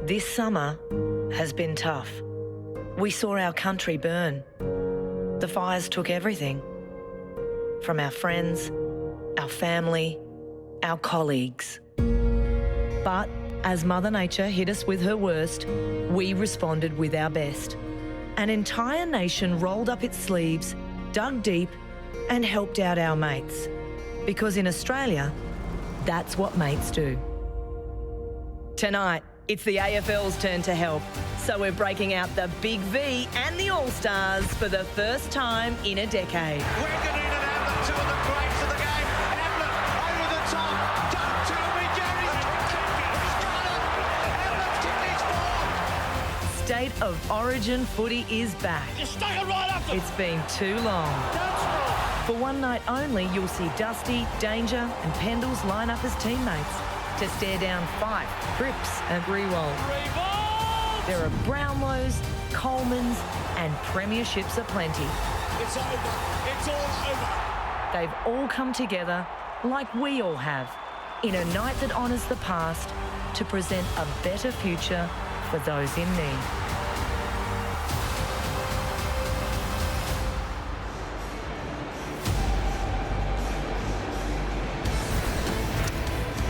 This summer has been tough. We saw our country burn. The fires took everything. From our friends, our family, our colleagues. But as Mother Nature hit us with her worst, we responded with our best. An entire nation rolled up its sleeves, dug deep, and helped out our mates. Because in Australia, that's what mates do. Tonight, it's the AFL's turn to help. So we're breaking out the Big V and the All-Stars for the first time in a decade. We're going to need an Ablett, two of the greats of the game. Ablett over the top. Don't tell me Gary's got it. Ablett's kicked his ball. State of Origin footy is back. Just stuck it right up. It's been too long. For one night only, you'll see Dusty, Danger and Pendles line up as teammates to stare down Fife, Cripps and Rewald. There are Brownlows, Colemans and premierships aplenty. It's over. It's all over. They've all come together, like we all have, in a night that honours the past to present a better future for those in need.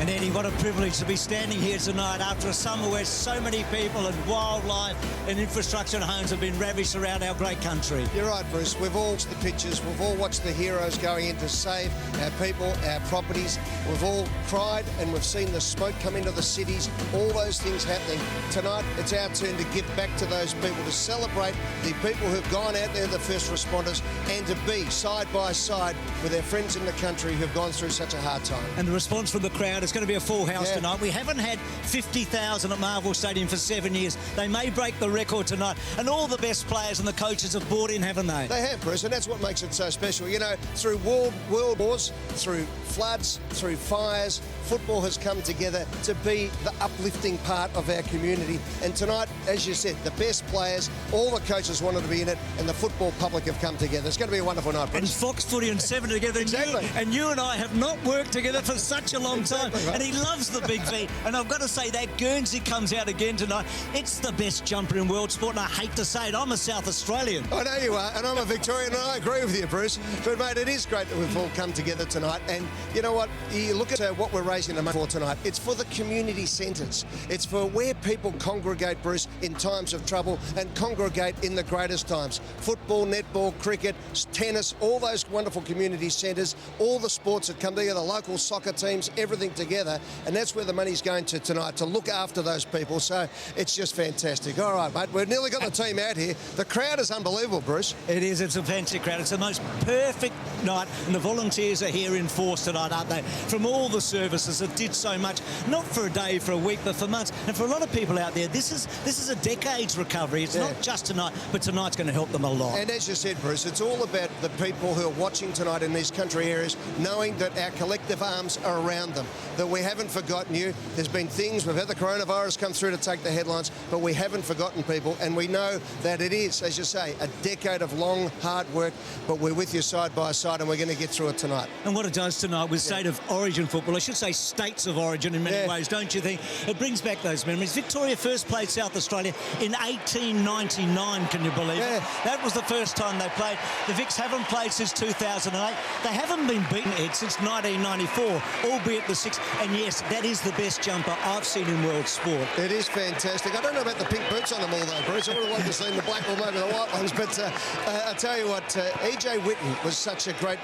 And Eddie, what a privilege to be standing here tonight after a summer where so many people and wildlife and infrastructure and homes have been ravished around our great country. You're right, Bruce. We've all watched the pictures. We've all watched the heroes going in to save our people, our properties. We've all cried and we've seen the smoke come into the cities, all those things happening. Tonight, it's our turn to give back to those people, to celebrate the people who've gone out there, the first responders, and to be side by side with our friends in the country who've gone through such a hard time. And the response from the crowd is going to be a full house tonight. We haven't had 50,000 at Marvel Stadium for 7 years. They may break the record tonight. And all the best players and the coaches have bought in, haven't they? They have, Bruce, and that's what makes it so special. You know, through world wars, through floods, through fires, football has come together to be the uplifting part of our community. And tonight, as you said, the best players, all the coaches wanted to be in it, and the football public have come together. It's going to be a wonderful night, Bruce. And Fox Footy and Seven together. Exactly. And you and I have not worked together for such a long time. Right. And he loves the Big V. And I've got to say, that Guernsey comes out again tonight. It's the best jumper in world sport, and I hate to say it, I'm a South Australian. I know you are, and I'm a Victorian, and I agree with you, Bruce. But, mate, it is great that we've all come together tonight. And you know what? You look at what we're raising the money for tonight. It's for the community centres. It's for where people congregate, Bruce, in times of trouble and congregate in the greatest times. Football, netball, cricket, tennis, all those wonderful community centres, all the sports that come together, local soccer teams, everything together. And that's where the money's going to tonight, to look after those people. So it's just fantastic. All right, mate, we've nearly got the team out here. The crowd is unbelievable, Bruce. It is. It's a fantastic crowd. It's the most perfect night, and the volunteers are here in force tonight, aren't they? From all the services that did so much, not for a day, for a week, but for months. And for a lot of people out there, this is a decade's recovery. It's not just tonight, but tonight's going to help them a lot. And as you said, Bruce, it's all about the people who are watching tonight in these country areas, knowing that our collective arms are around them, that we haven't forgotten you. There's been things, we've had the coronavirus come through to take the headlines, but we haven't forgotten people, and we know that it is, as you say, a decade of long, hard work, but we're with you side by side, and we're going to get through it tonight. And what it does tonight with State of Origin football, I should say states of origin in many ways, don't you think? It brings back those memories. Victoria first played South Australia in 1899, can you believe it? That was the first time they played. The Vics haven't played since 2008. They haven't been beaten, Ed, since 1994, albeit the sixth. And yes, that is the best jumper I've seen in world sport. It is fantastic. I don't know about the pink boots on them all, though, Bruce. I would have liked to see the black or maybe the white ones. But I tell you what, E.J. Whitten was such a great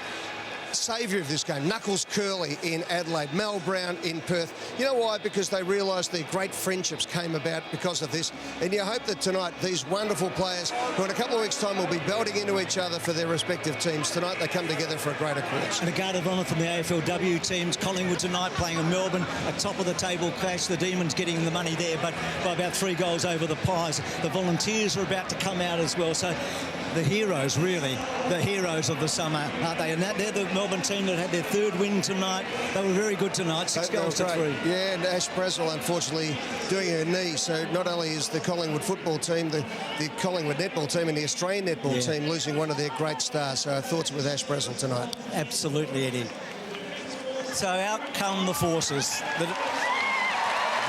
saviour of this game. Knuckles Curley in Adelaide, Mel Brown in Perth. You know why? Because they realised their great friendships came about because of this. And you hope that tonight these wonderful players, who in a couple of weeks' time will be belting into each other for their respective teams, tonight they come together for a greater cause. And a guard of honour from the AFLW teams. Collingwood tonight playing in Melbourne, a top-of-the-table clash. The Demons getting the money there, but by about 3 goals over the Pies. The Volunteers are about to come out as well. So the heroes, really, the heroes of the summer, aren't they? And they're the Melbourne team that had their third win tonight. They were very good tonight, 6 goals to 3. Yeah, and Ash Brazel, unfortunately, doing her knee. So not only is the Collingwood football team, the Collingwood netball team and the Australian netball team losing one of their great stars. So our thoughts with Ash Brazel tonight. Absolutely, Eddie. So out come the forces.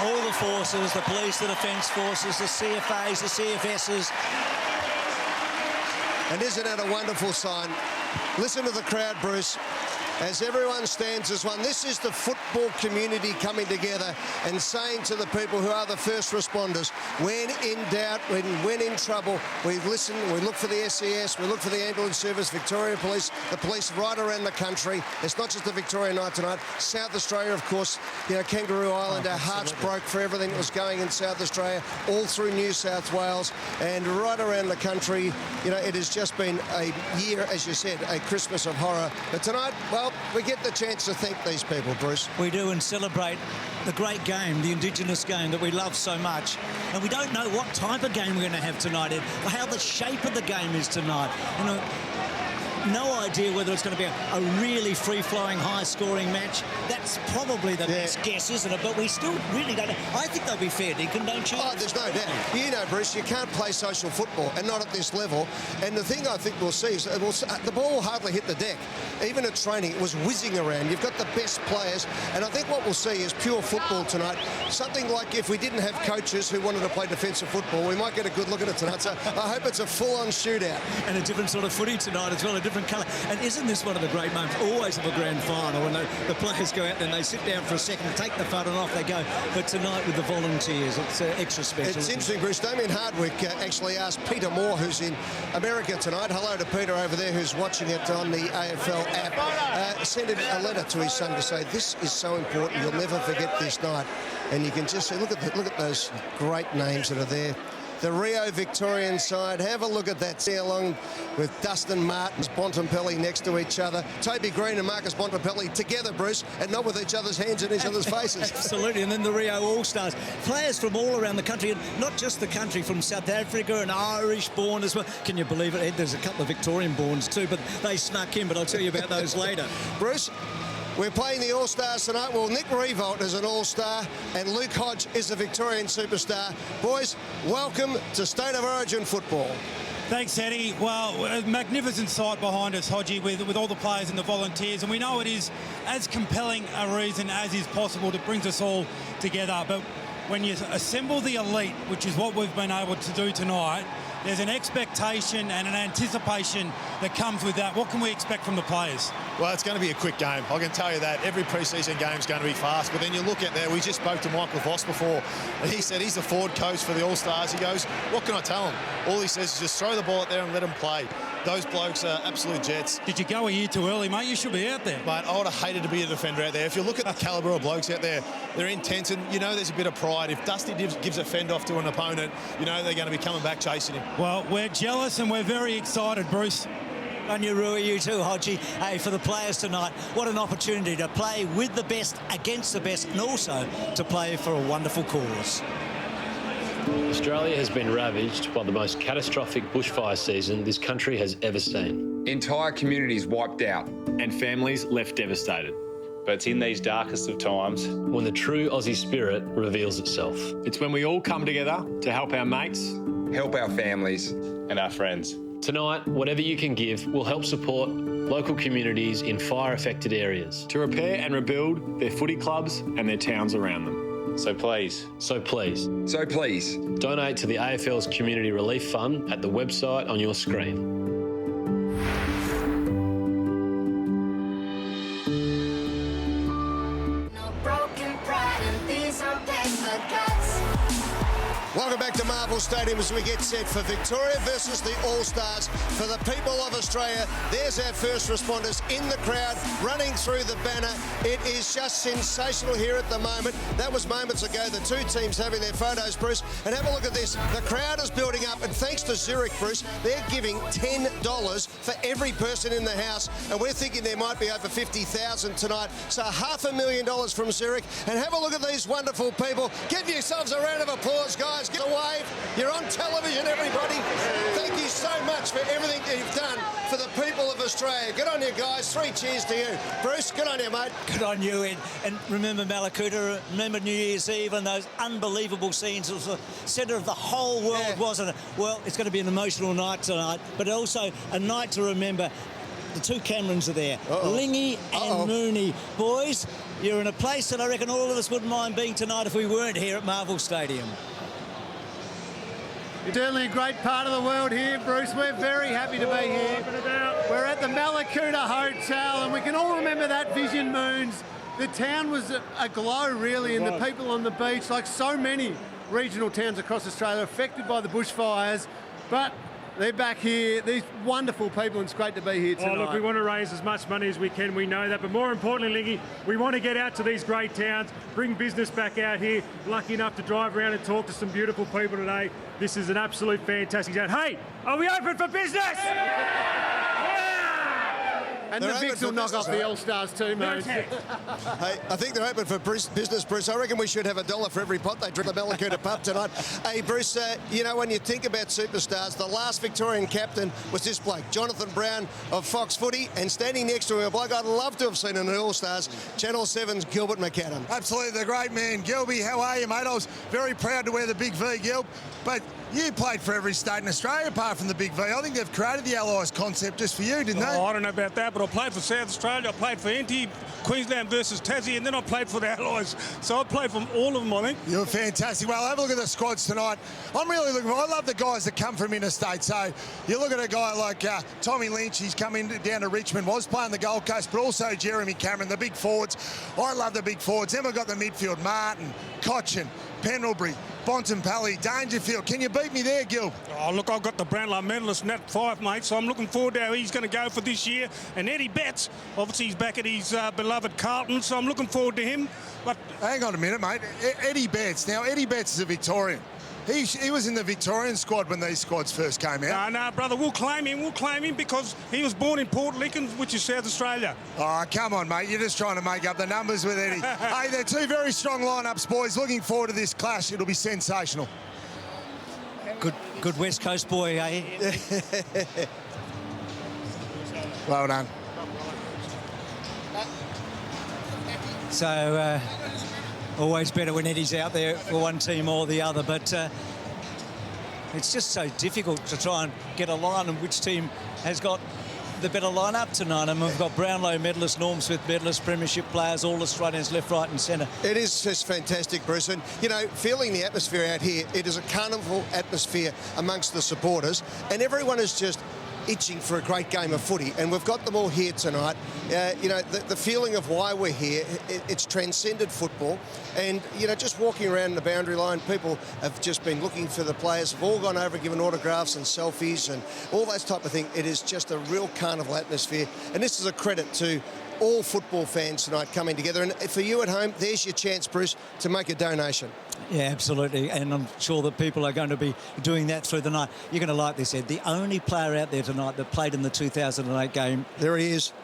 all the forces, the police, the defence forces, the CFAs, the CFSs. And isn't that a wonderful sign? Listen to the crowd, Bruce, as everyone stands as one. This is the football community coming together and saying to the people who are the first responders, when in doubt, when in trouble, we listen, we look for the SES, we look for the ambulance service, Victoria Police, the police right around the country. It's not just the Victoria night tonight. South Australia, of course, you know, Kangaroo Island, our hearts broke for everything that was going in South Australia, all through New South Wales and right around the country. You know, it has just been a year, as you said, a Christmas of horror. But tonight, well, we get the chance to thank these people, Bruce. We do, and celebrate the great game, the Indigenous game that we love so much. And we don't know what type of game we're going to have tonight, Ed, or how the shape of the game is tonight. You know, no idea whether it's going to be a really free-flowing, high-scoring match. That's probably the best guess, isn't it? But we still really don't know. I think they'll be fair, Deacon, don't you? Oh, there's no doubt. You know, Bruce, you can't play social football, and not at this level. And the thing I think we'll see is the ball will hardly hit the deck. Even at training, it was whizzing around. You've got the best players, and I think what we'll see is pure football tonight. Something like if we didn't have coaches who wanted to play defensive football, we might get a good look at it tonight. So I hope it's a full-on shootout. And a different sort of footy tonight as well, a different colour. And isn't this one of the great moments, always of a grand final, when the players go out there and they sit down for a second, take the photo and off they go. But tonight with the volunteers, it's extra special. It's interesting, Bruce. Damien Hardwick actually asked Peter Moore, who's in America tonight. Hello to Peter over there, who's watching it on the AFL app. Sent him a letter to his son to say, this is so important, you'll never forget this night. And you can just see, look at those great names that are there. The Rio Victorian side, have a look at that. See along with Dustin Martins, Bontempelli next to each other. Toby Green and Marcus Bontempelli together, Bruce, and not with each other's hands in each other's faces. Absolutely, and then the Rio All-Stars. Players from all around the country, and not just the country, from South Africa and Irish-born as well. Can you believe it, Ed? There's a couple of Victorian-borns too, but they snuck in, but I'll tell you about those later. Bruce, we're playing the All-Stars tonight. Well, Nick Revolt is an All-Star and Luke Hodge is a Victorian superstar. Boys, welcome to State of Origin football. Thanks, Eddie. Well, a magnificent sight behind us, Hodgie, with all the players and the volunteers. And we know it is as compelling a reason as is possible that brings us all together. But when you assemble the elite, which is what we've been able to do tonight, there's an expectation and an anticipation that comes with that. What can we expect from the players? Well, it's going to be a quick game. I can tell you that. Every pre-season game is going to be fast. But then you look at there, we just spoke to Michael Voss before, and he said he's the forward coach for the All-Stars. He goes, what can I tell him? All he says is just throw the ball out there and let them play. Those blokes are absolute jets. Did you go a year too early, mate? You should be out there. Mate, I would have hated to be a defender out there. If you look at the calibre of blokes out there, they're intense, and you know there's a bit of pride. If Dusty gives a fend off to an opponent, you know they're going to be coming back chasing him. Well, we're jealous and we're very excited, Bruce. On you, Rui, you too, Hodgie. Hey, for the players tonight, what an opportunity to play with the best, against the best, and also to play for a wonderful cause. Australia has been ravaged by the most catastrophic bushfire season this country has ever seen. Entire communities wiped out. And families left devastated. But it's in these darkest of times when the true Aussie spirit reveals itself. It's when we all come together to help our mates, help our families, and our friends. Tonight, whatever you can give will help support local communities in fire-affected areas to repair and rebuild their footy clubs and their towns around them. So please, donate to the AFL's Community Relief Fund at the website on your screen. Welcome back to Marvel Stadium as we get set for Victoria versus the All-Stars. For the people of Australia, there's our first responders in the crowd running through the banner. It is just sensational here at the moment. That was moments ago, the two teams having their photos, Bruce. And have a look at this. The crowd is building up, and thanks to Zurich, Bruce, they're giving $10 for every person in the house. And we're thinking there might be over 50,000 tonight. So $500,000 from Zurich. And have a look at these wonderful people. Give yourselves a round of applause, guys. Get a wave. You're on television, everybody. Thank you so much for everything that you've done for the people of Australia. Good on you, guys. 3 cheers to you. Bruce, good on you, mate. Good on you, Ed. And remember Malakuta, remember New Year's Eve and those unbelievable scenes. It was the centre of the whole world, wasn't it? Well, it's going to be an emotional night tonight, but also a night to remember the two Camerons are there. Uh-oh. Lingy and Uh-oh. Mooney. Boys, you're in a place that I reckon all of us wouldn't mind being tonight if we weren't here at Marvel Stadium. It's certainly a great part of the world here, Bruce. We're very happy to be here. We're at the Malakuta Hotel, and we can all remember that Vision Moons. The town was aglow, really, and the people on the beach, like so many regional towns across Australia, affected by the bushfires. But they're back here. These wonderful people, and it's great to be here tonight. Oh, look, we want to raise as much money as we can. We know that. But more importantly, Lingy, we want to get out to these great towns, bring business back out here. Lucky enough to drive around and talk to some beautiful people today. This is an absolute fantastic town. Hey, are we open for business? And the Vicks will knock off the All-Stars too, mate. Hey, I think they're open for business, Bruce. I reckon we should have $1 for every pot they drink at the Malakuta pub tonight. Hey, Bruce, you know, when you think about superstars, the last Victorian captain was this bloke, Jonathan Brown of Fox Footy, and standing next to him, a bloke I'd love to have seen in the All-Stars, Channel 7's Gilbert McAdam. Absolutely, the great man. Gilby, how are you, mate? I was very proud to wear the big V, Gil, but you played for every state in Australia apart from the big V. I think they've created the Allies concept just for you, didn't they? Oh, I don't know about that, but I played for South Australia, I played for NT, Queensland versus Tassie, and then I played for the Allies. So I played for all of them, I think. You're fantastic. Well, have a look at the squads tonight. I'm really looking for, I love the guys that come from interstate. So you look at a guy like Tommy Lynch, he's coming down to Richmond, was playing the Gold Coast, but also Jeremy Cameron, the big forwards. I love the big forwards. Then we've got the midfield, Martin, Cochin, Pendlebury, Bontempelli, Dangerfield. Can you beat me there, Gil? Oh, look, I've got the Brownlow medalist, Nat 5, mate, so I'm looking forward to how he's going to go for this year. And Eddie Betts, obviously he's back at his beloved Carlton, so I'm looking forward to him. But hang on a minute, mate. Eddie Betts. Now, Eddie Betts is a Victorian. He was in the Victorian squad when these squads first came out. No, brother, we'll claim him because he was born in Port Lincoln, which is South Australia. Oh, come on, mate. You're just trying to make up the numbers with Eddie. Hey, they're two very strong lineups, boys. Looking forward to this clash. It'll be sensational. Good West Coast boy, eh? Well done. So, always better when Eddie's out there for one team or the other, but it's just so difficult to try and get a line on which team has got the better lineup tonight. And we've got Brownlow medalist, Norm Smith medalist, premiership players, all Australians left, right and centre. It is just fantastic, Bruce. And, you know, feeling the atmosphere out here, it is a carnival atmosphere amongst the supporters, and everyone is just itching for a great game of footy, and we've got them all here tonight. You know, the feeling of why we're here, it's transcended football, and, you know, just walking around the boundary line, people have just been looking for the players, have all gone over, given autographs and selfies and all that type of thing. It is just a real carnival atmosphere, and this is a credit to all football fans tonight coming together. And for you at home, there's your chance, Bruce, to make a donation. Yeah, absolutely, and I'm sure that people are going to be doing that through the night. You're going to like this, Ed. The only player out there tonight that played in the 2008 game. There he is.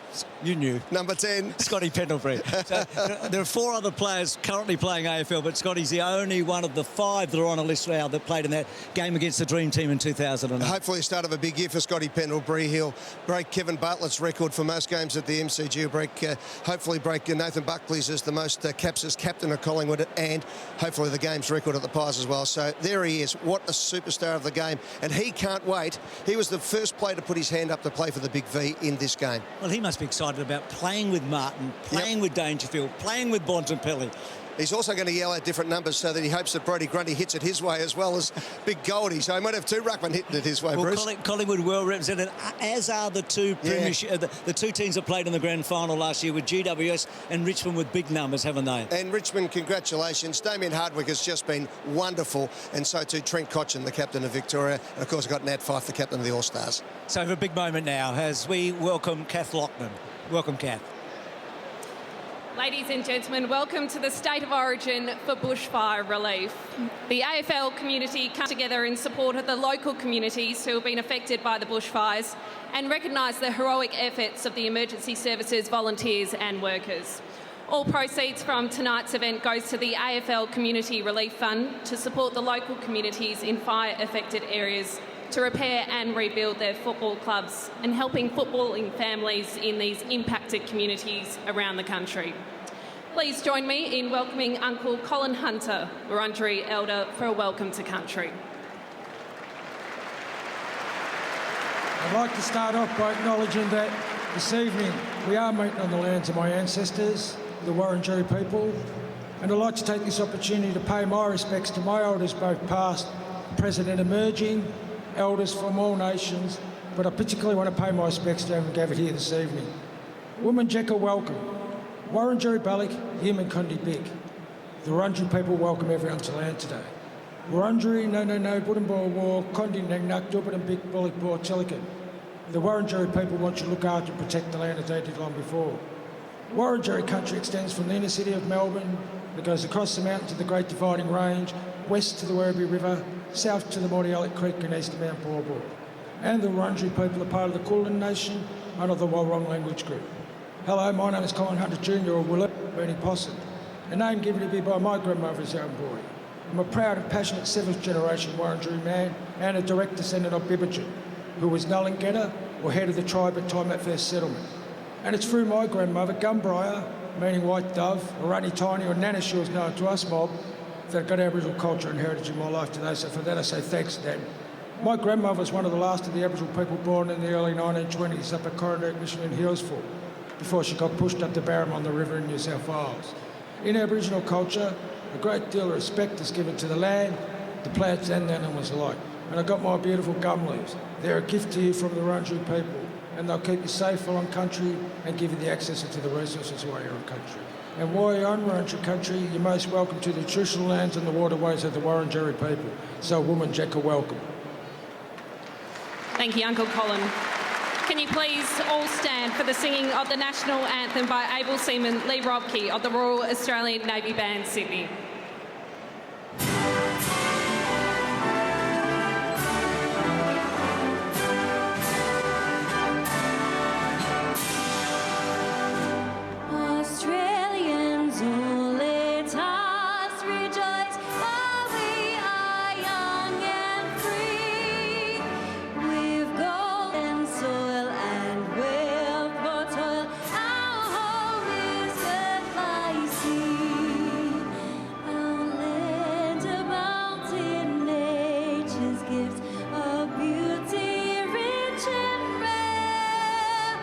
You knew. Number 10. Scotty Pendlebury. So, there are 4 other players currently playing AFL, but Scotty's the only one of the 5 that are on a list now that played in that game against the Dream Team in 2008. Hopefully the start of a big year for Scotty Pendlebury. He'll break Kevin Bartlett's record for most games at the MCG. He'll hopefully break Nathan Buckley's as the most caps as captain of Collingwood, and hopefully the game's record at the Pies as well. So there he is. What a superstar of the game. And he can't wait. He was the first player to put his hand up to play for the Big V in this game. Well, he must be excited about playing with Martin, playing with Dangerfield, playing with Bontempelli. He's also going to yell out different numbers so that he hopes that Brodie Grundy hits it his way as well as Big Goldie. So he might have 2 ruckmen hitting it his way, well, Bruce. Collingwood well represented, as are the 2 premiership, the 2 teams that played in the grand final last year with GWS and Richmond with big numbers, haven't they? And Richmond, congratulations. Damien Hardwick has just been wonderful, and so too Trent Cotchin, the captain of Victoria, and of course I've got Nat Fyfe, the captain of the All-Stars. So for a big moment now as we welcome Kath Lockman. Welcome, Kath. Ladies and gentlemen, welcome to the State of Origin for bushfire relief. The AFL community come together in support of the local communities who have been affected by the bushfires and recognise the heroic efforts of the emergency services, volunteers and workers. All proceeds from tonight's event goes to the AFL Community Relief Fund to support the local communities in fire-affected areas to repair and rebuild their football clubs and helping footballing families in these impacted communities around the country. Please join me in welcoming Uncle Colin Hunter, Wurundjeri Elder, for a welcome to country. I'd like to start off by acknowledging that This evening, we are meeting on the lands of my ancestors, the Wurundjeri people, and I'd like to take this opportunity to pay my respects to my elders, both past, present and emerging, elders from all nations, but I particularly want to pay my respects to everyone gathered here this evening. Woman Jekka, welcome. Wurundjeri Balik, Human Kundi Big. The Wurundjeri people welcome everyone to land today. Wurundjeri, no, Buddenball War, Kondi Nangnak, Dubban and Big Bullock Bor Chilikan. The Wurundjeri people want you to look after and protect the land as they did long before. Wurundjeri country extends from the inner city of Melbourne, that goes across the mountain to the Great Dividing Range, west to the Werribee River, south to the Mordialloc Creek and east to Mount Borbor. And the Wurundjeri people are part of the Kulin Nation, one of the Warrong language group. Hello, my name is Colin Hunter Jr. or Willett Bernie Possum, a name given to me by my grandmother as a young boy. I'm a proud and passionate 7th generation Wurundjeri man and a direct descendant of Bibbidgin, who was Ngullingeta, or head of the tribe at time at first settlement. And it's through my grandmother, Gumbriar, meaning white dove, or Runny Tiny, or Nanashu as known to us mob, that got Aboriginal culture and heritage in my life today, so for that I say thanks, Dan. My grandmother was one of the last of the Aboriginal people born in the early 1920s up at Coronach Mission in Hillsville, before she got pushed up to Barramon the River in New South Wales. In Aboriginal culture, a great deal of respect is given to the land, the plants and the animals alike. And I got my beautiful gum leaves. They're a gift to you from the Wurundjeri people, and they'll keep you safe while on country and give you the access to the resources while you're on country. And while you're on Wurundjeri country, you're most welcome to the traditional lands and the waterways of the Wurundjeri people. So, Woman Jekka, welcome. Thank you, Uncle Colin. Can you please all stand for the singing of the National Anthem by Able Seaman Lee Robke of the Royal Australian Navy Band, Sydney. Australians, all let us rejoice, while we are young and free. We've golden soil and wealth for toil, our home is earth by sea. Our land abounds in nature's gifts of beauty rich and rare.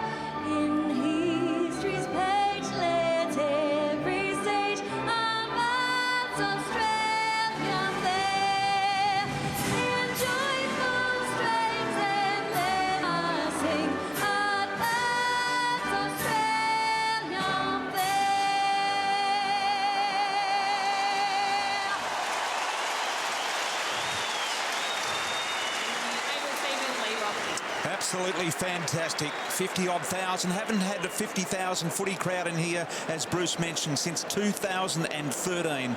In history's page, let every stage our lands Australia fair. In joyful strains and let us sing our lands Australia fair. Able Seaman Lee Robke. Absolutely fantastic. 50-odd thousand. Haven't had a 50,000 footy crowd in here, as Bruce mentioned, since 2013.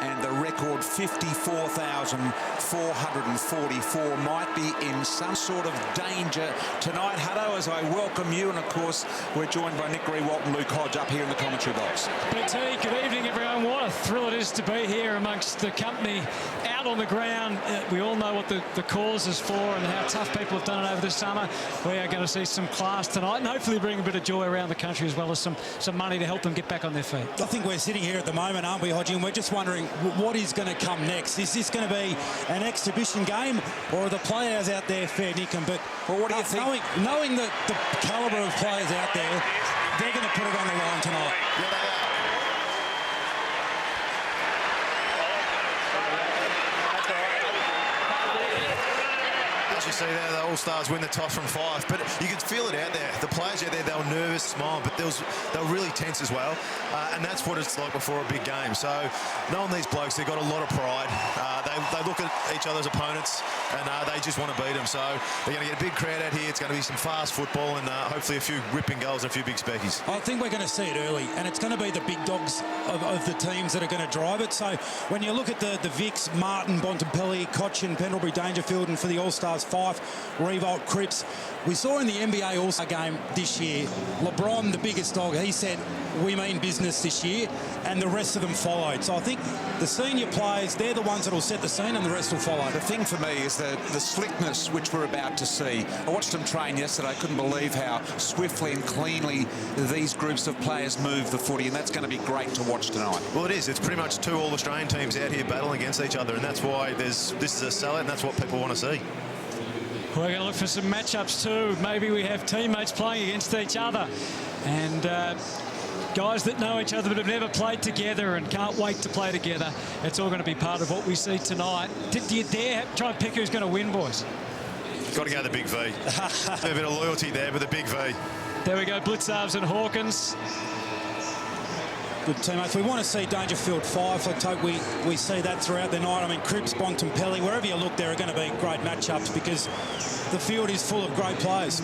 And the record 54,444 might be in some sort of danger tonight. Hutto, as I welcome you, and of course we're joined by Nick Rewalt and Luke Hodge up here in the commentary box. BT, good evening everyone. What a thrill it is to be here amongst the company out on the ground. We all know what the cause is for and how tough people have done it over the summer. We are going to see some class tonight and hopefully bring a bit of joy around the country, as well as some money to help them get back on their feet. I think we're sitting here at the moment, aren't we, Hodgie, and we're just wondering what is going to come next. Is this going to be an exhibition game, or are the players out there fair dinkum? But well, what do you think? Knowing the calibre of players out there, they're going to put it on the line tonight. Yeah, they are. As you see there, the All-Stars win the toss from 5, but you could feel it out there. The players out there, they were nervous, smiling, but they were really tense as well, and that's what it's like before a big game. So knowing these blokes, they've got a lot of pride. They look at each other's opponents, and they just want to beat them. So they're going to get a big crowd out here. It's going to be some fast football and hopefully a few ripping goals and a few big speckies. I think we're going to see it early, and it's going to be the big dogs of the teams that are going to drive it. So when you look at the Vicks, Martin, Bontempelli, Cochin, Pendlebury, Dangerfield, and for the All-Stars, Fife, Revolt, Cripps, we saw in the NBA All-Star game this year, LeBron, the biggest dog, he said, we mean business this year, and the rest of them followed. So I think the senior players, they're the ones that will set the scene, and the rest will follow. The thing for me is the slickness which we're about to see. I watched them train yesterday. I couldn't believe how swiftly and cleanly these groups of players move the footy, and that's going to be great to watch tonight. Well, it is. It's pretty much two All-Australian teams out here battling against each other, and that's why this is a sellout, and that's what people want to see. We're going to look for some matchups too. Maybe we have teammates playing against each other. And guys that know each other but have never played together and can't wait to play together. It's all going to be part of what we see tonight. Do you dare try and pick who's going to win, boys? Got to go the big V. A bit of loyalty there, but the big V. There we go, Blitzarves and Hawkins. Good teammates. We want to see Dangerfield 5. Let's hope we see that throughout the night. I mean, Cripps, Bontempelli, wherever you look, there are going to be great matchups because the field is full of great players.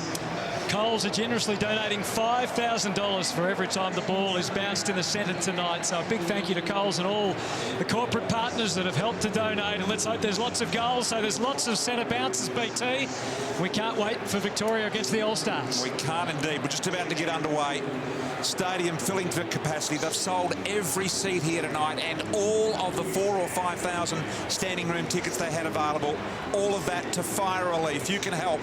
Coles are generously donating $5,000 for every time the ball is bounced in the centre tonight. So a big thank you to Coles and all the corporate partners that have helped to donate. And let's hope there's lots of goals, so there's lots of centre bounces, BT. We can't wait for Victoria against the All-Stars. We can't indeed. We're just about to get underway. Stadium filling to capacity. They've sold every seat here tonight and all of the 4,000 or 5,000 standing room tickets they had available. All of that to Fire Relief. You can help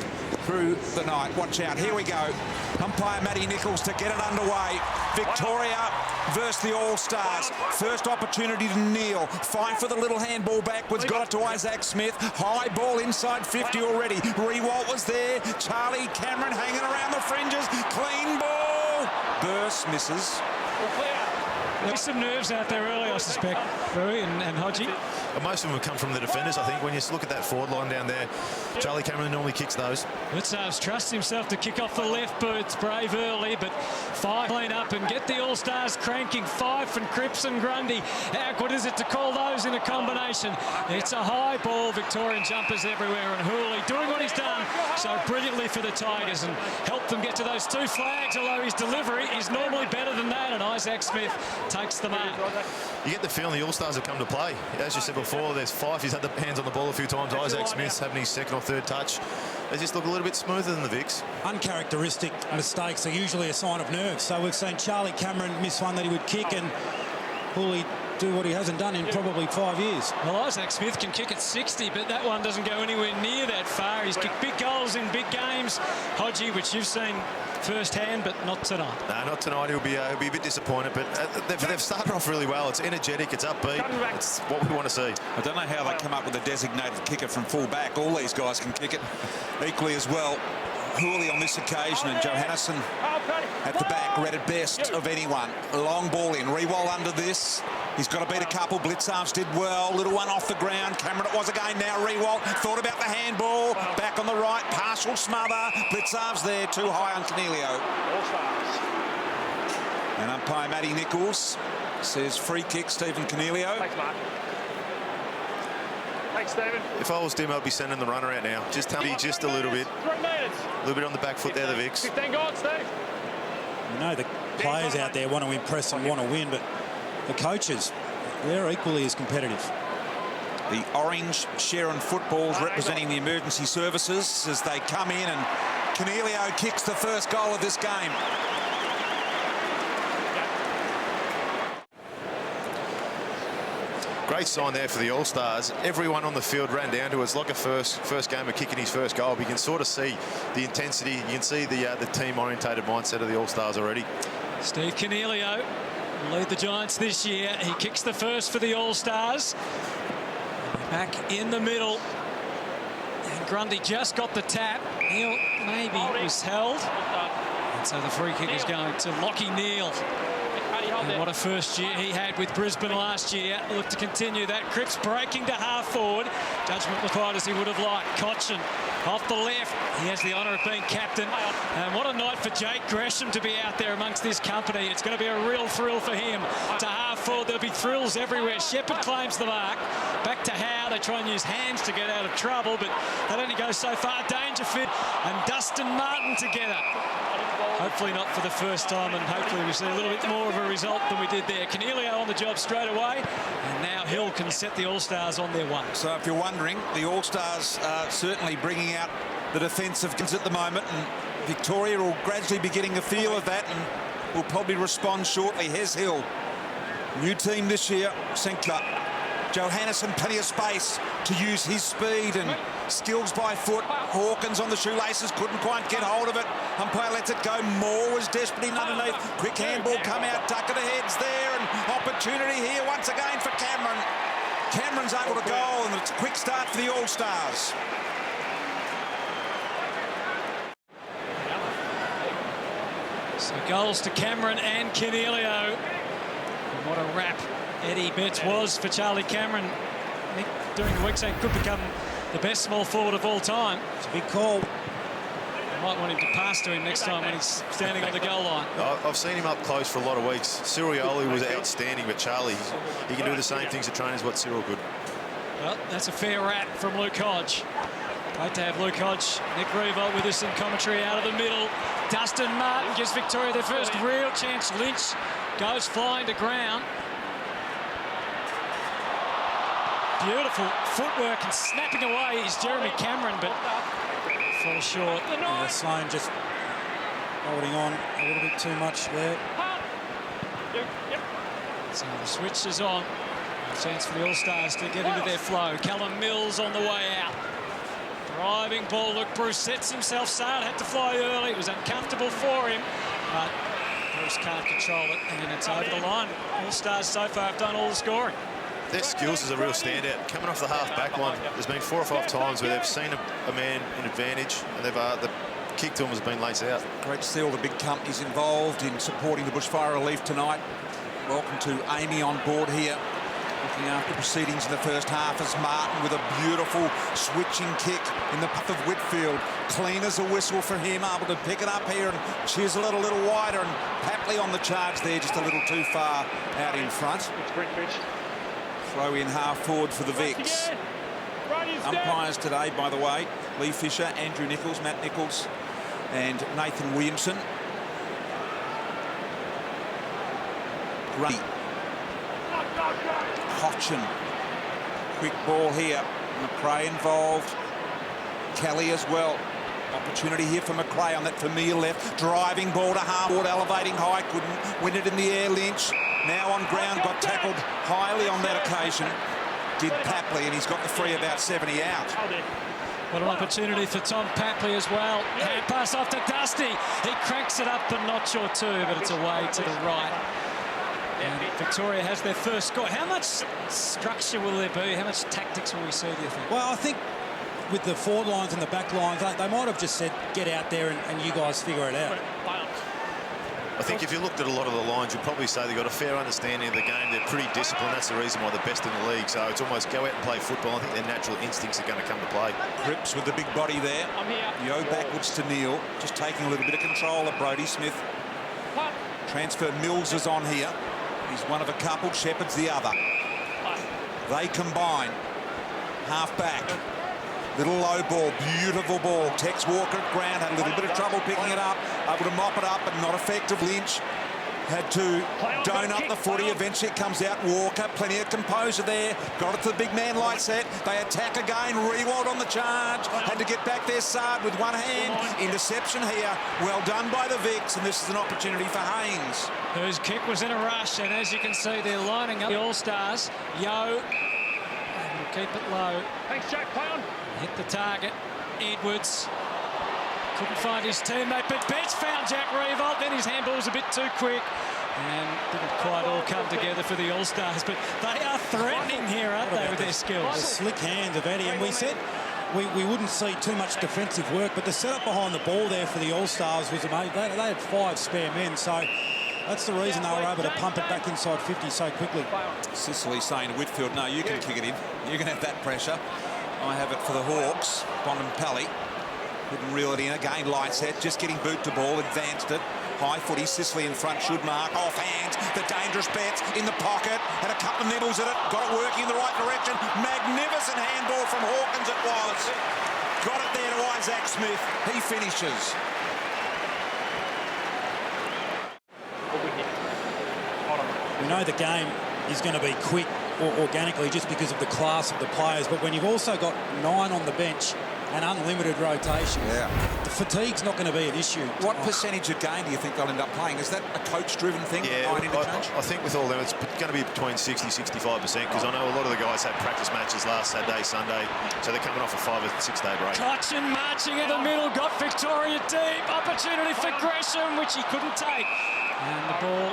through the night. Watch out. Here we go. Umpire Matty Nichols to get it underway. Victoria versus the All-Stars. First opportunity to Neil. Fight for the little handball backwards. Got it to Isaac Smith. High ball inside 50 already. Rewalt was there. Charlie Cameron hanging around the fringes. Clean ball. Burst misses. There's some nerves out there early, I suspect, Rui and Hodgie. Most of them have come from the defenders, I think. When you look at that forward line down there, Charlie Cameron normally kicks those. Blitzarves trusts himself to kick off the left boot. It's brave early, but 5 clean up and get the All-Stars cranking. 5 from Cripps and Grundy. How good is it to call those in a combination? It's a high ball. Victorian jumpers everywhere, and Hooley doing what he's done so brilliantly for the Tigers and helped them get to those 2 flags, although his delivery is normally better than that, and Isaac Smith takes the mark. You get the feeling the All-Stars have come to play. As you said before, there's 5. He's had the hands on the ball a few times. Isaac Smith's having his 2nd or 3rd touch. They just look a little bit smoother than the Vicks. Uncharacteristic mistakes are usually a sign of nerves. So we've seen Charlie Cameron miss one that he would kick and Hooley do what he hasn't done in probably 5 years. Well, Isaac Smith can kick at 60, but that one doesn't go anywhere near that far. He's kicked big goals in big games. Hodgie, which you've seen firsthand, but not tonight. No, not tonight. He'll be a bit disappointed, but they've started off really well. It's energetic, it's upbeat. It's what we want to see. I don't know how they come up with a designated kicker from full back. All these guys can kick it equally as well. Hooley on this occasion, and Johannesson at the back read it best of anyone. Long ball in. Rewall under this. He's got to beat a couple. Blitzarves did well. Little one off the ground. Cameron it was again now. Rewalt thought about the handball. Back on the right. Partial smother. Blitzarves there. Too high on Canelio. And umpire Matty Nichols says free kick, Stephen Canelio. Thanks, Mark. Thanks, Stephen. If I was him, I'd be sending the runner out now. Just tell me just a little bit. 3 minutes. A little bit on the back foot there, the Vicks. 15 gone, Steve. You know, the players out there want to impress and want to win, but the coaches, they're equally as competitive. The orange Sharon footballs representing the emergency services as they come in, and Canelio kicks the first goal of this game. Great sign there for the All-Stars. Everyone on the field ran down to us like a first game of kicking his first goal. But you can sort of see the intensity. You can see the team-orientated mindset of the All-Stars already. Steve Canelio will lead the Giants this year. He kicks the first for the All-Stars. Back in the middle. And Grundy just got the tap. Neil maybe was held. And so the free kick is going to Lockie Neal. And what a first year he had with Brisbane last year. Look to continue that. Cripps breaking to half forward. Judgment was quite as he would have liked. Cochin off the left. He has the honour of being captain. And what a night for Jake Gresham to be out there amongst this company. It's going to be a real thrill for him. To half forward, there'll be thrills everywhere. Shepherd claims the mark. Back to Howe. They try and use hands to get out of trouble, but that only goes so far. Dangerfield and Dustin Martin together. Hopefully not for the first time, and hopefully we see a little bit more of a result than we did there. Canelio on the job straight away, and now Hill can set the All-Stars on their way. So if you're wondering, the All-Stars are certainly bringing out the defensive goods at the moment, and Victoria will gradually be getting a feel of that and will probably respond shortly. Here's Hill. New team this year, Sinclair. Johannesson, plenty of space to use his speed and skills by foot. Hawkins on the shoelaces, couldn't quite get hold of it. Umpire lets it go. Moore was desperately underneath. Quick handball come out, duck of the heads there, and opportunity here once again for Cameron. Cameron's able to goal, and it's a quick start for the All-Stars. So goals to Cameron and Cornelio. And what a wrap Eddie Betts was for Charlie Cameron. Nick, during the week, saying could become the best small forward of all time. It's a big call. I might want him to pass to him next time when he's standing on the goal line. I've seen him up close for a lot of weeks. Cyril was outstanding, but Charlie, he can do the same things at training as what Cyril could. Well, that's a fair wrap from Luke Hodge. Great to have Luke Hodge, Nick Revolt with us in commentary out of the middle. Dustin Martin gives Victoria their first real chance. Lynch goes flying to ground. Beautiful footwork and snapping away is Jeremy Cameron, but falls short. Yeah, Sloan just holding on a little bit too much there. So the switch is on. A chance for the All-Stars to get into their flow. Callum Mills on the way out. Driving ball. Look, Bruce sets himself sail. Had to fly early. It was uncomfortable for him, but Bruce can't control it, and then it's over the line. All-Stars so far have done all the scoring. Their skills is a real standout. Coming off the half-back line, there's been 4 or 5 times where they've seen a man in advantage, and they've the kick to him has been laid out. Great to see all the big companies involved in supporting the bushfire relief tonight. Welcome to Amy on board here, looking after proceedings in the first half as Martin with a beautiful switching kick in the path of Whitfield. Clean as a whistle for him, able to pick it up here and chisel it a little wider, and Papley on the charge there, just a little too far out in front. Throw in half forward for the Vicks. Umpires today, by the way, Lee Fisher, Andrew Nichols, Matt Nichols and Nathan Williamson. Great. Hodgson. Quick ball here. McRae involved. Kelly as well. Opportunity here for McRae on that familiar left. Driving ball to half-forward, elevating high. Couldn't win it in the air, Lynch. Now on ground, got tackled highly on that occasion. Did Papley, and he's got the free about 70 out. What an opportunity for Tom Papley as well. Hand pass off to Dusty. He cranks it up a notch or two, but it's away to the right. And Victoria has their first score. How much structure will there be? How much tactics will we see, do you think? Well, I think with the forward lines and the back lines, they might have just said, get out there and you guys figure it out. I think if you looked at a lot of the lines, you'd probably say they've got a fair understanding of the game. They're pretty disciplined. That's the reason why they're best in the league. So it's almost go out and play football. I think their natural instincts are going to come to play. Cripps with the big body there. Yo backwards to Neil. Just taking a little bit of control of Brodie Smith. Transfer Mills is on here. He's one of a couple. Shepherd's the other. They combine. Half back. Little low ball, beautiful ball. Tex Walker at ground, had a little bit of trouble picking it up, able to mop it up, but not effective. Lynch had to donut the footy. Eventually it comes out. Walker, plenty of composure there. Got it to the big man like set. They attack again. Rewald on the charge. Had to get back there. Sard with one hand. Interception here. Well done by the Vicks, and this is an opportunity for Haynes. Whose kick was in a rush, and as you can see, they're lining up the All-Stars. Yo, and we'll keep it low. Thanks, Jack. Play on. Hit the target. Edwards couldn't find his teammate, but Betts found Jack Revolt. Then his handball was a bit too quick and didn't quite all come together for the All-Stars. But they are threatening here, aren't they, with their skills? The slick hands of Eddie, and we said we wouldn't see too much defensive work, but the setup behind the ball there for the All-Stars was amazing. They had 5 spare men, so that's the reason they were able to pump it back inside 50 so quickly. Sicily saying to Whitfield, no, you can kick it in. You can have that pressure. I have it for the Hawks. Bontempelli couldn't reel it in. Again, light set, just getting boot to ball, advanced it. High footy, Sicily in front, should mark. Off hands, the dangerous Betts in the pocket. Had a couple of nibbles at it, got it working in the right direction. Magnificent handball from Hawkins it was. Got it there to Isaac Smith. He finishes. We know the game is going to be quick or organically just because of the class of the players, but when you've also got 9 on the bench and unlimited rotation, the fatigue's not going to be an issue. What percentage of game do you think they'll end up playing? Is that a coach-driven thing? Yeah, I think with all them, it's going to be between 60-65%, because I know a lot of the guys had practice matches last Saturday, Sunday, so they're coming off a 5 or 6 day break. Cotchin marching in the middle, got Victoria deep. Opportunity for Gresham, which he couldn't take. And the ball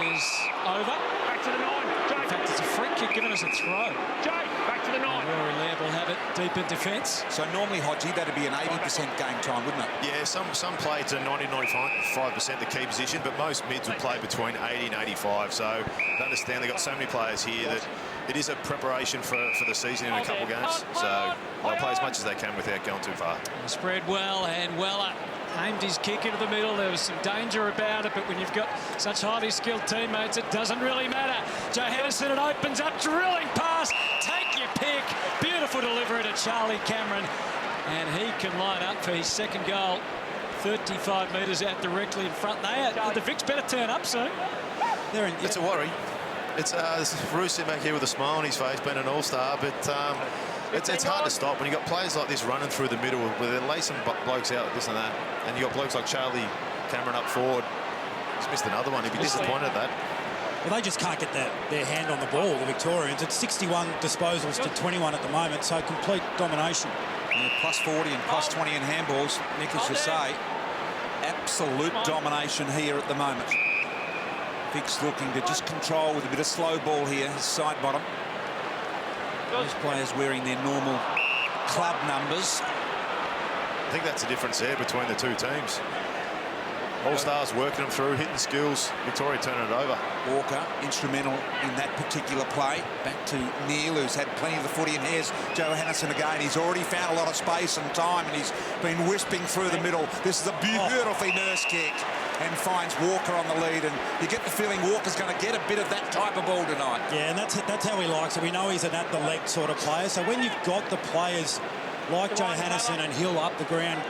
is over. Back to the 9. In fact, it's a free kick giving us a throw. Jay, back to the 9. Rory Laird will have it deep in defence. So normally, Hodgie, that'd be an 80% game time, wouldn't it? Yeah, some play to 90-95% the key position, but most mids will play between 80 and 85. So I understand they've got so many players here that it is a preparation for the season in a couple of games. So they'll play as much as they can without going too far. Spread well, and Weller aimed his kick into the middle. There was some danger about it, but when you've got such highly skilled teammates, it doesn't really matter. Johannesson, it opens up, drilling pass. Take your pick. Beautiful delivery to Charlie Cameron, and he can line up for his second goal. 35 metres out directly in front. The Vics better turn up soon. It's a worry. It's Bruce sitting back here with a smile on his face, being an all-star, but it's hard to stop when you've got players like this running through the middle where they're lacing blokes out, this and that, and you've got blokes like Charlie Cameron up forward. He's missed another one. He'd be disappointed at that. Well, they just can't get their hand on the ball, the Victorians. It's 61 disposals to 21 at the moment, so complete domination. Yeah, plus 40 and plus 20 in handballs. Nick, as you say, absolute domination here at the moment. Vic's looking to just control with a bit of slow ball here, his side bottom. Those players wearing their normal club numbers. I think that's the difference there between the two teams. All-Stars working them through, hitting skills. Victoria turning it over. Walker, instrumental in that particular play. Back to Neil, who's had plenty of the footy, and here's Johannesson again. He's already found a lot of space and time, and he's been wisping through the middle. This is a beautifully nursed kick, and finds Walker on the lead, and you get the feeling Walker's going to get a bit of that type of ball tonight. Yeah, and that's how he likes it. We know he's an at-the-leg sort of player, so when you've got the players like Johannesson and Hill up the ground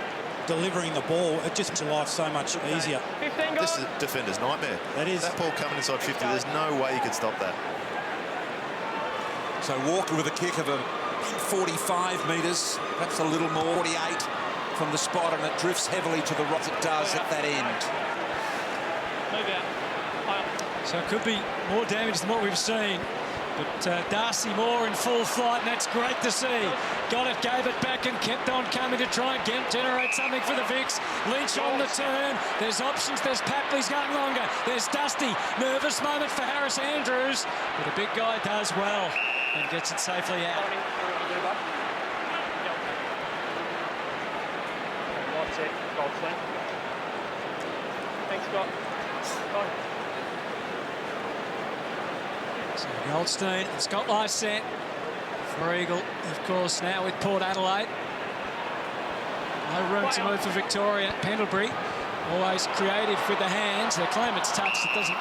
delivering the ball, it just makes your life so much easier. This is a defender's nightmare. That is. That ball coming inside 50, there's no way you can stop that. So Walker with a kick of 45 metres, perhaps a little more, 48 from the spot, and it drifts heavily to the right. It does at that end. So it could be more damage than what we've seen. But Darcy Moore in full flight, and that's great to see. Got it, gave it back, and kept on coming to try and generate something for the Vics. Lynch on the turn. There's options. There's Papley's going longer. There's Dusty. Nervous moment for Harris Andrews. But a big guy does well and gets it safely out. Thanks, Scott. So Goldstein, Scott Lycett for Eagle, of course, now with Port Adelaide. No room to move for Victoria. Pendlebury, always creative with the hands. They claim it's touched. It doesn't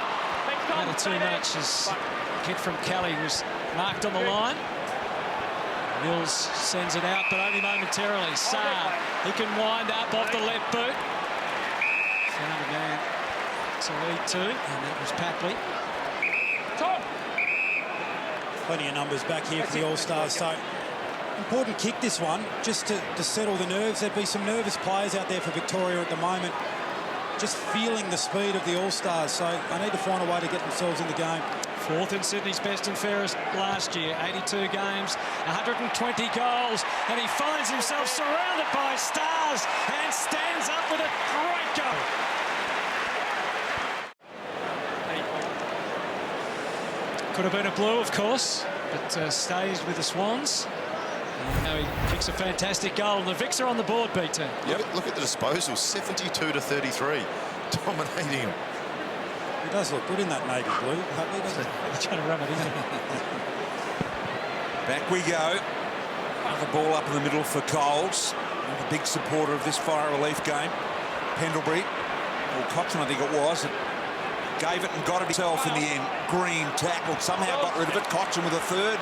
matter too much as kid from Kelly was marked on the line. Mills sends it out, but only momentarily. Saar, he can wind up off the left boot. Found a man to lead to, and that was Papley. Plenty of numbers back here for the All-Stars, so important kick this one, just to settle the nerves. There'd be some nervous players out there for Victoria at the moment, just feeling the speed of the All-Stars, so I need to find a way to get themselves in the game. Fourth in Sydney's best and fairest last year, 82 games, 120 goals, and he finds himself surrounded by stars and stands up with a great goal. Could have been a blue, of course, but stays with the Swans. And now he kicks a fantastic goal, and the Vics are on the board, BT. Yep. Look at the disposal, 72 to 33, dominating him. He does look good in that navy blue, doesn't he? He's trying to run it in. Back we go. Another ball up in the middle for Coles. A big supporter of this fire relief game. Pendlebury, or Cochrane I think it was, gave it and got it himself in the end. Green tackled, somehow got rid of it. Cochrane with a third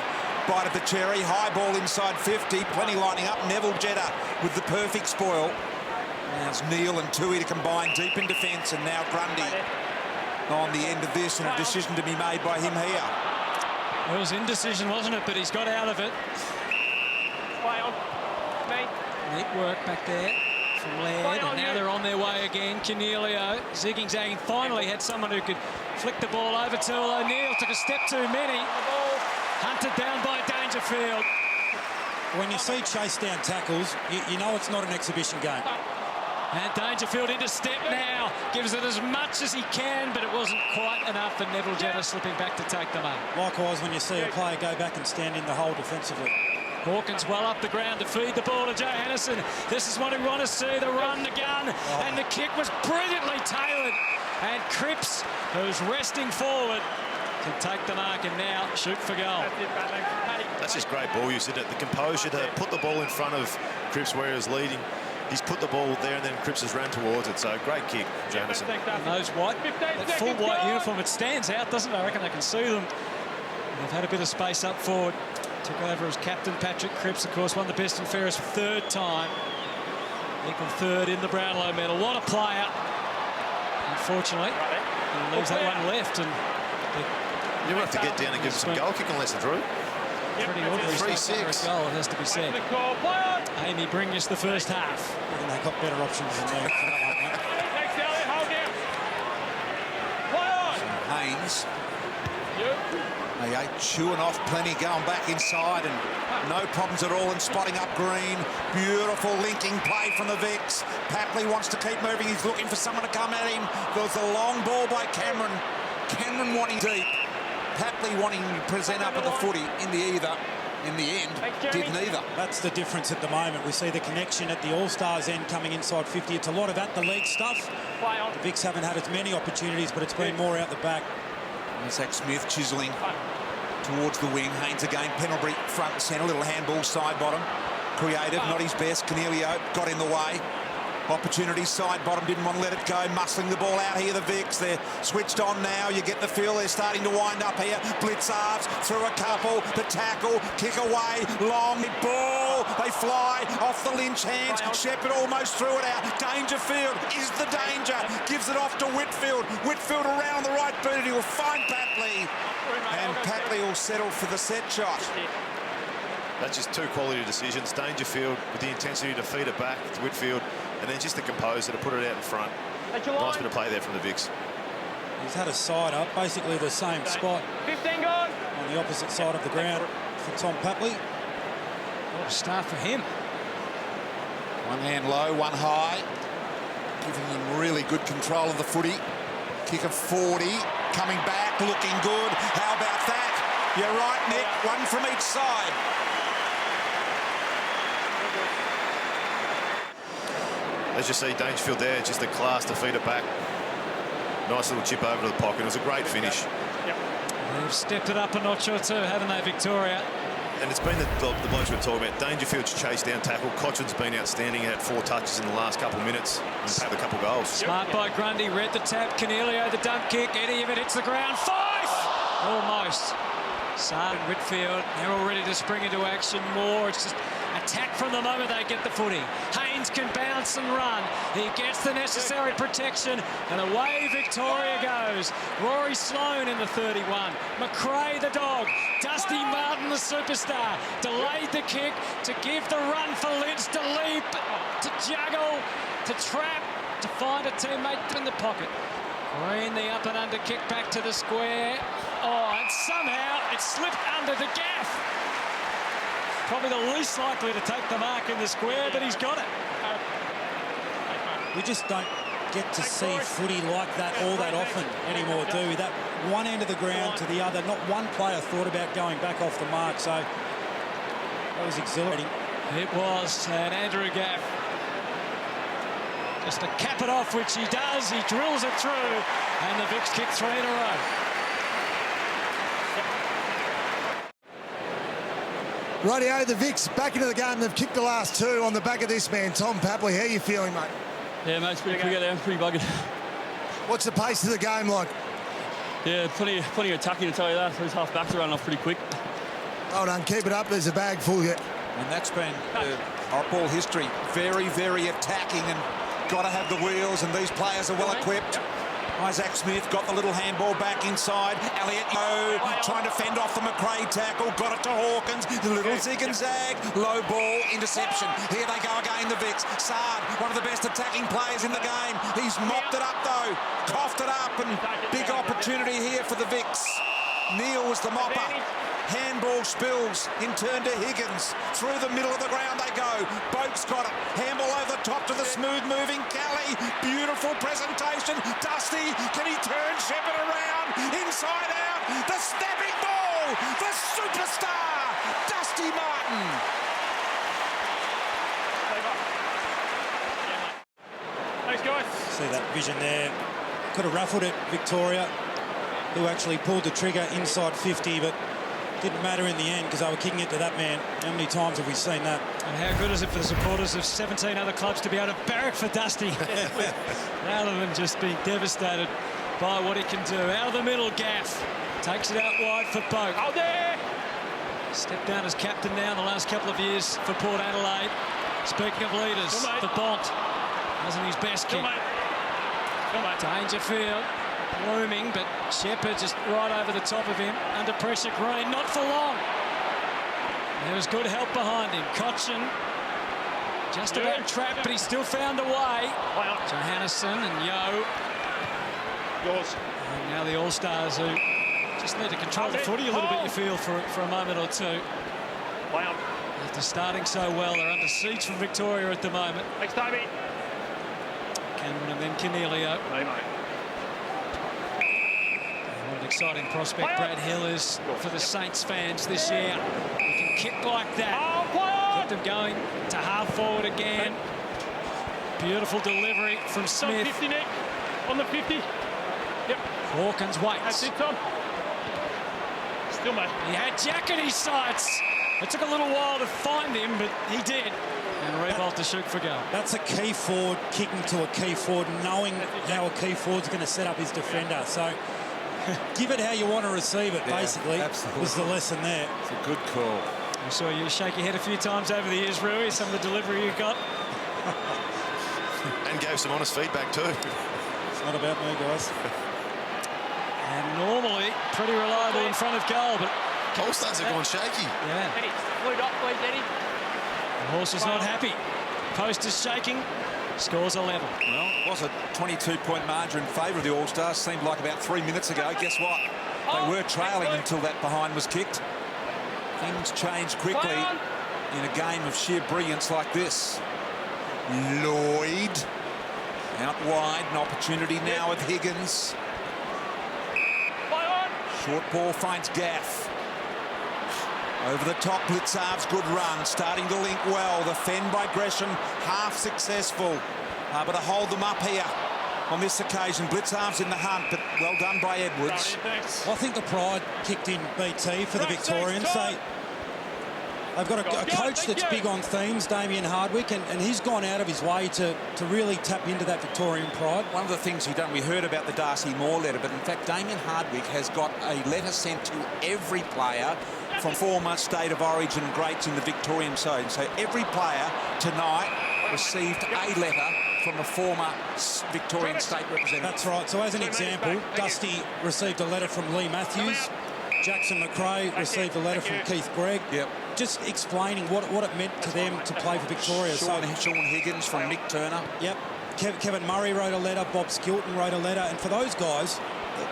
bite of the cherry. High ball inside 50, plenty lining up. Neville Jetta with the perfect spoil. Now it's Neil and Tui to combine deep in defence, and now Grundy on the end of this, and a decision to be made by him here. It was indecision, wasn't it? But he's got out of it. Neat work back there from Laird, and now they're on their way again. Cornelio, zigging, zagging, finally had someone who could flick the ball over to O'Neill. Took a step too many. Hunted down by Dangerfield. When you see chase down tackles, you know it's not an exhibition game. And Dangerfield into step now. Gives it as much as he can, but it wasn't quite enough for Neville Jetta slipping back to take them up. Likewise, when you see a player go back and stand in the hole defensively. Hawkins well up the ground to feed the ball to Johannesson. This is what we want to see, the run, the gun, and the kick was brilliantly tailored. And Cripps, who's resting forward, can take the mark and now shoot for goal. That's just great ball use, isn't it? The composure to put the ball in front of Cripps where he was leading. He's put the ball there and then Cripps has ran towards it. So great kick, Johannesson. And those white, that full white uniform, it stands out, doesn't it? I reckon they can see them. They've had a bit of space up forward. Took over as captain. Patrick Cripps, of course, won the best and fairest third time. Equal third in the Brownlow medal. What a player. Unfortunately, he leaves that one left. And you will have to get down and give him some goal kicking lessons, Drew. Pretty ordinary 3-6 goal, it has to be said. Amy, bring us the first half. I think they've got better options than that. Haynes. They chewing off plenty, going back inside, and no problems at all in spotting up Green. Beautiful linking play from the Vicks. Papley wants to keep moving. He's looking for someone to come at him. There's a long ball by Cameron. Cameron wanting deep. Papley wanting to present up at the footy in the either. In the end, did neither. That's the difference at the moment. We see the connection at the All-Stars end coming inside 50. It's a lot of at-the-leg stuff. The Vicks haven't had as many opportunities, but it's been more out the back. And Zach Smith chiselling towards the wing. Haynes again, Pendlebury front and centre, little handball side bottom. Creative, not his best. Cornelio got in the way. Opportunity side bottom, didn't want to let it go. Muscling the ball out here, the Vicks. They're switched on now. You get the feel they're starting to wind up here. Blitz halves through a couple. The tackle, kick away, long ball. They fly off the Lynch hands. Shepherd almost threw it out. Dangerfield is the danger. Gives it off to Whitfield. Whitfield around the right boot. He'll find Papley. And Papley will settle for the set shot. That's just two quality decisions. Dangerfield with the intensity to feed it back to Whitfield, and then just the composure to put it out in front. Nice bit of play there from the Vicks. He's had a side up, basically the same spot. 15 gone. On the opposite side of the ground for Tom Papley. What a start for him. One hand low, one high. Giving him really good control of the footy. Kick of 40. Coming back, looking good. How about that? You're right, Nick. One from each side. As you see, Dangerfield there, just the class to feed it back. Nice little chip over to the pocket. It was a great finish. They've stepped it up a notch or two, haven't they, Victoria? And it's been the blokes we're talking about. Dangerfield's chased down tackle. Cotchin's been outstanding. He had 4 touches in the last couple of minutes and had a couple goals. Smart by Grundy. Read the tap. Cornelio, the dump kick. Eddie, if it hits the ground. 5! Almost. Sard and Whitfield, they're all ready to spring into action more. It's just attack from the moment they get the footy. Haynes can bounce and run. He gets the necessary protection, and away Victoria goes. Rory Sloane in the 31. McRae the dog. Dusty Martin the superstar. Delayed the kick to give the run for Lynch to leap, to juggle, to trap, to find a teammate in the pocket. Green, the up and under kick back to the square. Oh, and somehow it slipped under the gaff. Probably the least likely to take the mark in the square, but he's got it. We just don't get to see footy like that all that often anymore, do we? That one end of the ground to the other. Not one player thought about going back off the mark, so that was exhilarating. It was, and Andrew Gaff, just to cap it off, which he does. He drills it through, and the Vicks kick 3 in a row. Rightio, the Vicks back into the game. They've kicked the last 2 on the back of this man, Tom Papley. How are you feeling, mate? Yeah, mate, it's pretty quick out there. Pretty bugged. What's the pace of the game like? Yeah, plenty of attacking, to tell you that. Those half-backs are running off pretty quick. Well done. Keep it up. There's a bag full yet. And that's been our ball history. Very, very attacking, and got to have the wheels, and these players are well equipped. Isaac Smith got the little handball back inside. Elliott trying to fend off the McRae tackle. Got it to Hawkins. The little zig and zag. Low ball, interception. Here they go again, the Vicks. Sard, one of the best attacking players in the game. He's mopped it up, though. Coughed it up, and big opportunity here for the Vicks. Neal was the mopper. Handball spills in turn to Higgins. Through the middle of the ground they go. Boak's got it. Handball over the top to the smooth-moving Kelly. Beautiful presentation. Dusty, can he turn Shepherd around? Inside out. The snapping ball. The superstar, Dusty Martin. See that vision there. Could have ruffled it, Victoria, who actually pulled the trigger inside 50, but didn't matter in the end because they were kicking it to that man. How many times have we seen that? And how good is it for the supporters of 17 other clubs to be able to barrack for Dusty rather than just being devastated by what he can do. Out of the middle, Gaff takes it out wide for Boak. Out there! Stepped down as captain now in the last couple of years for Port Adelaide. Speaking of leaders, the Bont hasn't his best kick. Dangerfield looming, but Shepherd just right over the top of him. Under pressure, Green, not for long. There was good help behind him. Cochin just about trapped, but he still found a way. Johannesson and Yo. Yours. And now the All-Stars who just need to control the footy a little bit, you feel, for a moment or two. After starting so well, they're under siege from Victoria at the moment. Thanks, Davey. Cameron and then Cornelio. What an exciting prospect Brad Hill is for the Saints fans this year. He can kick like that. Keep them going to half forward again. Beautiful delivery from Smith. 50, Nick. On the 50. Yep. Hawkins waits. That's it, Tom. Still, mate. He had Jack in his sights. It took a little while to find him, but he did. And Rebolt to shoot for goal. That's a key forward kicking to a key forward, knowing how a key forward's going to set up his defender. So give it how you want to receive it, basically, was the lesson there. It's a good call. I saw you shake your head a few times over the years, Rui, some of the delivery you got. And gave some honest feedback too. It's not about me, guys. And normally pretty reliable in front of goal, but All-Stars have gone shaky. Yeah. Eddie, fluid up, please, Eddie. The horse is not happy. Post is shaking. Scores 11. Well, it was a 22-point margin in favour of the All-Stars. Seemed like about 3 minutes ago. Guess what? They were trailing until that behind was kicked. Things change quickly in a game of sheer brilliance like this. Lloyd out wide, an opportunity now with Higgins. Short ball finds Gaff. Over the top, Blitzarv's good run, starting to link well. The fend by Gresham, half successful. But to hold them up here on this occasion. Blitzarv's in the hunt, but well done by Edwards. Well, I think the pride kicked in BT for the Victorians. They've got a coach that's big on themes, Damien Hardwick, and he's gone out of his way to really tap into that Victorian pride. One of the things he done, we heard about the Darcy Moore letter, but in fact Damien Hardwick has got a letter sent to every player from former State of Origin greats in the Victorian side. So every player tonight received a letter from a former Victorian state representative. That's right. So as an example, Dusty received a letter from Lee Matthews. Jackson McRae received a letter from Keith Gregg. Yep. Just explaining what it meant to them to play for Victoria. Sean Higgins from Nick Turner. Yep. Kevin Murray wrote a letter. Bob Skilton wrote a letter. And for those guys,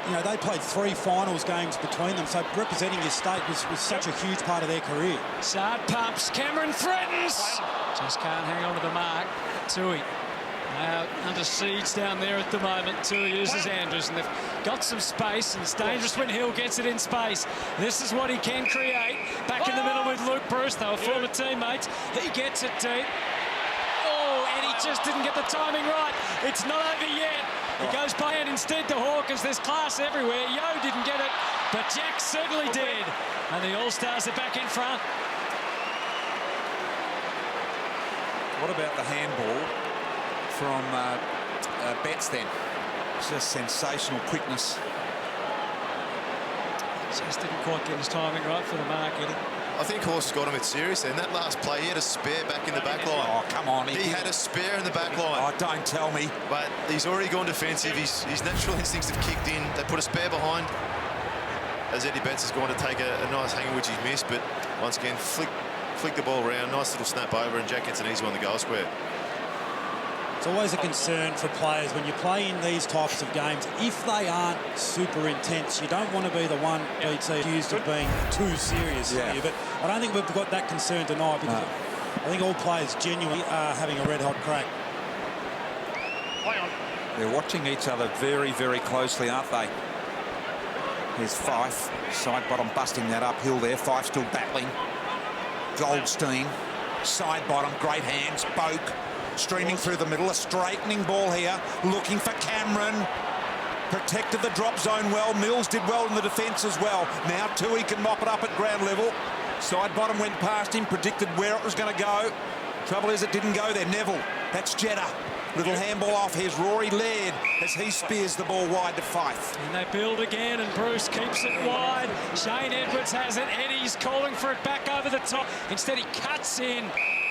you know, they played 3 finals games between them. So representing your state was such a huge part of their career. Sard pumps. Cameron threatens. Just can't hang on to the mark. Tui. Under siege down there at the moment. Tui uses Andrews, and they've got some space, and it's dangerous when Hill gets it in space. This is what he can create. Back in the middle with Luke Bruce. They were former teammates. He gets it deep. Oh, and he just didn't get the timing right. It's not over yet. He goes by and instead to Hawkins. There's class everywhere. Yo didn't get it, but Jack certainly did. And the All-Stars are back in front. What about the handball from Betts then? Just sensational quickness. Just didn't quite get his timing right for the mark, Eddie. I think Horse got him it seriously. In that last play, he had a spare back in the back line. Oh, come on. He had a spare in the back line. Oh, don't tell me. But he's already gone defensive. His natural instincts have kicked in. They put a spare behind. As Eddie Betts has gone to take a nice hanger, which he's missed. But once again, flick the ball around. Nice little snap over, and Jack gets an easy one, the goal square. It's always a concern for players when you play in these types of games. If they aren't super intense, you don't want to be the one BT accused of being too serious here. But I don't think we've got that concern tonight, because I think all players genuinely are having a red-hot crack. They're watching each other very, very closely, aren't they? Here's Fife, side bottom busting that uphill there. Fife still battling. Goldstein, side bottom, great hands. Boak streaming through the middle. A straightening ball here, looking for Cameron. Protected the drop zone well. Mills did well in the defence as well. Now Tui can mop it up at ground level. Side bottom went past him, predicted where it was going to go. Trouble is it didn't go there. Neville, that's Jeddah. Little handball off. Here's Rory Laird as he spears the ball wide to Fife. And they build again, and Bruce keeps it wide. Shane Edwards has it. Eddie's calling for it back over the top. Instead, he cuts in.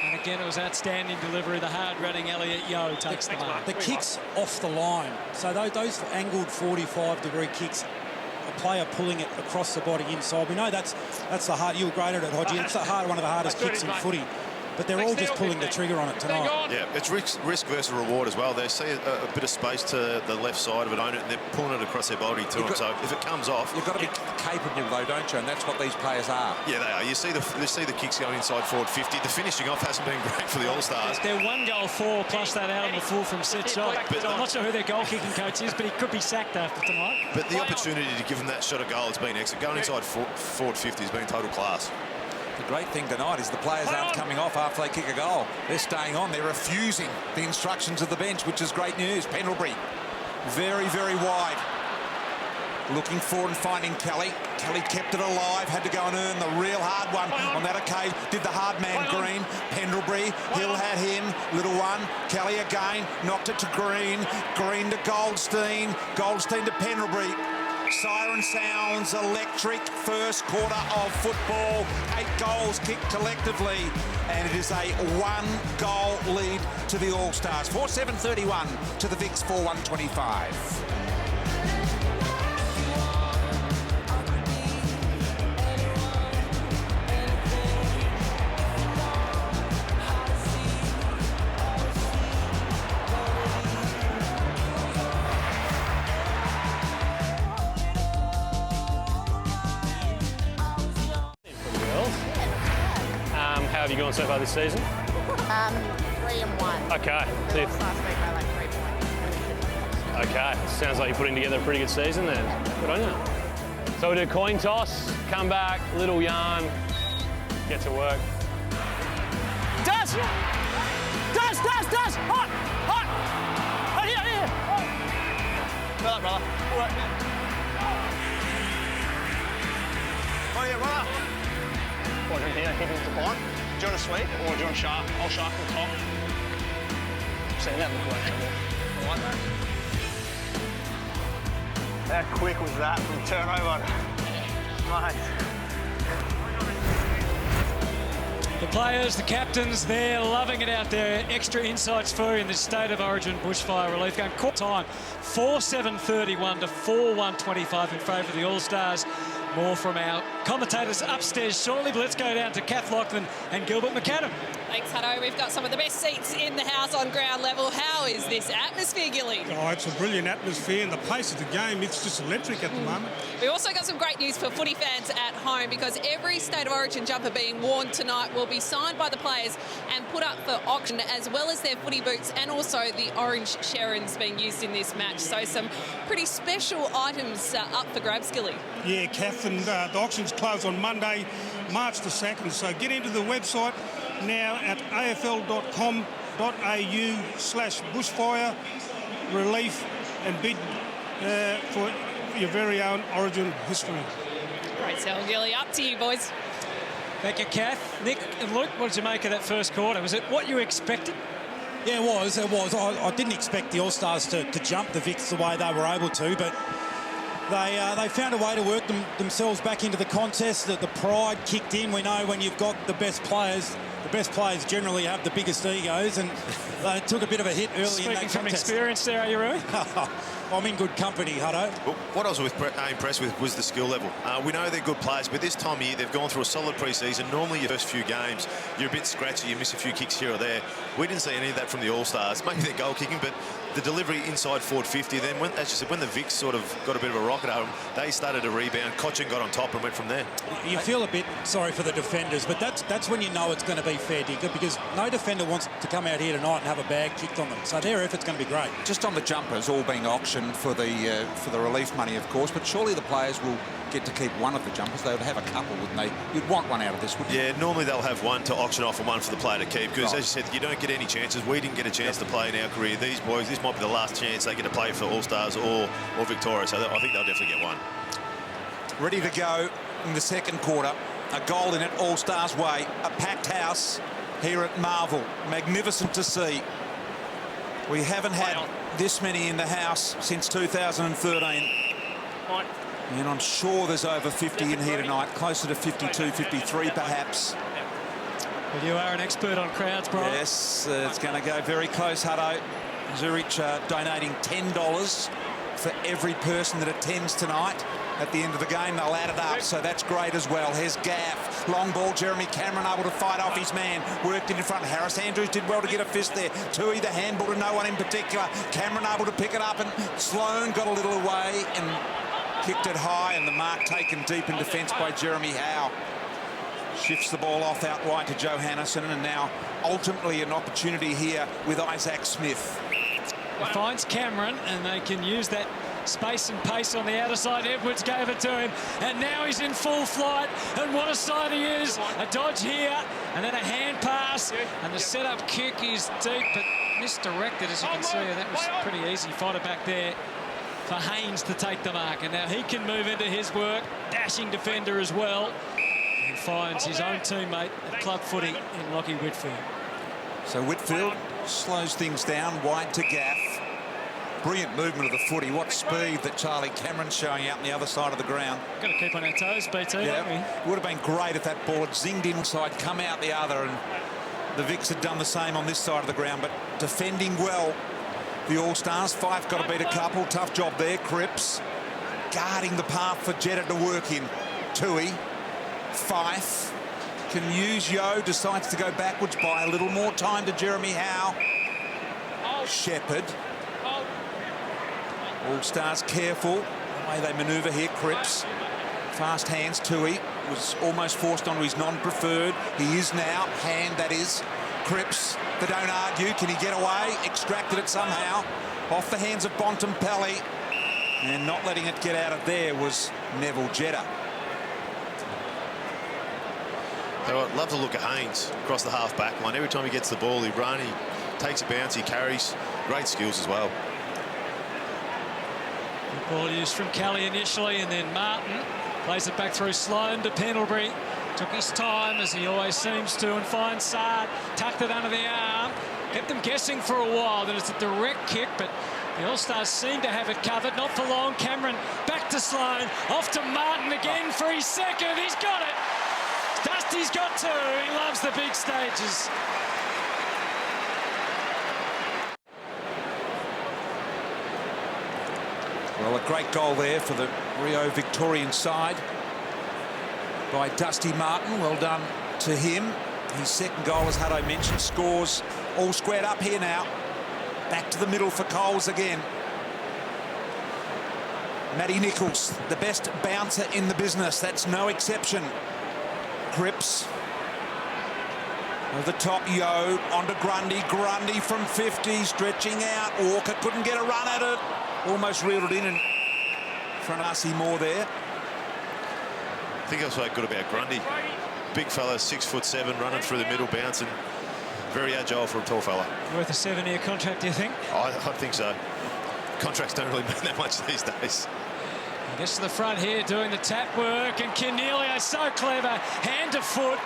And again, it was outstanding delivery. The hard-running Elliot Yeo takes the mark. The kick's off the line. So those angled 45-degree kicks, a player pulling it across the body inside. We know that's the hard. You were great at it, Hodgie. It's one of the hardest kicks in footy. But they're all just pulling the trigger on it tonight. Yeah, it's risk versus reward as well. They see a bit of space to the left side of it, own it, and they're pulling it across their body to them. So if it comes off... You've got to be capable, though, don't you? And that's what these players are. Yeah, they are. You see the kicks going inside forward 50. The finishing off hasn't been great for the All-Stars. They're 1 goal for, plus that out on the full from set shot. But I'm not sure who their goal-kicking coach is, but he could be sacked after tonight. But the opportunity to give them that shot of goal has been excellent. Going inside forward 50 has been total class. The great thing tonight is the players aren't coming off after they kick a goal. They're staying on. They're refusing the instructions of the bench, which is great news. Pendlebury, very, very wide. Looking for and finding Kelly. Kelly kept it alive, had to go and earn the real hard one on that occasion. Did the hard man Green. Pendlebury, Hill had him. Little one. Kelly again, knocked it to Green. Green to Goldstein. Goldstein to Pendlebury. Siren sounds, electric first quarter of football. 8 goals kicked collectively, and it is a 1-goal lead to the All-Stars. 4-7-31 to the Vicks 4-1-25. How have you gone so far this season? 3-1. Okay. We lost last week by like 3 points. Okay. Sounds like you're putting together a pretty good season then. Good on you. So we do coin toss, come back, little yarn, get to work. Hot! Hot here! Well done, brother. All right. Oh yeah, brother. What, do you think keep him to pint? Do you want a sweep or do you want shark? I'll shark on top. Seen that look like trouble. I like that. How quick was that from turnover? Mate. The players, the captains, they're loving it out there. Extra insights for you in this State of Origin bushfire relief game. Caught time, 4-7-31 to 4-1-25 in favour of the All-Stars. More from our commentators upstairs shortly, but let's go down to Kath Lachlan and Gilbert McAdam. Thanks, Hutto. We've got some of the best seats in the house on ground level. How is this atmosphere, Gilly? Oh, it's a brilliant atmosphere, and the pace of the game, it's just electric at the moment. We also got some great news for footy fans at home, because every State of Origin jumper being worn tonight will be signed by the players and put up for auction, as well as their footy boots and also the orange Sherrins being used in this match. So some pretty special items up for grabs, Gilly. Yeah, Kath, and the auctions close on Monday, March the 2nd. So get into the website now at afl.com.au/bushfire relief and bid for your very own Origin history. Great sell, Gilly. Up to you, boys. Thank you, Kath. Nick and Luke, what did you make of that first quarter? Was it what you expected? Yeah, it was. I didn't expect the All-Stars to jump the Vicks the way they were able to, but they found a way to work themselves back into the contest. The pride kicked in. We know when you've got the best players generally have the biggest egos, and they took a bit of a hit early in that contest. Speaking from experience there, are you, Rui? I'm in good company, Hutto. Well, what I was impressed with was the skill level. We know they're good players, but this time of year, they've gone through a solid pre-season. Normally, your first few games, you're a bit scratchy, you miss a few kicks here or there. We didn't see any of that from the All-Stars. Maybe their goal kicking, but the delivery inside forward 50. Then, as you said, when the Vicks sort of got a bit of a rocket at them, they started to rebound. Cochin got on top and went from there. You feel a bit sorry for the defenders, but that's when you know it's going to be be fair, Dicker, because no defender wants to come out here tonight and have a bag kicked on them. So their effort's going to be great. Just on the jumpers, all being auctioned for the relief money, of course, but surely the players will get to keep one of the jumpers. They would have a couple, wouldn't they? You'd want one out of this, wouldn't you? Yeah, normally they'll have one to auction off and one for the player to keep, because Right. as you said, you don't get any chances. We didn't get a chance to play in our career. These boys, this might be the last chance they get to play for All-Stars or Victoria, so I think they'll definitely get one. Ready to go in the second quarter. A goal in it, All-Stars way. A packed house here at Marvel. Magnificent to see. We haven't had this many in the house since 2013. And I'm sure there's over 50 in here tonight, closer to 52, 53 perhaps. Well, you are an expert on crowds, Brian. Yes, it's going to go very close, Hutto. Zurich donating $10 for every person that attends tonight. At the end of the game, they'll add it up, so that's great as well. Here's Gaff. Long ball, Jeremy Cameron able to fight off his man. Worked it in front. Harris Andrews did well to get a fist there. Tui, the handball to no one in particular. Cameron able to pick it up, and Sloan got a little away and kicked it high, and the mark taken deep in defence by Jeremy Howe. Shifts the ball off out wide to Johannesson, and now ultimately an opportunity here with Isaac Smith. He finds Cameron, and they can use that space and pace on the outer side. Edwards gave it to him, and now he's in full flight, and what a sight he is. A dodge here, and then a hand pass, and the setup kick is deep, but misdirected, as you can see, and that was pretty easy. Fighter back there for Haynes to take the mark, and now he can move into his work. Dashing defender as well, and finds his own teammate at club footy in Lockie Whitfield. So Whitfield slows things down, wide to Gaff. Brilliant movement of the footy. What speed that Charlie Cameron's showing out on the other side of the ground. Got to keep on our toes, BT, don't we? It would have been great if that ball had zinged inside, come out the other, and the Vics had done the same on this side of the ground, but defending well. The All-Stars, Fife got to beat a couple. Tough job there. Cripps guarding the path for Jetta to work in. Tui, Fife can use Yo, decides to go backwards, buy a little more time to Jeremy Howe. Shepherd. All-Stars careful the way they manoeuvre here. Cripps, fast hands. Tui was almost forced onto his non-preferred. He is now, hand that is. Cripps, they don't argue. Can he get away? Extracted it somehow. Off the hands of Bontempelli. And not letting it get out of there was Neville Jetta. I'd love to look at Haynes across the half-back line. Every time he gets the ball, he runs, he takes a bounce, he carries. Great skills as well. Good ball used from Kelly initially, and then Martin plays it back through Sloan to Pendlebury. Took his time, as he always seems to, and finds Saad. Tucked it under the arm. Kept them guessing for a while. Then it's a direct kick, but the All-Stars seem to have it covered. Not for long. Cameron back to Sloan. Off to Martin again for his second. He's got it. Dusty's got two. He loves the big stages. Well, a great goal there for the Rio Victorian side by Dusty Martin. Well done to him. His second goal, as Hutto mentioned, scores all squared up here now. Back to the middle for Coles again. Matty Nichols, the best bouncer in the business. That's no exception. Cripps. Over the top, Yo, onto Grundy. Grundy from 50, stretching out. Walker couldn't get a run at it. Almost reeled it in front of Arcee Moore there. I think that's what good about Grundy. Big fella, 6'7", running through the middle, bouncing. Very agile for a tall fella. Worth a 7-year contract, do you think? I think so. Contracts don't really mean that much these days. Gets to the front here, doing the tap work, and Cornelio so clever, hand to foot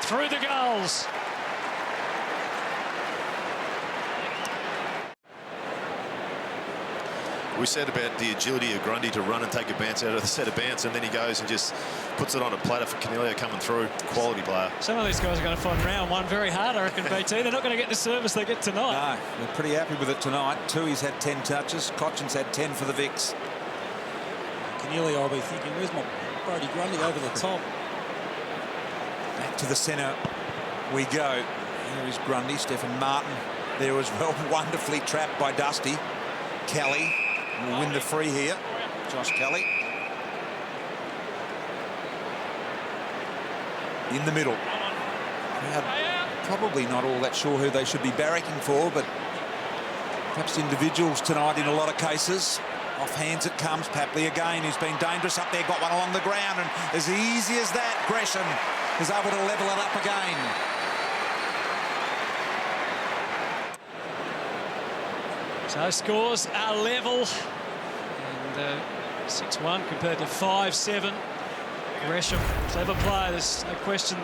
through the goals. We said about the agility of Grundy to run and take a bounce out of the set of bounce, and then he goes and just puts it on a platter for Cornelio coming through. Quality player. Some of these guys are going to find round one very hard, I reckon, BT. They're not going to get the service they get tonight. No, they're pretty happy with it tonight. Tui's had 10 touches. Cochin's had 10 for the Vics. Cornelio, I'll be thinking, where's my Brody Grundy over the top? Back to the centre we go. Here is Grundy. Stephen Martin there as well. Wonderfully trapped by Dusty. Kelly will win the free here. Josh Kelly. In the middle. Crowd probably not all that sure who they should be barracking for, but perhaps individuals tonight in a lot of cases. Off hands it comes. Papley again, who's been dangerous up there, got one along the ground, and as easy as that, Gresham is able to level it up again. So scores are level, and 6-1 compared to 5-7. Gresham, clever player, there's no question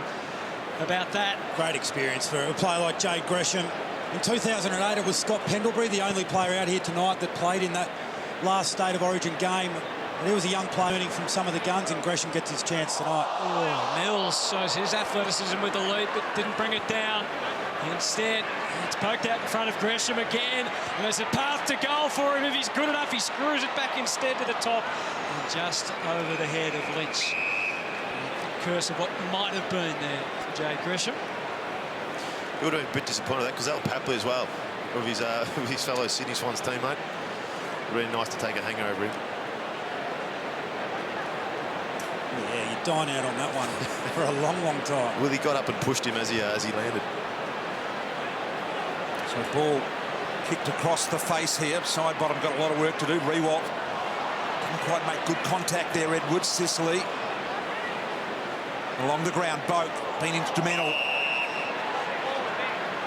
about that. Great experience for a player like Jade Gresham. In 2008, it was Scott Pendlebury, the only player out here tonight that played in that last State of Origin game. And he was a young player learning from some of the guns, and Gresham gets his chance tonight. Oh, Mills shows his athleticism with the lead, but didn't bring it down. Instead, it's poked out in front of Gresham again. And there's a path to goal for him. If he's good enough, he screws it back instead to the top. And just over the head of Lynch. The curse of what might have been there for Jade Gresham. He would have been a bit disappointed with that, because that was Papley as well, of his fellow Sydney Swans teammate. Really nice to take a hanger over him. Yeah, you dine out on that one for a long, long time. Well, he got up and pushed him as he landed. So ball kicked across the face here. Side bottom got a lot of work to do. Rewalt couldn't quite make good contact there. Edwards, Sicily. Along the ground, Boak been instrumental.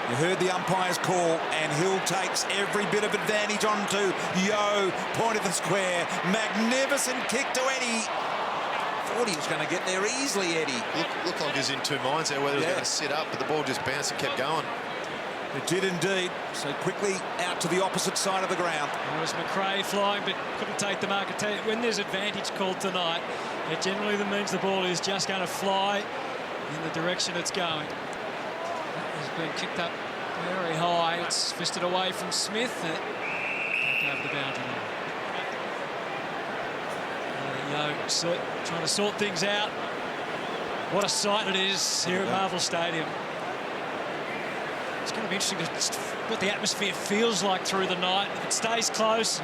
You heard the umpire's call, and Hill takes every bit of advantage onto Yo, point of the square. Magnificent kick to Eddie. Thought he was going to get there easily, Eddie. Looked like he was in two minds there, whether he was going to sit up, but the ball just bounced and kept going. It did indeed. So quickly out to the opposite side of the ground. There was McRae flying, but couldn't take the mark. I tell you, when there's advantage called tonight, it generally means the ball is just going to fly in the direction it's going. It's been kicked up very high. It's fisted away from Smith. Back over the boundary line. Yo, trying to sort things out. What a sight it is here at Marvel Stadium. It's going to be interesting to what the atmosphere feels like through the night. If it stays close,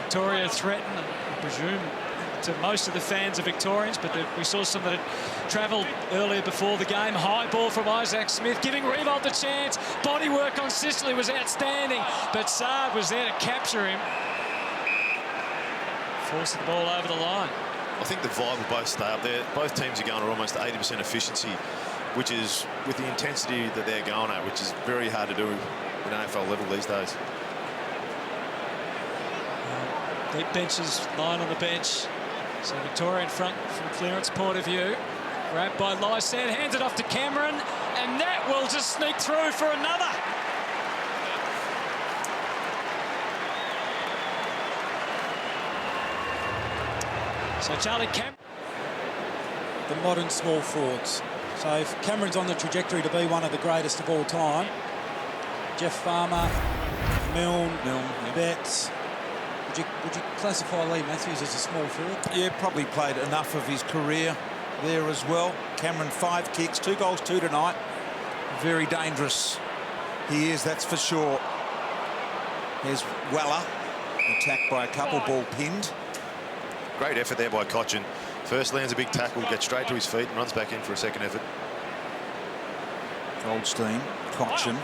Victoria threatened, I presume, to most of the fans are Victorians, but we saw some that had travelled earlier before the game. High ball from Isaac Smith, giving Rewalt the chance. Body work on Sicily was outstanding, but Saab was there to capture him. Forcing the ball over the line. I think the vibe will both stay up there. Both teams are going at almost 80% efficiency, which is with the intensity that they're going at, which is very hard to do at an AFL level these days. Deep benches, line on the bench. So Victoria in front from clearance point of view. Grabbed by Lysaid, hands it off to Cameron, and that will just sneak through for another. So Charlie Cameron. The modern small forwards. So if Cameron's on the trajectory to be one of the greatest of all time, Jeff Farmer, Milne, Betts. Would you classify Lee Matthews as a small forward? Yeah, probably played enough of his career there as well. Cameron, 5 kicks, 2 goals, 2 tonight. Very dangerous. He is, that's for sure. Here's Weller, attacked by a couple, ball pinned. Great effort there by Cochin. First lands a big tackle, gets straight to his feet and runs back in for a second effort. Goldstein, Cochin,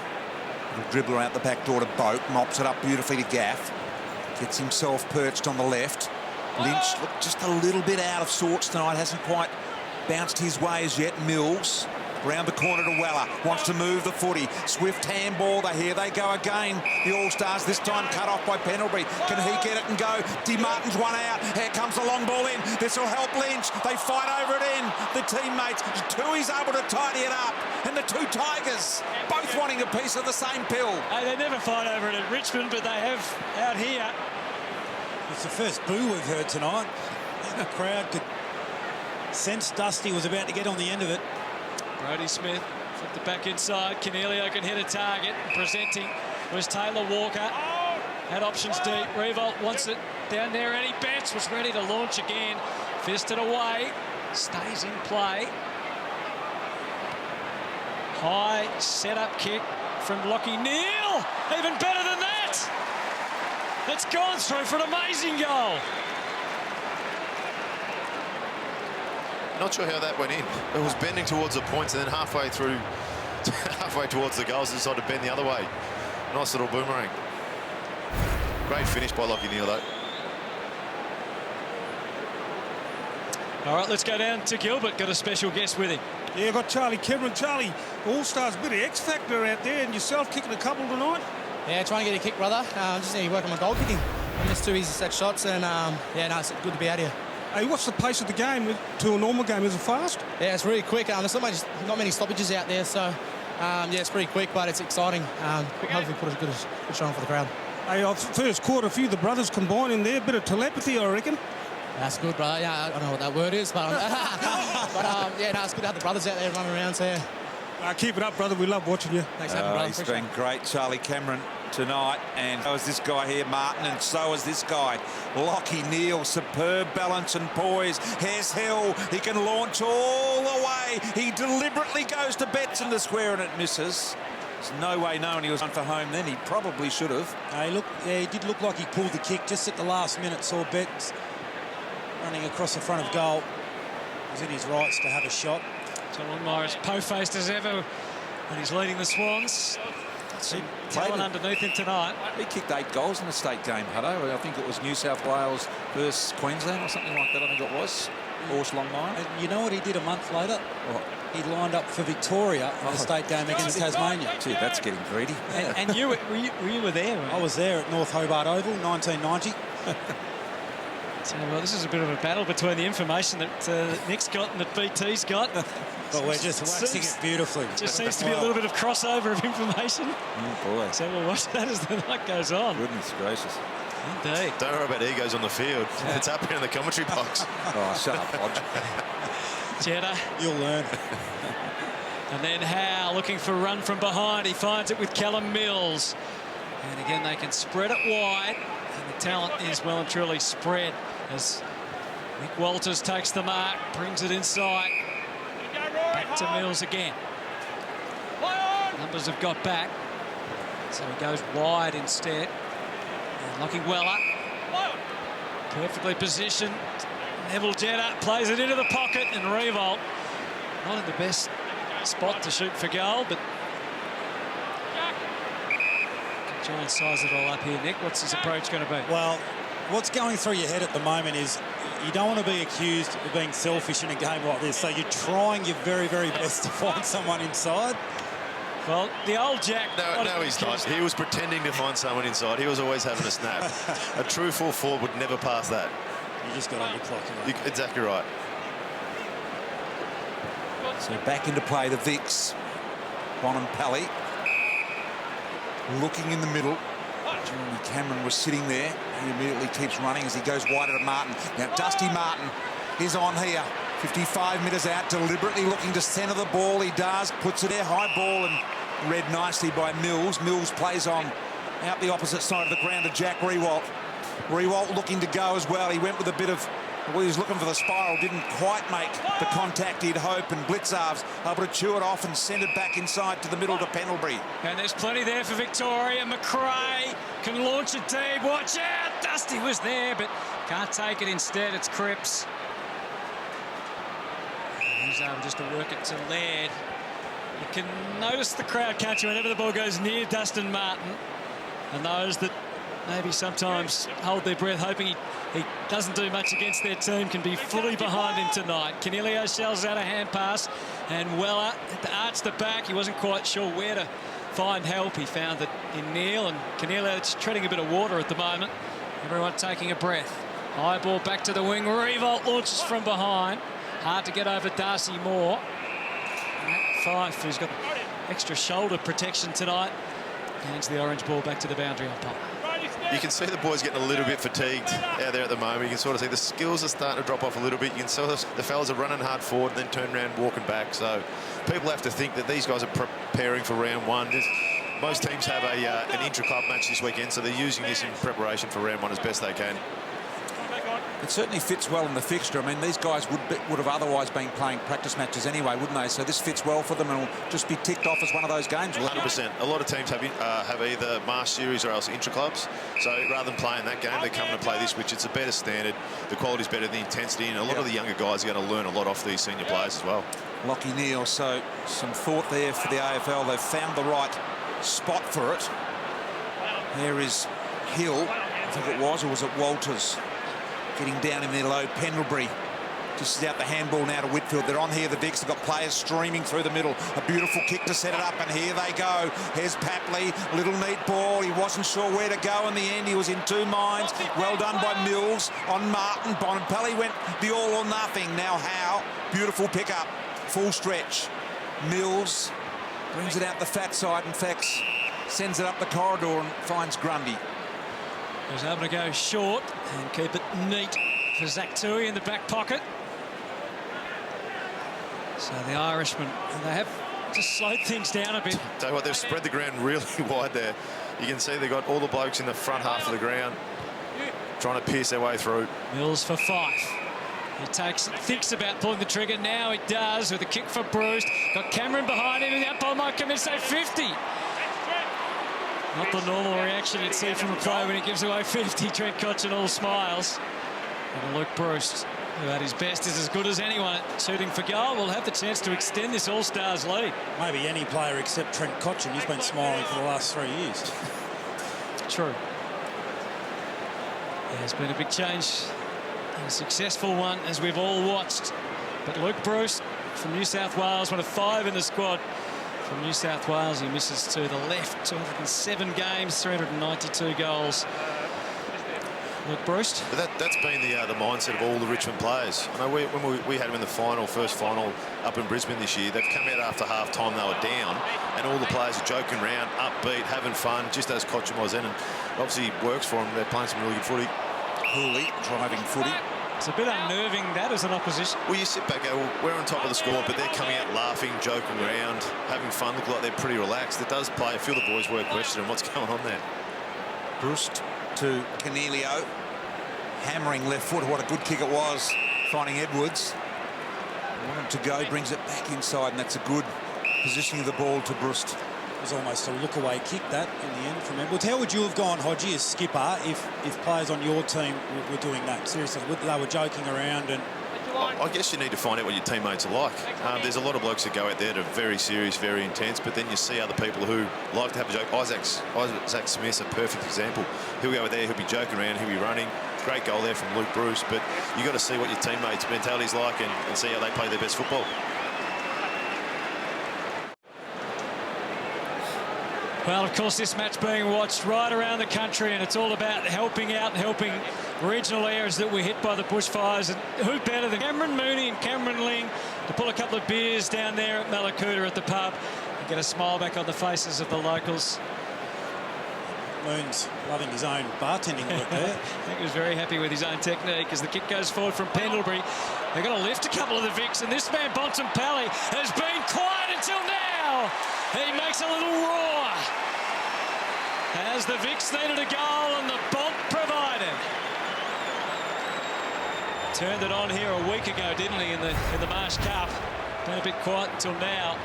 little dribbler out the back door to Boak, mops it up beautifully to Gaff. Gets himself perched on the left. Lynch looked just a little bit out of sorts tonight. Hasn't quite bounced his way as yet. Mills round the corner to Weller. Wants to move the footy. Swift handball. Here they go again. The All-Stars this time cut off by Pendlebury. Can he get it and go? D. Martin's one out. Here comes the long ball in. This will help Lynch. They fight over it in. The teammates. Tui's able to tidy it up. And the two Tigers both wanting a piece of the same pill. Hey, they never fight over it at Richmond, but they have out here. It's the first boo we've heard tonight. The crowd could sense Dusty was about to get on the end of it. Brodie Smith flipped it back inside. Canelio can hit a target. Presenting was Taylor Walker. Had options deep. Rewalt wants it down there. Eddie Betts was ready to launch again. Fisted away. Stays in play. High set-up kick from Lockie Neal. Even better than that. It's gone through for an amazing goal. Not sure how that went in. It was bending towards the points, and then halfway through halfway towards the goals, decided to bend the other way. Nice little boomerang. Great finish by Lachie Neale, though. All right, let's go down to Gilbert. Got a special guest with him. Yeah, got Charlie Cameron. Charlie, All-Stars, bit of X-factor out there, and yourself kicking a couple tonight. Yeah, trying to get a kick, brother. Just need to work on my goal kicking. I missed 2 easy set shots, and yeah, no, it's good to be out here. Hey, what's the pace of the game to a normal game? Is it fast? Yeah, it's really quick. There's not many stoppages out there, so yeah, it's pretty quick, but it's exciting. Hopefully put a good show on for the crowd. Hey, first quarter, a few of the brothers combined in there. Bit of telepathy, I reckon. That's good, brother. Yeah, I don't know what that word is, but, yeah, no, it's good to have the brothers out there running around, so yeah. Keep it up, brother. We love watching you. Thanks for having me, brother. He's been great, Charlie Cameron, tonight, and so is this guy here, Martin, and so is this guy, Lachie Neale. Superb balance and poise. Here's Hill. He can launch all the way. He deliberately goes to Betts in the square, and it misses. There's no way knowing he was on for home then. He probably should have. Yeah, he did look like he pulled the kick just at the last minute. Saw Betts running across the front of goal. He's in his rights to have a shot. John Morris, po-faced as ever when he's leading the Swans. Some talent underneath him tonight. He kicked 8 goals in the state game, Hutto. I think it was New South Wales versus Queensland or something like that, I think it was. Horse long line. And you know what he did a month later? What? He lined up for Victoria in the state game against Tasmania. Gee, that's getting greedy. And you were there, right? I was there at North Hobart Oval, 1990. So, well, this is a bit of a battle between the information that Nick's got and that BT's got. But we're just waxing it beautifully. Just seems to be a little bit of crossover of information. Oh, boy. So we'll watch that as the night goes on. Goodness gracious. Indeed. Don't worry about egos on the field. It's up here in the commentary box. Oh, shut up, Hodge. Jeddah. You'll learn. And then Howe looking for a run from behind. He finds it with Callum Mills. And again, they can spread it wide. And the talent is well and truly spread as Nick Walters takes the mark, brings it inside. Back to Mills again. Numbers have got back. So he goes wide instead. And Lachie Weller. Perfectly positioned. Neville Jeddah plays it into the pocket, and Revolt not in the best spot to shoot for goal, but can try and size it all up here. Nick, what's his approach going to be? Well, what's going through your head at the moment is you don't want to be accused of being selfish in a game like this, so you're trying your very, very best to find someone inside. Well, the old Jack... No, he's not. He was pretending to find someone inside. He was always having a snap. A true full forward would never pass that. You just got on your clock. Exactly right. So back into play, the Vicks. Bonham-Pally. Looking in the middle. Jeremy Cameron was sitting there. He immediately keeps running as he goes wider to Martin. Now, Dusty Martin is on here. 55 metres out, deliberately looking to centre the ball. He does, puts it there, high ball, and read nicely by Mills. Mills plays on out the opposite side of the ground to Jack Rewalt. Rewalt looking to go as well. He went with a bit of, well, he was looking for the spiral, didn't quite make the contact he'd hope, and Blitzarves able to chew it off and send it back inside to the middle to Pendlebury. And there's plenty there for Victoria. McRae can launch it deep. Watch out! Dusty was there, but can't take it instead. It's Cripps. He's able just to work it to Laird. You can notice the crowd, can't you, whenever the ball goes near Dustin Martin. And those that maybe sometimes hold their breath, hoping he doesn't do much against their team, can be fully behind him tonight. Canelio shells out a hand pass, and Weller arched the back. He wasn't quite sure where to find help. He found that in Neale, and Canelio just treading a bit of water at the moment. Everyone taking a breath. High ball back to the wing. Revolt launches from behind. Hard to get over Darcy Moore. Fife, who's got extra shoulder protection tonight, hands the orange ball back to the boundary umpire. You can see the boys getting a little bit fatigued out there at the moment. You can sort of see the skills are starting to drop off a little bit. You can see the fellas are running hard forward, then turn around, walking back. So people have to think that these guys are preparing for round one. Most teams have an intra-club match this weekend, so they're using this in preparation for round one as best they can. It certainly fits well in the fixture. I mean, these guys would have otherwise been playing practice matches anyway, wouldn't they? So this fits well for them and will just be ticked off as one of those games. 100%. A lot of teams have either Marsh Series or else intra-clubs. So rather than playing that game, they're coming to play this, which it's a better standard. The quality's better, the intensity, and a lot of the younger guys are going to learn a lot off these senior players as well. Lockie Neal, so some thought there for the AFL. They've found the right spot for it. There is Hill, I think it was, or was it Walters, getting down in there low. Pendlebury just out the handball now to Whitfield. They're on here, the Vicks. They've got players streaming through the middle. A beautiful kick to set it up, and here they go. Here's Papley, a little neat ball. He wasn't sure where to go in the end. He was in two minds. Well done by Mills on Martin. Bonampelli went the all or nothing. Now Howe, beautiful pickup, full stretch. Mills brings it out the fat side and Fex sends it up the corridor and finds Grundy. He was able to go short and keep it neat for Zach Tui in the back pocket. So the Irishmen, they have just slowed things down a bit. Tell you what, they've spread the ground really wide there. You can see they've got all the blokes in the front half of the ground trying to pierce their way through. Mills for Fife. He thinks about pulling the trigger. Now he does with a kick for Bruce. Got Cameron behind him, and the umpire might come in and say 50. Not the normal reaction you'd see from a player when he gives away 50. Trent Cotchin all smiles. And Luke Bruce, who at his best is as good as anyone at shooting for goal, will have the chance to extend this All-Stars lead. Maybe any player except Trent Cotchin. He's been smiling for the last 3 years. True. There's been a big change. A successful one, as we've all watched. But Luke Bruce from New South Wales, one of 5 in the squad from New South Wales. He misses to the left. 207 games, 392 goals. Luke Bruce. But that's been the mindset of all the Richmond players. I know when we had them in the first final up in Brisbane this year, they've come out after half-time, they were down, and all the players are joking around, upbeat, having fun, just as Cotchin was in, and obviously it works for them. They're playing some really good footy. Hooley driving footy. It's a bit unnerving, that, as an opposition. Well, you sit back and go, well, we're on top of the score, but they're coming out laughing, joking around, having fun, look like they're pretty relaxed. It does play. I feel the boys were questioning what's going on there. Brust to Canelio. Hammering left foot. What a good kick it was. Finding Edwards. Wanted to go, brings it back inside, and that's a good positioning of the ball to Brust. It was almost a look-away kick, that, in the end, from Edwards. How would you have gone, Hodgie, as skipper, if players on your team were doing that? Seriously, they were joking around and... I guess you need to find out what your teammates are like. There's a lot of blokes that go out there that are very serious, very intense, but then you see other people who like to have a joke. Isaac Smith's a perfect example. He'll go out there, he'll be joking around, he'll be running. Great goal there from Luke Bruce, but you've got to see what your teammates' mentality's like and see how they play their best football. Well, of course, this match being watched right around the country, and it's all about helping out and helping regional areas that were hit by the bushfires. And who better than Cameron Mooney and Cameron Ling to pull a couple of beers down there at Malakuta at the pub and get a smile back on the faces of the locals. Moon's loving his own bartending work there. I think he was very happy with his own technique as the kick goes forward from Pendlebury. They're going to lift a couple of the Vicks, and this man, Bonampelli, has been quiet until now. He makes a little roar as the Vicks needed a goal and the Bont provided. Turned it on here a week ago, didn't he, in the Marsh Cup? Been a bit quiet until now.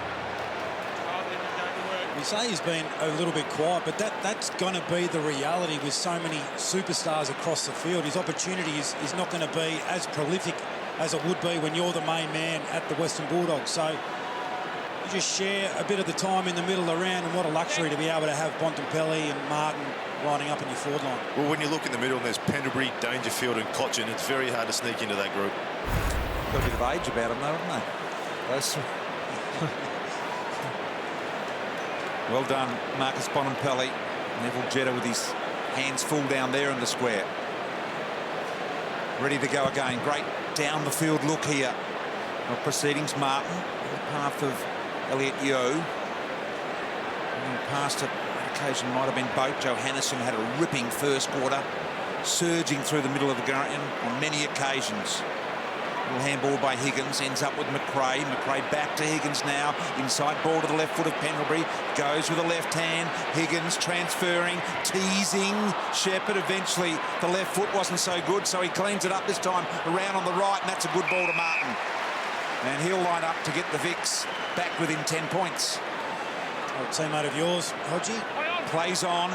We say he's been a little bit quiet, but that's going to be the reality with so many superstars across the field. His opportunity is not going to be as prolific as it would be when you're the main man at the Western Bulldogs. So you just share a bit of the time in the middle around, and what a luxury to be able to have Bonampelli and Martin lining up in your forward line. Well, when you look in the middle and there's Pendlebury, Dangerfield and Cotchin, it's very hard to sneak into that group. Got a bit of age about them, though, haven't they? Those three. Well done, Marcus Bonampelli. Neville Jetta with his hands full down there in the square. Ready to go again. Great down the field look here of proceedings. Martin, the path of Elliot Yeo. And past it, on occasion might have been Boat. Johannesson had a ripping first quarter, surging through the middle of the ground on many occasions. Little handball by Higgins, ends up with McRae. McRae back to Higgins now. Inside ball to the left foot of Pendlebury. Goes with the left hand. Higgins transferring, teasing Shepherd. Eventually, the left foot wasn't so good, so he cleans it up this time around on the right, and that's a good ball to Martin. And he'll line up to get the Vicks back within 10 points. Old teammate of yours, Hodgie. Plays on,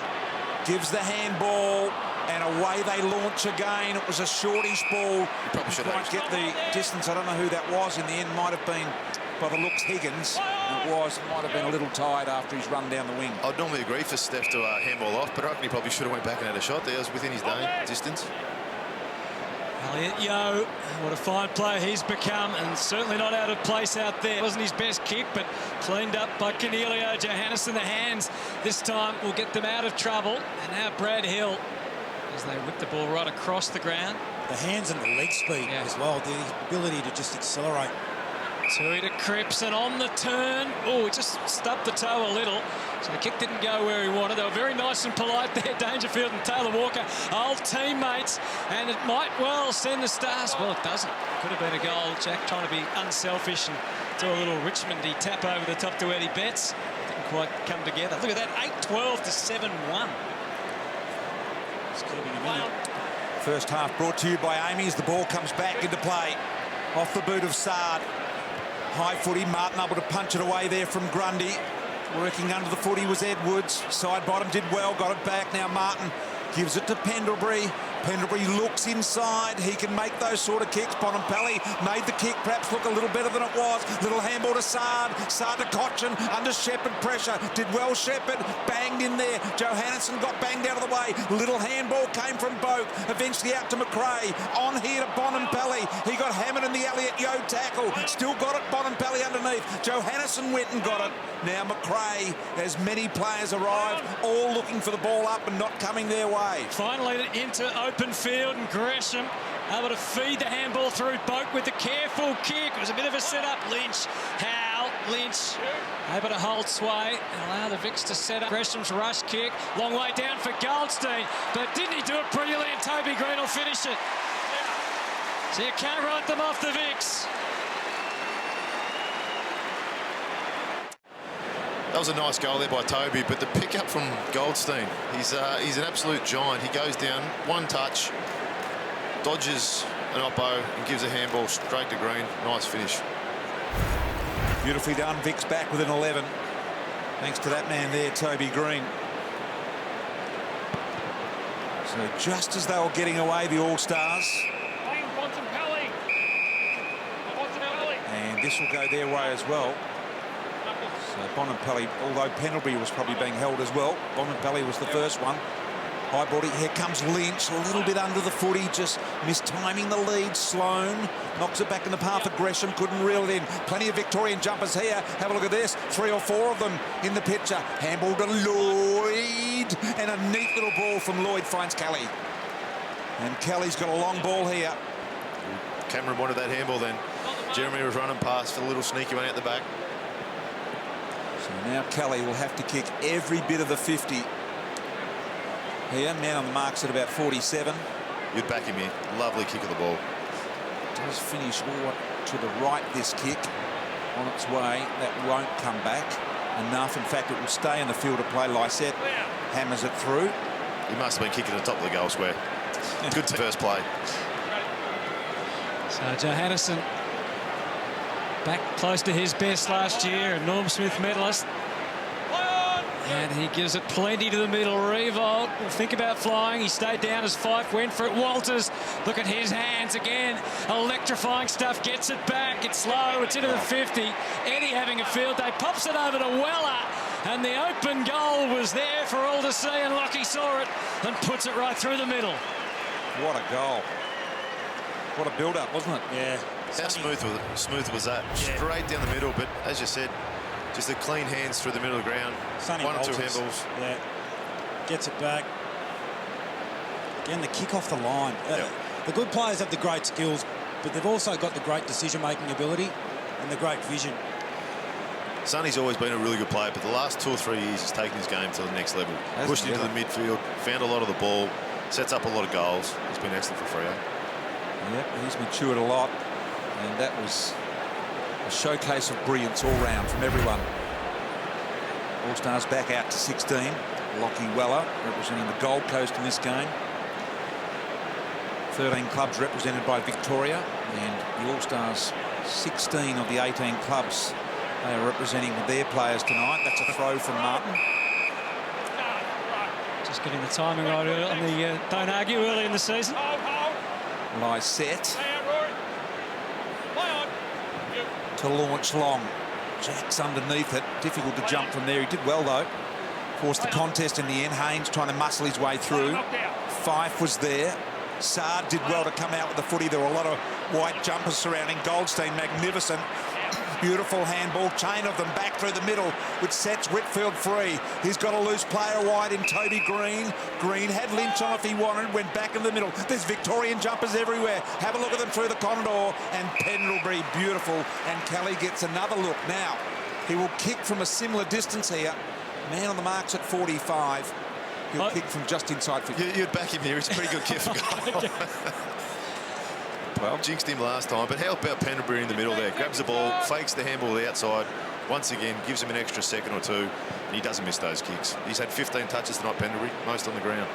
gives the handball, and away they launch again. It was a shortish ball. Probably should have get the distance. I don't know who that was. In the end, might have been, by the looks, Higgins. It might have been a little tired after he's run down the wing. I'd normally agree for Steph to handball off, but I reckon he probably should have went back and had a shot there. It was within his distance. Elliot Yeo, what a fine player he's become, and certainly not out of place out there. Wasn't his best kick, but cleaned up by Cornelio Johannesson. The hands this time will get them out of trouble. And now Brad Hill, as they whip the ball right across the ground. The hands and the leg speed as well, the ability to just accelerate. Tui to Cripps, and on the turn, oh, he just stubbed the toe a little, so the kick didn't go where he wanted. They were very nice and polite there, Dangerfield and Taylor Walker, old teammates, and it might well send the Stars. Well, it doesn't. Could have been a goal. Jack trying to be unselfish and do a little Richmondy tap over the top to Eddie Betts. Didn't quite come together. Look at that, 8-12 to 7-1. It's keeping a minute. First half brought to you by Amy as the ball comes back into play. Off the boot of Sard. High footy, Martin able to punch it away there from Grundy. Working under the footy was Edwards. Side bottom did well, got it back. Now Martin gives it to Pendlebury. Pendlebury looks inside. He can make those sort of kicks. Bonampelli made the kick perhaps look a little better than it was. Little handball to Sard. Sard to Cochin. Under Shepherd pressure. Did well Shepherd. Banged in there. Johannesson got banged out of the way. Little handball came from Boak. Eventually out to McRae. On here to Bonampelli. He got hammered in the Elliot Yeo tackle. Still got it. Bonampelli underneath. Johannesson went and got it. Now McRae, as many players arrive, all looking for the ball up and not coming their way. Finally into open field, and Gresham able to feed the handball through. Boak with the careful kick. It was a bit of a setup. Lynch, Howe, Lynch able to hold sway and allow the Vicks to set up. Gresham's rush kick, long way down for Goldstein, but didn't he do it brilliantly, and Toby Green will finish it. So you can't write them off, the Vicks. That was a nice goal there by Toby, but the pickup from Goldstein, he's an absolute giant. He goes down, one touch, dodges an oppo and gives a handball straight to Green. Nice finish. Beautifully done. Vicks back within 11. Thanks to that man there, Toby Green. So just as they were getting away, the All-Stars. And this will go their way as well. So Bonampelli, although Pendlebury was probably being held as well, Bonampelli was the first one. High body, here comes Lynch, a little bit under the footy, just mistiming the lead. Sloan knocks it back in the path of Gresham, couldn't reel it in. Plenty of Victorian jumpers here. Have a look at this, 3 or 4 of them in the picture. Handball to Lloyd, and a neat little ball from Lloyd finds Kelly. And Kelly's got a long ball here. Cameron wanted that handball then. Jeremy was running past for the little sneaky one out the back. So now Kelly will have to kick every bit of the 50. Here, man on the mark's at about 47. You'd back him in. Lovely kick of the ball. Does finish all to the right, this kick. On its way. That won't come back enough. In fact, it will stay in the field of play. Lysette hammers it through. He must have been kicking the top of the goal square. Good first play. So Johannesson back close to his best last year, a Norm Smith medalist. And he gives it plenty to the middle. Revolt will think about flying. He stayed down as Fife went for it. Walters, look at his hands again. Electrifying stuff, gets it back. It's slow, it's into the 50. Eddie having a field day, pops it over to Weller. And the open goal was there for all to see, and Lockie saw it and puts it right through the middle. What a goal. What a build-up, wasn't it? Yeah. How smooth was that? Yeah. Straight down the middle, but as you said, just the clean hands through the middle of the ground. Sonny 1 or 2 Walters. handballs. Yeah. Gets it back. Again, the kick off the line. The good players have the great skills, but they've also got the great decision-making ability and the great vision. Sonny's always been a really good player, but the last 2 or 3 years he's taken his game to the next level. Pushed into the midfield, found a lot of the ball, sets up a lot of goals. He's been excellent for Freo. Yep, he's matured a lot. And that was a showcase of brilliance all round from everyone. All-Stars back out to 16. Lockie Weller representing the Gold Coast in this game. 13 clubs represented by Victoria, and the All-Stars, 16 of the 18 clubs they are representing with their players tonight. That's a throw from Martin. Just getting the timing right early on the don't argue early in the season. Lie set to launch long. Jack's underneath it. Difficult to jump from there. He did well though. Forced the contest in the end. Haynes trying to muscle his way through. Fife was there. Saad did well to come out with the footy. There were a lot of white jumpers surrounding Goldstein. Magnificent. Beautiful handball. Chain of them back through the middle, which sets Whitfield free. He's got a loose player wide in Toby Green. Green had Lynch on if he wanted, went back in the middle. There's Victorian jumpers everywhere. Have a look at them through the corridor. And Pendlebury, beautiful. And Kelly gets another look. Now, he will kick from a similar distance here. Man on the marks at 45. He'll kick from just inside 50. You'd back him here. He's a pretty good kick for goal. Well, jinxed him last time, but how about Pendlebury in the middle there? Grabs the ball, fakes the handball the outside. Once again, gives him an extra second or two, and he doesn't miss those kicks. He's had 15 touches tonight, Pendlebury, most on the ground.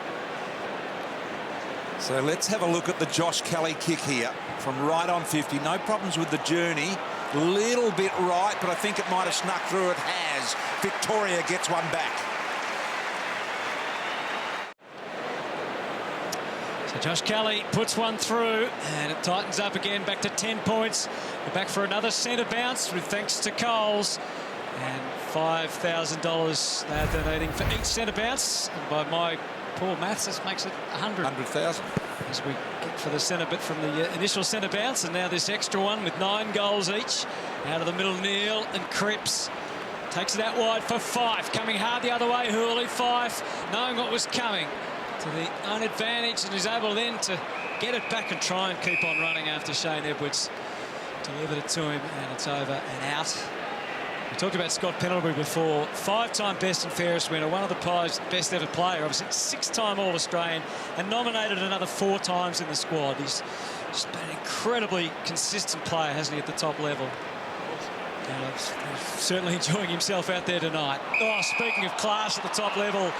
So let's have a look at the Josh Kelly kick here from right on 50. No problems with the journey. Little bit right, but I think it might have snuck through. It has. Victoria gets one back. So Josh Kelly puts one through, and it tightens up again, back to 10 points. We're back for another centre bounce, with thanks to Coles. And $5,000 they're donating for each centre bounce. And by my poor maths, this makes it 100,000. As we get for the centre bit from the initial centre bounce, and now this extra one with 9 goals each. Out of the middle, Neal and Cripps. Takes it out wide for Fife. Coming hard the other way, Hurley. Fife, knowing what was coming, to the own advantage, and is able then to get it back and try and keep on running after Shane Edwards delivered it to him, and it's over and out. We talked about Scott Pendlebury before, 5-time best and fairest winner, one of the Pies' best ever player, obviously 6-time All-Australian, and nominated another 4 times in the squad. He's just been an incredibly consistent player, hasn't he, at the top level? And he's certainly enjoying himself out there tonight. Oh, speaking of class at the top level,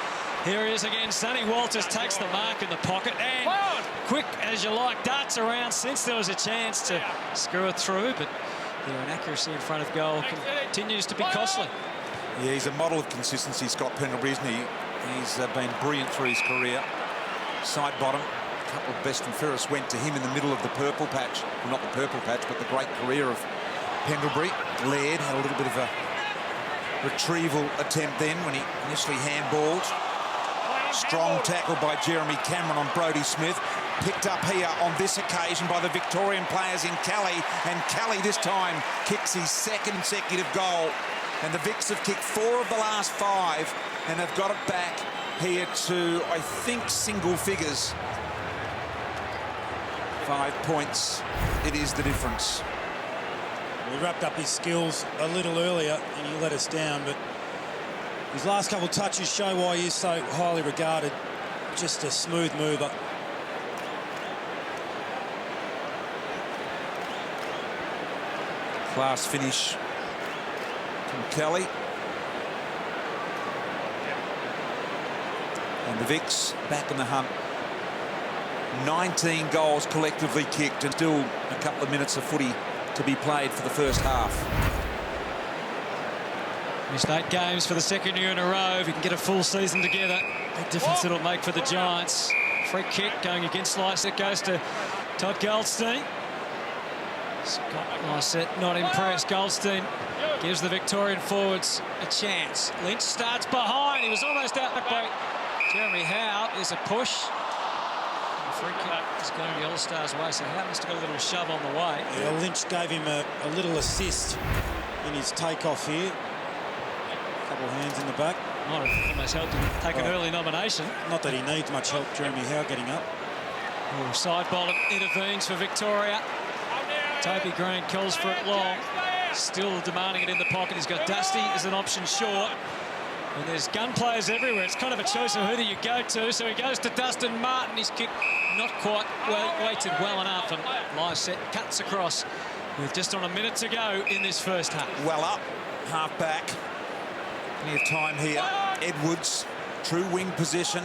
here he is again. Sonny Walters takes the mark in the pocket, and quick as you like, darts around since there was a chance to screw it through, but their inaccuracy in front of goal continues to be costly. Yeah, he's a model of consistency, Scott Pendlebury, isn't he? He's been brilliant through his career. Side bottom, a couple of best and fairest went to him in the middle of the purple patch. Well, not the purple patch, but the great career of Pendlebury. Laird had a little bit of a retrieval attempt then when he initially handballed. Strong tackle by Jeremy Cameron on Brodie Smith. Picked up here on this occasion by the Victorian players in Kelly. And Kelly this time kicks his second consecutive goal. And the Vics have kicked 4 of the last 5 and have got it back here to, I think, single figures. 5 points. It is the difference. He wrapped up his skills a little earlier and he let us down, but his last couple of touches show why he is so highly regarded. Just a smooth mover. Class finish from Kelly. And the Vics back in the hunt. 19 goals collectively kicked, and still a couple of minutes of footy to be played for the first half. Missed 8 games for the second year in a row. If he can get a full season together, big difference it'll make for the Giants. Free kick going against Lysett, goes to Todd Goldstein. Scott Lysett not impressed. Goldstein gives the Victorian forwards a chance. Lynch starts behind. He was almost out by Jeremy Howe. There's a push. The free kick is going the All-Stars' way, so Howe must have got a little shove on the way. Yeah, Lynch gave him a little assist in his takeoff here. Couple of hands in the back. Might have almost helped him take an early nomination. Not that he needs much help, Jeremy Howe getting up. Oh, side bottom intervenes for Victoria. Toby Green calls for it long. Still demanding it in the pocket. He's got Dusty as an option short. And there's gun players everywhere. It's kind of a choice of who do you go to. So he goes to Dustin Martin. His kick not quite weighted well enough. And Lysett cuts across with just on a minute to go in this first half. Well up, half back. Plenty of time here. Edwards, true wing position.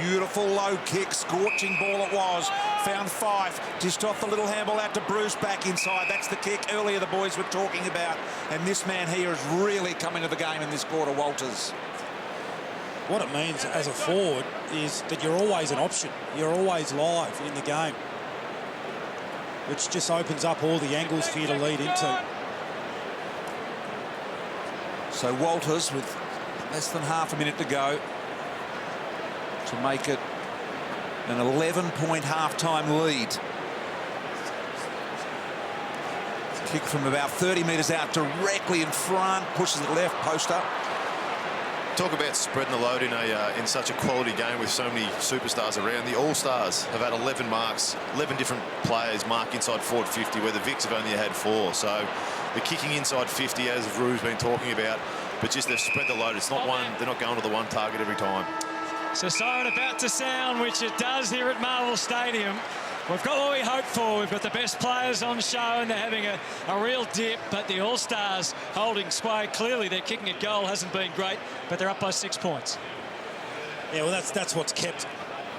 Beautiful low kick, scorching ball it was. Found Fife, just off the little handball out to Bruce, back inside. That's the kick earlier the boys were talking about. And this man here has really come into the game in this quarter, Walters. What it means as a forward is that you're always an option. You're always live in the game, which just opens up all the angles for you to lead into. So Walters with less than half a minute to go to make it an 11-point half-time lead. Kick from about 30 metres out directly in front, pushes it left, post up. Talk about spreading the load in such a quality game with so many superstars around. The All-Stars have had 11 marks, 11 different players mark inside forward 50, where the Vics have only had 4. So the kicking inside 50, as Rue's been talking about, but just they've spread the load. It's not one, they're not going to the one target every time. So siren about to sound, which it does here at Marvel Stadium. We've got what we hoped for. We've got the best players on show, and they're having a real dip. But the All-Stars holding sway. Clearly, their kicking at goal hasn't been great, but they're up by 6 points. Yeah, well, that's what's kept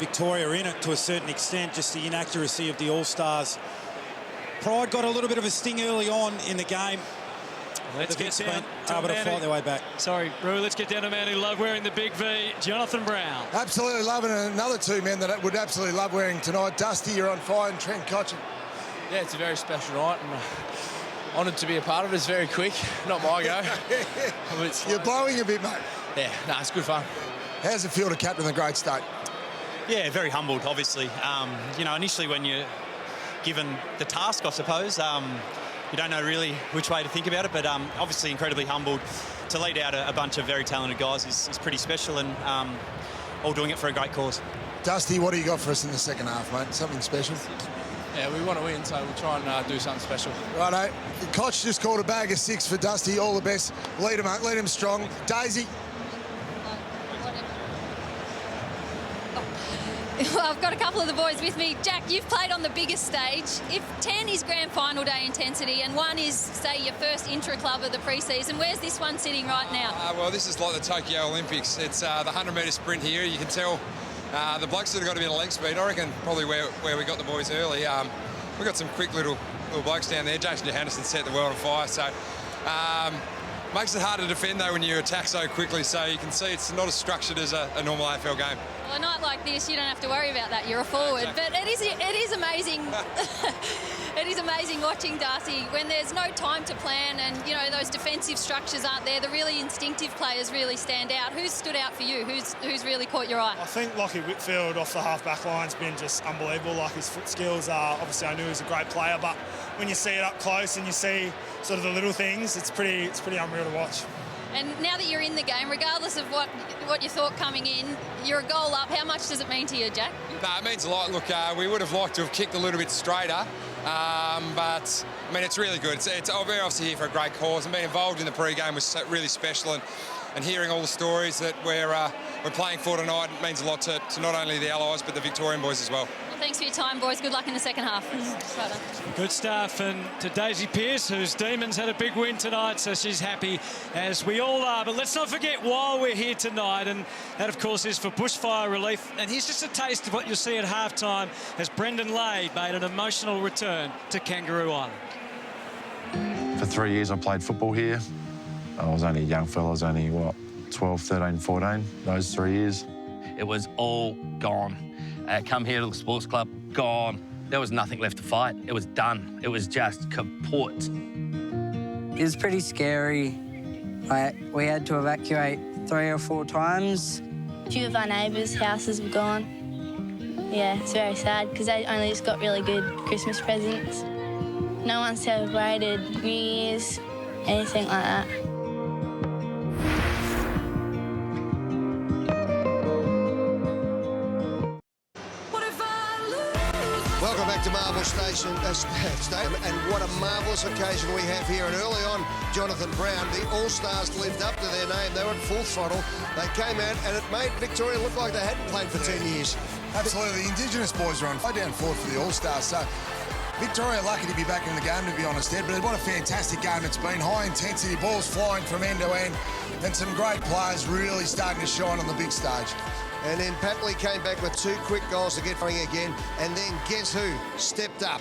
Victoria in it to a certain extent, just the inaccuracy of the All-Stars. Pride got a little bit of a sting early on in the game. Let's get down able to fight their way back. Sorry, Rue, let's get down to a man who loved wearing the big V, Jonathan Brown. Absolutely loving it. Another 2 men that would absolutely love wearing tonight. Dusty, you're on fire, and Trent Cotchin. Yeah, it's a very special night, and honoured to be a part of it. It's very quick, not my go. You're blowing a bit, mate. Yeah, no, it's good fun. How's it feel to captain the great state? Yeah, very humbled, obviously. You know, initially when you're given the task, I suppose, you don't know really which way to think about it, but obviously incredibly humbled. To lead out a bunch of very talented guys is pretty special, and all doing it for a great cause. Dusty, what do you got for us in the second half, mate? Something special? Yeah, we want to win, so we'll try and do something special. Righto. Koch just called a bag of 6 for Dusty. All the best. Lead him strong. Daisy. Well, I've got a couple of the boys with me. Jack, you've played on the biggest stage. If 10 is grand final day intensity and 1 is, say, your first intra-club of the pre-season, where's this one sitting right now? Well, this is like the Tokyo Olympics. It's the 100-metre sprint here. You can tell the blokes that have got a bit of leg speed. I reckon probably where we got the boys early. We've got some quick little blokes down there. Jason Johannesson set the world on fire. So makes it hard to defend, though, when you attack so quickly. So you can see it's not as structured as a normal AFL game. Well, a night like this, you don't have to worry about that. You're a forward. Exactly. But it is amazing. It is amazing watching Darcy when there's no time to plan, and you know those defensive structures aren't there. The really instinctive players really stand out. Who's stood out for you? Who's really caught your eye? I think Lockie Whitfield off the half-back line's been just unbelievable. Like his foot skills are, obviously I knew he was a great player, but when you see it up close and you see sort of the little things, it's pretty unreal to watch. And now that you're in the game, regardless of what you thought coming in, you're a goal up. How much does it mean to you, Jack? No, it means a lot. Look, we would have liked to have kicked a little bit straighter, but I mean, it's really good. It's we're obviously here for a great cause, and being involved in the pre-game was really special, and hearing all the stories that we're playing for tonight means a lot to not only the Allies but the Victorian boys as well. Thanks for your time, boys. Good luck in the second half. Well done. Good stuff. And to Daisy Pearce, whose Demons had a big win tonight, so she's happy, as we all are. But let's not forget why we're here tonight, and that, of course, is for bushfire relief. And here's just a taste of what you'll see at halftime as Brendan Lade made an emotional return to Kangaroo Island. For 3 years I played football here. I was only a young fella. I was only, 12, 13, 14, those 3 years. It was all gone. Come here to the sports club, gone. There was nothing left to fight. It was done. It was just kaput. It was pretty scary. We had to evacuate 3 or 4 times. A few of our neighbours' houses were gone. Yeah, it's very sad because they only just got really good Christmas presents. No one celebrated New Year's, anything like that. Welcome back to Marvel Stadium, and what a marvellous occasion we have here. And early on, Jonathan Brown, the All-Stars lived up to their name. They were at full throttle. They came out, and it made Victoria look like they hadn't played for 10 years. Absolutely. The Indigenous boys are on down forward for the All-Stars. So Victoria lucky to be back in the game, to be honest, Ed, but what a fantastic game it's been. High intensity, balls flying from end to end, and some great players really starting to shine on the big stage. And then Papley came back with 2 quick goals to get going again. And then guess who stepped up?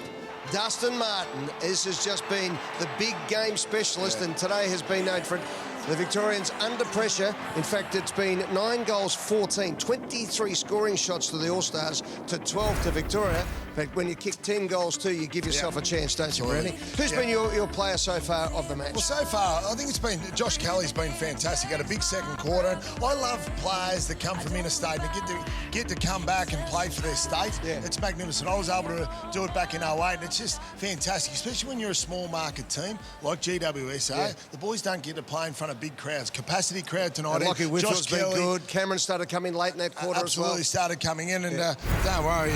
Dustin Martin. This has just been the big game specialist, and today has been known for it. The Victorians under pressure. In fact, it's been 9 goals, 14, 23 scoring shots to the All-Stars to 12 to Victoria. In fact, when you kick 10 goals too, you give yourself a chance, don't you, Brownie? Who's been your player so far of the match? Well, so far, I think it's been Josh Kelly's been fantastic. Had a big second quarter. I love players that come from interstate and get to come back and play for their state. Yeah. It's magnificent. I was able to do it back in 08, and it's just fantastic, especially when you're a small market team like GWSA. Yeah. The boys don't get to play in front of big crowds. Capacity crowd tonight. Lockie Whitfield's been good. Cameron started coming late in that quarter as well. Absolutely started coming in, and don't worry.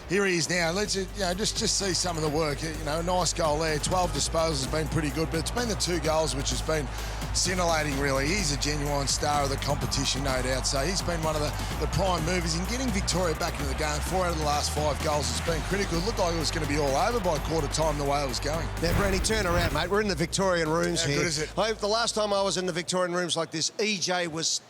Here he is now. Let's just see some of the work. Nice goal there. 12 disposals has been pretty good, but it's been the 2 goals which has been scintillating, really. He's a genuine star of the competition, no doubt. So he's been one of the prime movers in getting Victoria back into the game. 4 out of the last 5 goals has been critical. It looked like it was going to be all over by quarter time the way it was going. Now, Brandy, turn around, mate. We're in the Victorian rooms here. How good is it? The last time I was in the Victorian rooms like this, EJ was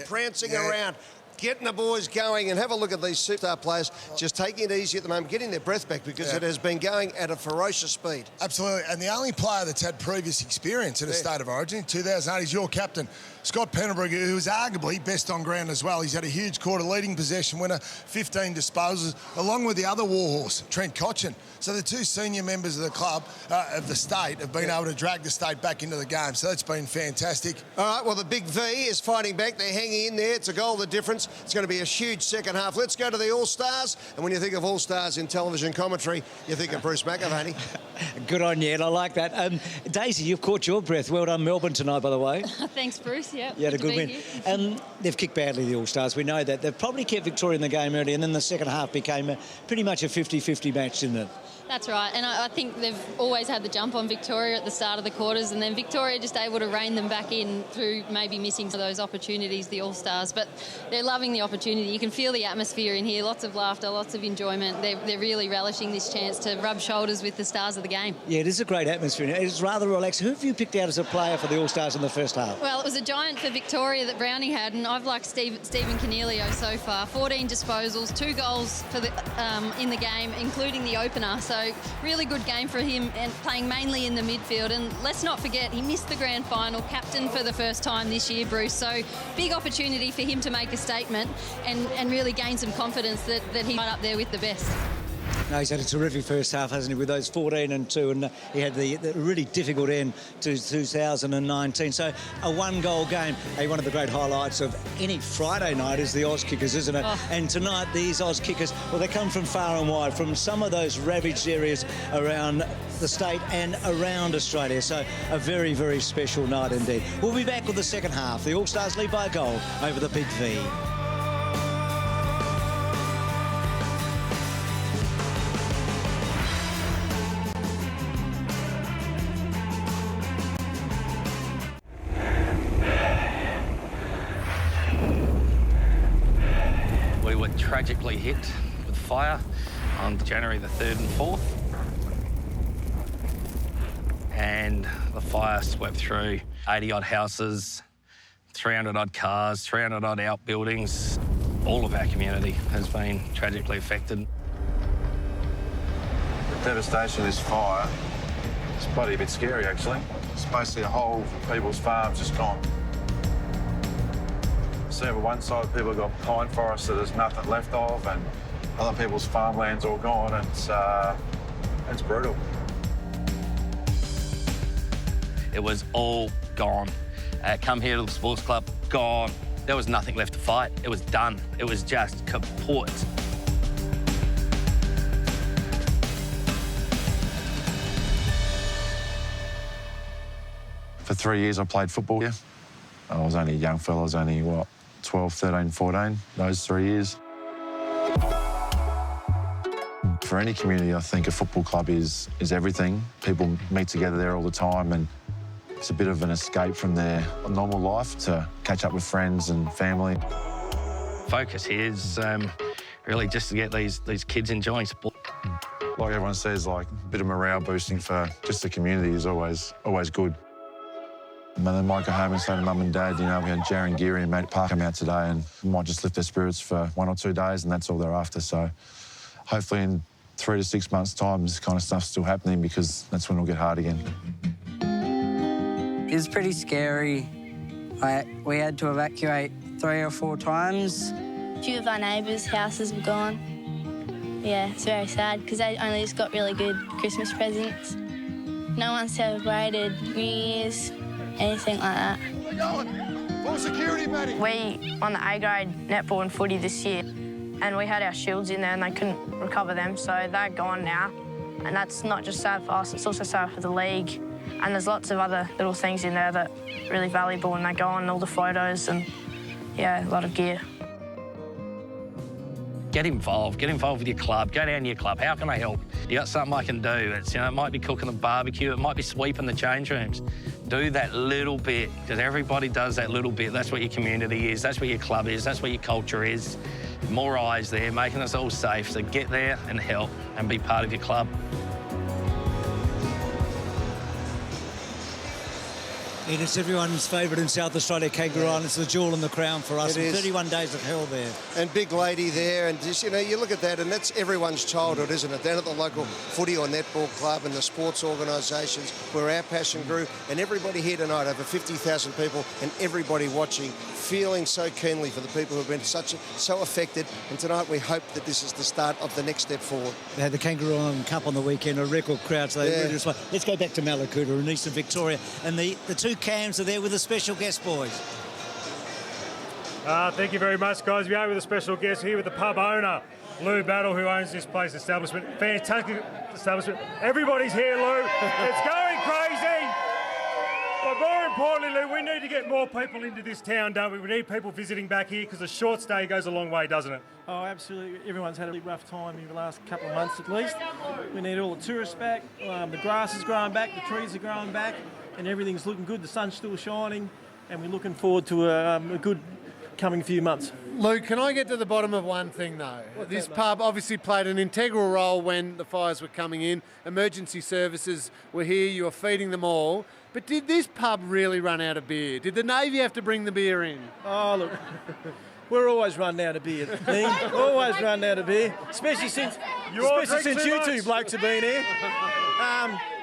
prancing around, getting the boys going, and have a look at these superstar players just taking it easy at the moment, getting their breath back because it has been going at a ferocious speed. Absolutely, and the only player that's had previous experience in a state of origin, 2008, is your captain, Scott Penneberg, who is arguably best on ground as well. He's had a huge quarter, leading possession winner, 15 disposals, along with the other warhorse, Trent Cotchin. So the 2 senior members of the club, of the state, have been able to drag the state back into the game. So that's been fantastic. All right, well, the big V is fighting back. They're hanging in there. It's a goal, the difference. It's going to be a huge second half. Let's go to the All-Stars. And when you think of All-Stars in television commentary, you think of Bruce McAvaney. Good on you, and I like that. Daisy, you've caught your breath. Well done, Melbourne, tonight, by the way. Thanks, Bruce. Yeah, you had a good win. They've kicked badly, the All-Stars. We know that. They've probably kept Victoria in the game early, and then the second half became pretty much a 50-50 match, didn't it? That's right, and I think they've always had the jump on Victoria at the start of the quarters, and then Victoria just able to rein them back in through maybe missing some of those opportunities, the All-Stars. But they're loving the opportunity. You can feel the atmosphere in here, lots of laughter, lots of enjoyment. They're really relishing this chance to rub shoulders with the stars of the game. Yeah, it is a great atmosphere. It's rather relaxed. Who have you picked out as a player for the All-Stars in the first half? Well, it was a giant for Victoria that Brownie had, and I've liked Stephen Cornelio so far. 14 disposals, 2 goals for in the game, including the opener. So really good game for him, and playing mainly in the midfield. And let's not forget, he missed the grand final, captain for the first time this year, Bruce. So big opportunity for him to make a statement and really gain some confidence that he's right up there with the best. No, he's had a terrific first half, hasn't he, with those 14 and 2, and he had the really difficult end to 2019. So a 1-goal game. Hey, one of the great highlights of any Friday night is the Oz kickers, isn't it? Oh. And tonight, these Oz kickers, well, they come from far and wide, from some of those ravaged areas around the state and around Australia. So a very, very special night indeed. We'll be back with the second half. The All-Stars lead by a goal over the Big V. Tragically hit with fire on January the 3rd and 4th, and the fire swept through 80-odd houses, 300-odd cars, 300-odd outbuildings. All of our community has been tragically affected. The devastation of this fire is bloody a bit scary, actually. It's basically a whole people's farms just gone. See, over one side, people have got pine forests that there's nothing left of, and other people's farmland's all gone, and it's brutal. It was all gone. Come here to the sports club, gone. There was nothing left to fight. It was done. It was just kaput. For 3 years, I played football here. I was only a young fella. I was only, 12, 13, 14, those 3 years. For any community, I think a football club is everything. People meet together there all the time, and it's a bit of an escape from their normal life to catch up with friends and family. Focus here is really just to get these kids enjoying sport. Like everyone says, bit of morale boosting for just the community is always good. And then they might go home and say to mum and dad, you know, we had Jaron Geary and Mate Park come out today, and we might just lift their spirits for 1 or 2 days, and that's all they're after. So hopefully in 3 to 6 months' time, this kind of stuff's still happening, because that's when it'll get hard again. It was pretty scary. We had to evacuate 3 or 4 times. A few of our neighbours' houses were gone. Yeah, it's very sad because they only just got really good Christmas presents. No one celebrated New Year's, anything like that. We're going. Full security, Matty. We won the A-grade netball and footy this year, and we had our shields in there and they couldn't recover them, so they're gone now. And that's not just sad for us, it's also sad for the league. And there's lots of other little things in there that are really valuable, and they go on all the photos and, yeah, a lot of gear. Get involved with your club, go down to your club. How can I help? You got something I can do. It's, you know, it might be cooking the barbecue, it might be sweeping the change rooms. Do that little bit, because everybody does that little bit. That's what your community is, that's what your club is, that's what your culture is. More eyes there, making us all safe. So get there and help and be part of your club. And it's everyone's favourite in South Australia, Kangaroo Island. It's the jewel in the crown for us. It is. 31 days of hell there. And big lady there, and just, you know, you look at that, and that's everyone's childhood, isn't it? Down at the local footy or netball club and the sports organisations where our passion grew, and everybody here tonight, over 50,000 people, and everybody watching, feeling so keenly for the people who have been so affected. And tonight we hope that this is the start of the next step forward. They had the Kangaroo Island Cup on the weekend, a record crowd, so they really just like, let's go back to Mallacoota and Eastern Victoria. And the two cams are there with a special guest, boys. Thank you very much, guys. We are with a special guest here with the pub owner, Lou Battle, who owns this place establishment. Fantastic establishment. Everybody's here, Lou. It's going crazy. But more importantly, Lou, we need to get more people into this town, don't we? We need people visiting back here because a short stay goes a long way, doesn't it? Oh, absolutely. Everyone's had a really rough time in the last couple of months at least. We need all the tourists back. The grass is growing back, the trees are growing back, and everything's looking good. The sun's still shining, and we're looking forward to a good coming few months. Luke, can I get to the bottom of one thing, though? This pub obviously played an integral role when the fires were coming in. Emergency services were here, you were feeding them all. But did this pub really run out of beer? Did the Navy have to bring the beer in? Oh, look, we're always running out of beer, Dean. Always running out of beer, especially since you two blokes have been here.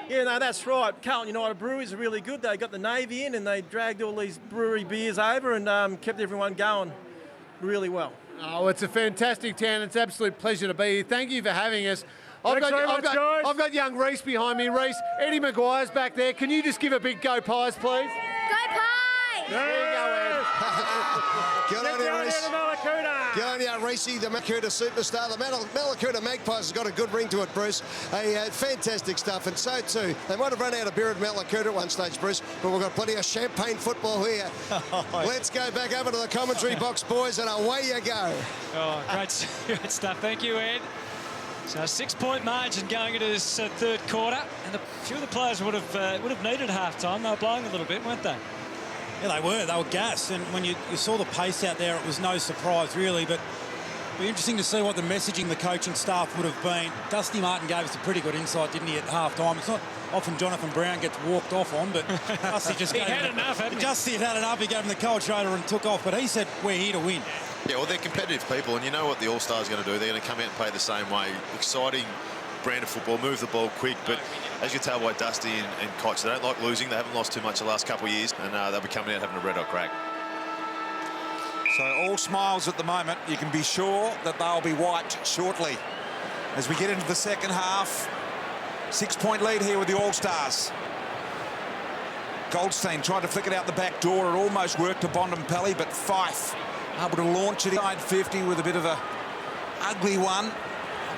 Yeah, no, that's right. Carlton United Breweries are really good. They got the Navy in and they dragged all these brewery beers over and kept everyone going really well. Oh, it's a fantastic town. It's an absolute pleasure to be here. Thank you for having us. I've got young Reese behind me. Reese, Eddie Maguire's back there. Can you just give a big go Pies, please? Go Pies! There you go, Ed. Good on you, Reese. Good on you, Reese, the Mallacoota superstar. The Mallacoota Magpies has got a good ring to it, Bruce. Fantastic stuff, and so too. They might have run out of beer at Mallacoota at one stage, Bruce, but we've got plenty of champagne football here. Let's go back over to the commentary box, boys, and away you go. Oh, great stuff. Thank you, Ed. So a 6-point margin going into this third quarter, and a few of the players would have needed half-time. They were blowing a little bit, weren't they? Yeah, they were gassed, and when you saw the pace out there, it was no surprise, really, but it'll be interesting to see what the messaging the coaching staff would have been. Dusty Martin gave us a pretty good insight, didn't he, at half-time? It's not often Jonathan Brown gets walked off on, but Dusty just he had enough, hadn't he? Dusty had enough, he gave him the cold shoulder and took off, but he said, we're here to win. Yeah, well, they're competitive people, and you know what the All-Stars are going to do. They're going to come out and play the same way. Exciting brand of football, move the ball quick, but as you can tell by Dusty and Koch, they don't like losing. They haven't lost too much the last couple of years, and they'll be coming out having a red-hot crack. So all smiles at the moment. You can be sure that they'll be wiped shortly. As we get into the second half, 6-point lead here with the All-Stars. Goldstein tried to flick it out the back door. It almost worked to Bontempelli, but Fife able to launch it inside 50 with a bit of a ugly one.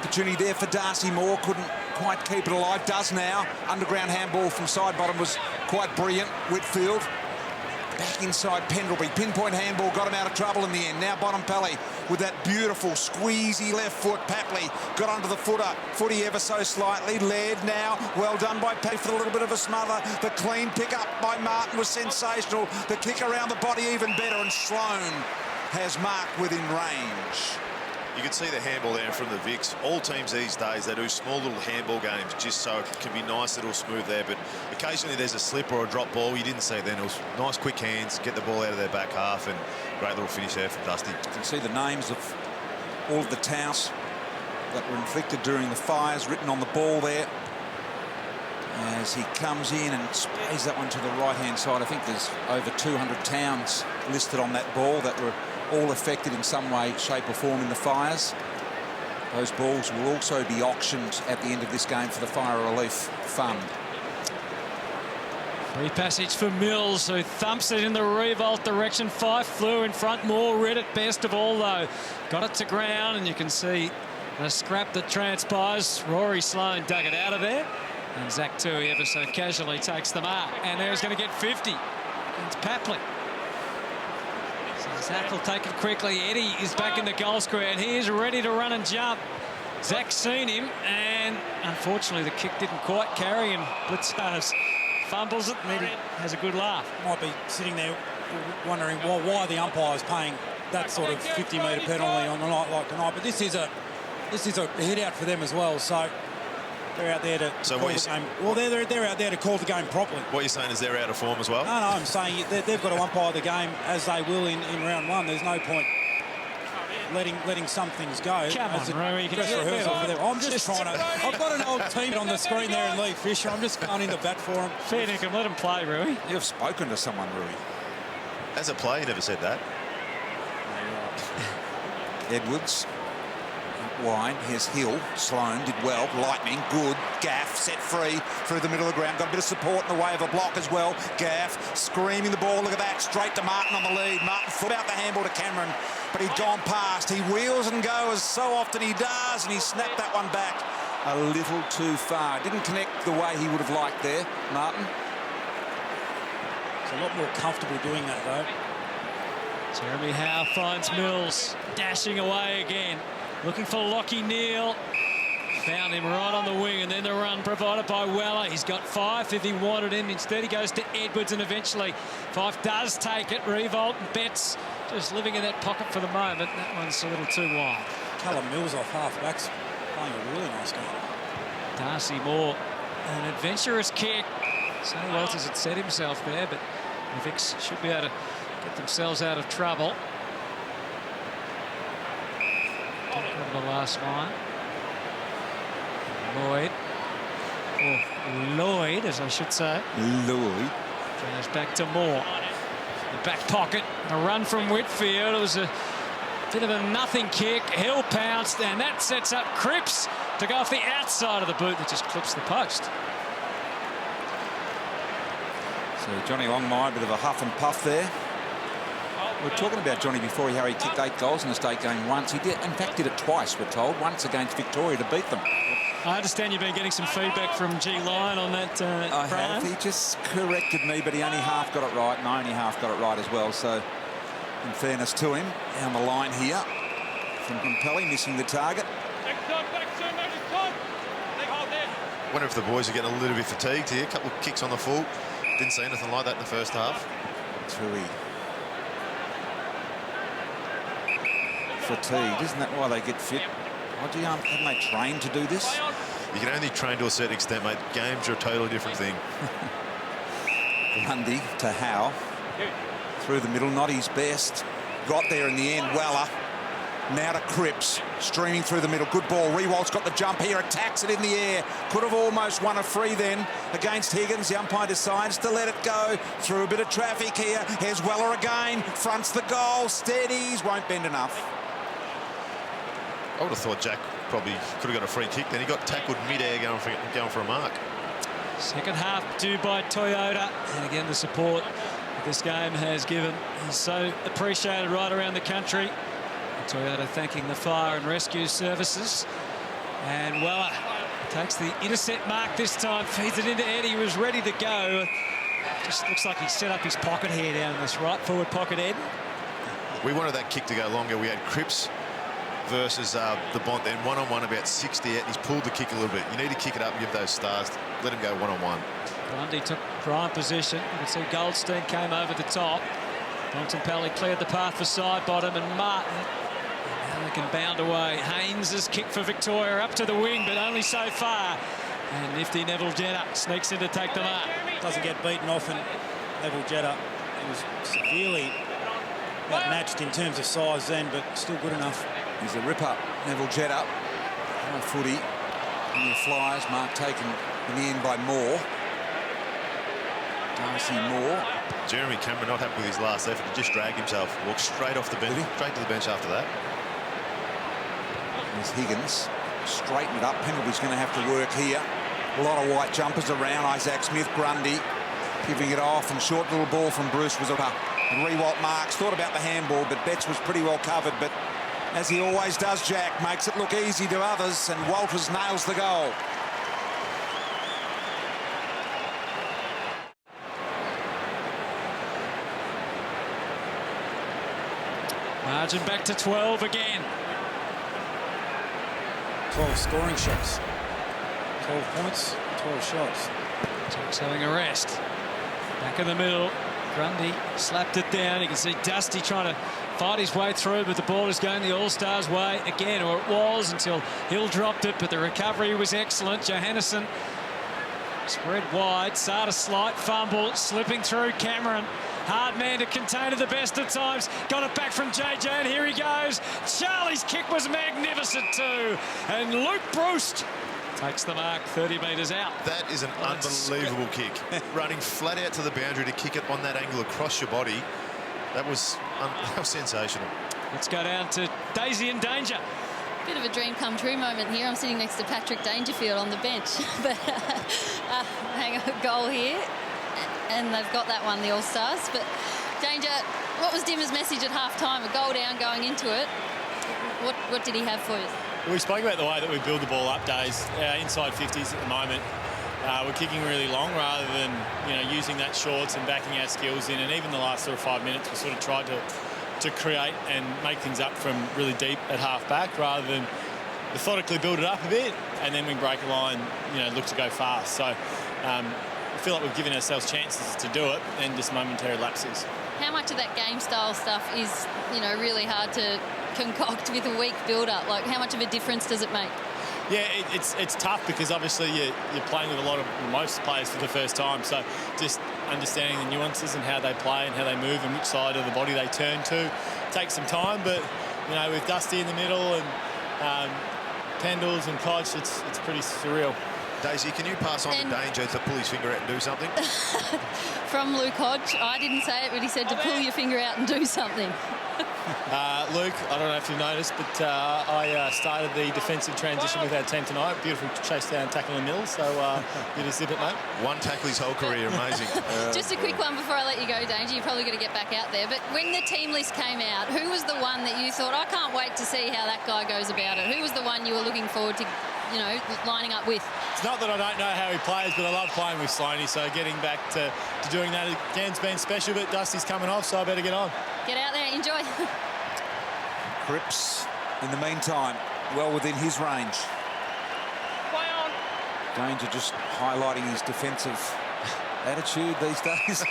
Opportunity there for Darcy Moore, couldn't quite keep it alive, does now. Underground handball from side bottom was quite brilliant. Whitfield back inside Pendlebury, pinpoint handball, got him out of trouble in the end. Now Bontempelli with that beautiful squeezy left foot. Papley got onto the footy ever so slightly. Laird now, well done by Papley for a little bit of a smother. The clean pick up by Martin was sensational. The kick around the body even better, and Sloan has Mark within range. You can see the handball there from the Vicks. All teams these days, they do small little handball games just so it can be nice little smooth there. But occasionally there's a slip or a drop ball. You didn't see it then. It was nice quick hands, get the ball out of their back half, and great little finish there from Dusty. You can see the names of all of the towels that were inflicted during the fires written on the ball there. As he comes in and sprays that one to the right-hand side. I think there's over 200 towns listed on that ball that were all affected in some way, shape or form in the fires. Those balls will also be auctioned at the end of this game for the Fire Relief Fund. Free passage for Mills, who thumps it in the revolt direction. Fife flew in front, more red at best of all, though. Got it to ground, and you can see the scrap that transpires. Rory Sloane dug it out of there. And Zach Tui ever so casually takes the mark. And there's going to get 50. It's Papley. So Zach will take it quickly. Eddie is back in the goal square, and he is ready to run and jump. Zach's seen him, and unfortunately the kick didn't quite carry, and Blitzers fumbles it, and Eddie has a good laugh. Might be sitting there wondering why the umpire's paying that sort of 50-metre penalty on a night like tonight. But this is a hit out for them as well. So they're out there to call the game. Well, they're out there to call the game properly. What you're saying is they're out of form as well? No, I'm saying they've got to umpire the game as they will in round one. There's no point letting some things go. Come on, Roo, you can dress rehearsal for them. I'm just trying to. I've got an old team on the screen there in Lee Fisher. I'm just going in the bat for him. Fair dinkum, let him play, Rui. You've spoken to someone, Rui. As a player, you never said that. Edwards. Wide, here's Hill. Sloane did well. Lightning, good. Gaff set free through the middle of the ground. Got a bit of support in the way of a block as well. Gaff screaming the ball. Look at that. Straight to Martin on the lead. Martin foot out the handball to Cameron, but he'd gone past. He wheels and goes, so often he does, and he snapped that one back a little too far. Didn't connect the way he would have liked there, Martin. It's a lot more comfortable doing that, though. Jeremy Howe finds Mills, dashing away again. Looking for Lockie Neal. Found him right on the wing, and then the run provided by Weller. He's got Fife if he wanted him. Instead, he goes to Edwards, and eventually Fife does take it. Revolt and Betts just living in that pocket for the moment. That one's a little too wide. Callum Mills off half-backs playing a really nice game. Darcy Moore, an adventurous kick. Sonny Walters had set himself there, but the Vicks should be able to get themselves out of trouble. The last line. Lloyd, as I should say. Lloyd. Goes back to Moore. The back pocket. A run from Whitfield. It was a bit of a nothing kick. Hill pounced, and that sets up Cripps to go off the outside of the boot that just clips the post. So Johnny Longmire, a bit of a huff and puff there. We were talking about Johnny before, how he kicked 8 goals in a state game once. He did, in fact, did it twice, we're told. Once against Victoria to beat them. I understand you've been getting some feedback from G. Lyon on that, I have. He just corrected me, but he only half got it right, and I only half got it right as well. So, in fairness to him, down the line here from Pelly, missing the target. Wonder if the boys are getting a little bit fatigued here. A couple of kicks on the full. Didn't see anything like that in the first half. Tui. Fatigued, isn't that why they get fit? Haven't they trained to do this? You can only train to a certain extent, mate. Games are a totally different thing. Lundy to Howe. Through the middle, not his best. Got there in the end, Weller. Now to Cripps, streaming through the middle. Good ball. Rewalt's got the jump here, attacks it in the air. Could have almost won a free then against Higgins. The umpire decides to let it go. Through a bit of traffic here. Here's Weller again. Fronts the goal. Steadies. Won't bend enough. I would have thought Jack probably could have got a free kick. Then he got tackled mid-air going for a mark. Second half due by Toyota. And again, the support that this game has given is so appreciated right around the country. Toyota thanking the fire and rescue services. And Weller takes the intercept mark this time, feeds it into Eddie, who was ready to go. Just looks like he set up his pocket here down in this right forward pocket, Ed. We wanted that kick to go longer. We had Cripps versus the Bont then one-on-one about 60 out, and he's pulled the kick a little bit. You need to kick it up and give those stars, let him go one-on-one. Lundy took prime position. You can see Goldstein came over the top. Bontempelli cleared the path for side bottom, and Martin. And and bound away. Haynes' kick for Victoria up to the wing, but only so far. And nifty Neville Jetta sneaks in to take the mark. Doesn't get beaten often. Neville Jetta, he was severely outmatched in terms of size then, but still good enough. He's a ripper, Neville Jetta. High footy. And the Flyers, mark taken in the end by Moore. Darcy Moore. Jeremy Cameron not happy with his last effort. He just dragged himself, walked straight off the bench, straight to the bench after that. There's Higgins. Straighten it up. Pendlebury's going to have to work here. A lot of white jumpers around. Isaac Smith, Grundy giving it off, and short little ball from Bruce was up. And Rewalt Marks thought about the handball, but Betts was pretty well covered. But as he always does, Jack makes it look easy to others, and Walters nails the goal. Margin back to 12 again. 12 scoring shots. 12 points, 12 shots. Jack's having a rest. Back in the middle. Grundy slapped it down. You can see Dusty trying to fight his way through, but the ball is going the All-Stars way again, or it was until Hill dropped it, but the recovery was excellent. Johannesson spread wide. Sata slight fumble, slipping through Cameron. Hard man to contain at the best of times. Got it back from JJ, and here he goes. Charlie's kick was magnificent too. And Luke Bruce takes the mark 30 metres out. That is an unbelievable kick. Running flat out to the boundary to kick it on that angle across your body. That was sensational. Let's go down to Daisy in danger. Bit of a dream come true moment here. I'm sitting next to Patrick Dangerfield on the bench. But hang on, goal here. And they've got that one, the All-Stars. But Danger, what was Dimmer's message at half-time? A goal down going into it. What did he have for you? We spoke about the way that we build the ball up, Days. Inside 50s at the moment. We're kicking really long rather than using that shorts and backing our skills in. And even the last sort of 5 minutes, we sort of tried to create and make things up from really deep at half-back rather than methodically build it up a bit and then we break a line, look to go fast. So I feel like we've given ourselves chances to do it and just momentary lapses. How much of that game style stuff is, really hard to concoct with a weak build-up? Like, how much of a difference does it make? Yeah, it's tough because obviously you're playing with most players for the first time. So just understanding the nuances and how they play and how they move and which side of the body they turn to takes some time. But with Dusty in the middle and Pendles and Koch, it's pretty surreal. Daisy, can you pass on to Danger to pull his finger out and do something? From Luke Hodge, I didn't say it, but he said to pull your finger out and do something. Luke, I don't know if you've noticed, but I started the defensive transition with our team tonight. Beautiful chase down, tackle in the middle, so you just zip it, mate. One tackle his whole career, amazing. Just a quick one before I let you go, Danger. You're probably going to get back out there, but when the team list came out, who was the one that you thought, I can't wait to see how that guy goes about it? Who was the one you were looking forward to, lining up with? It's not that I don't know how he plays, but I love playing with Sloaney, so getting back to doing that again's been special, but Dusty's coming off, so I better get on. Get out there, enjoy. Cripps, in the meantime, well within his range. Danger just highlighting his defensive attitude these days.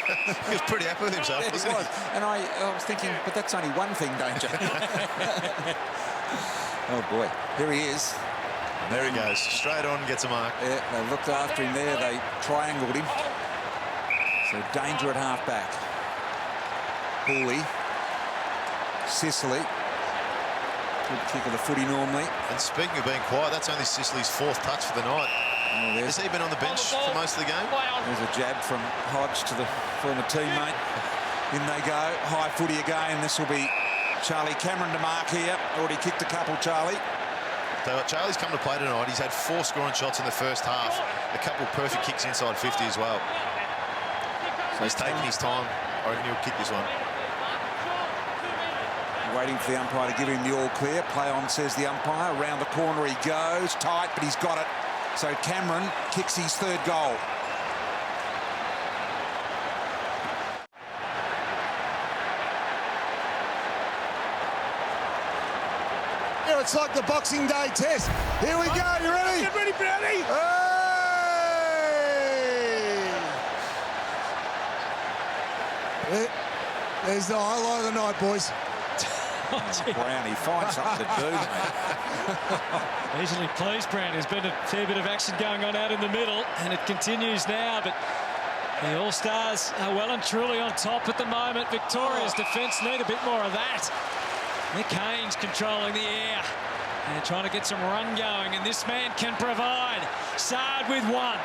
He was pretty happy with himself, Yeah, wasn't he? was. And I was thinking, but that's only one thing, Danger. Oh, boy. Here he is. And there he goes. Straight on, gets a mark. Yeah, they looked after him there. They triangled him. So Danger at half-back. Hooley. Sicily. Good kick of the footy normally. And speaking of being quiet, that's only Sicily's 4th touch for the night. Oh, has he been on the bench for most of the game? There's a jab from Hodge to the former teammate. In they go. High footy again. This will be Charlie Cameron to mark here. Already kicked a couple, Charlie. So Charlie's come to play tonight. He's had 4 scoring shots in the first half. A couple of perfect kicks inside 50 as well. So he's taking his time. I reckon he'll kick this one. Waiting for the umpire to give him the all clear. Play on, says the umpire. Around the corner he goes. Tight, but he's got it. So Cameron kicks his 3rd goal. Yeah, it's like the Boxing Day test. Here we go. You ready? Get ready, Brownie. Hey! There's the highlight of the night, boys. Brownie, find something to do, mate. Easily pleased, Brown. There's been a fair bit of action going on out in the middle, and it continues now, but the All-Stars are well and truly on top at the moment. Victoria's defence need a bit more of that. Nick Haynes controlling the air and trying to get some run going, and this man can provide. Sard with one.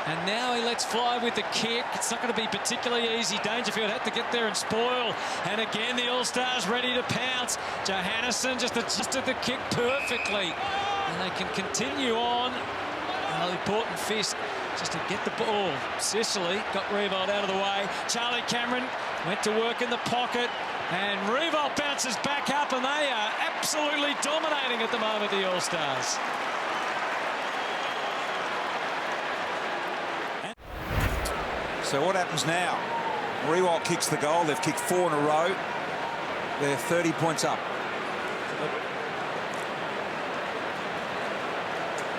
And now he lets fly with the kick. It's not going to be particularly easy. Dangerfield had to get there and spoil. And again, the All-Stars ready to pounce. Johannesson just adjusted the kick perfectly. And they can continue on. An important fist just to get the ball. Sicily got Revolt out of the way. Charlie Cameron went to work in the pocket. And Revolt bounces back up, and they are absolutely dominating at the moment, the All-Stars. So what happens now? Rewalt kicks the goal. They've kicked 4 in a row. They're 30 points up.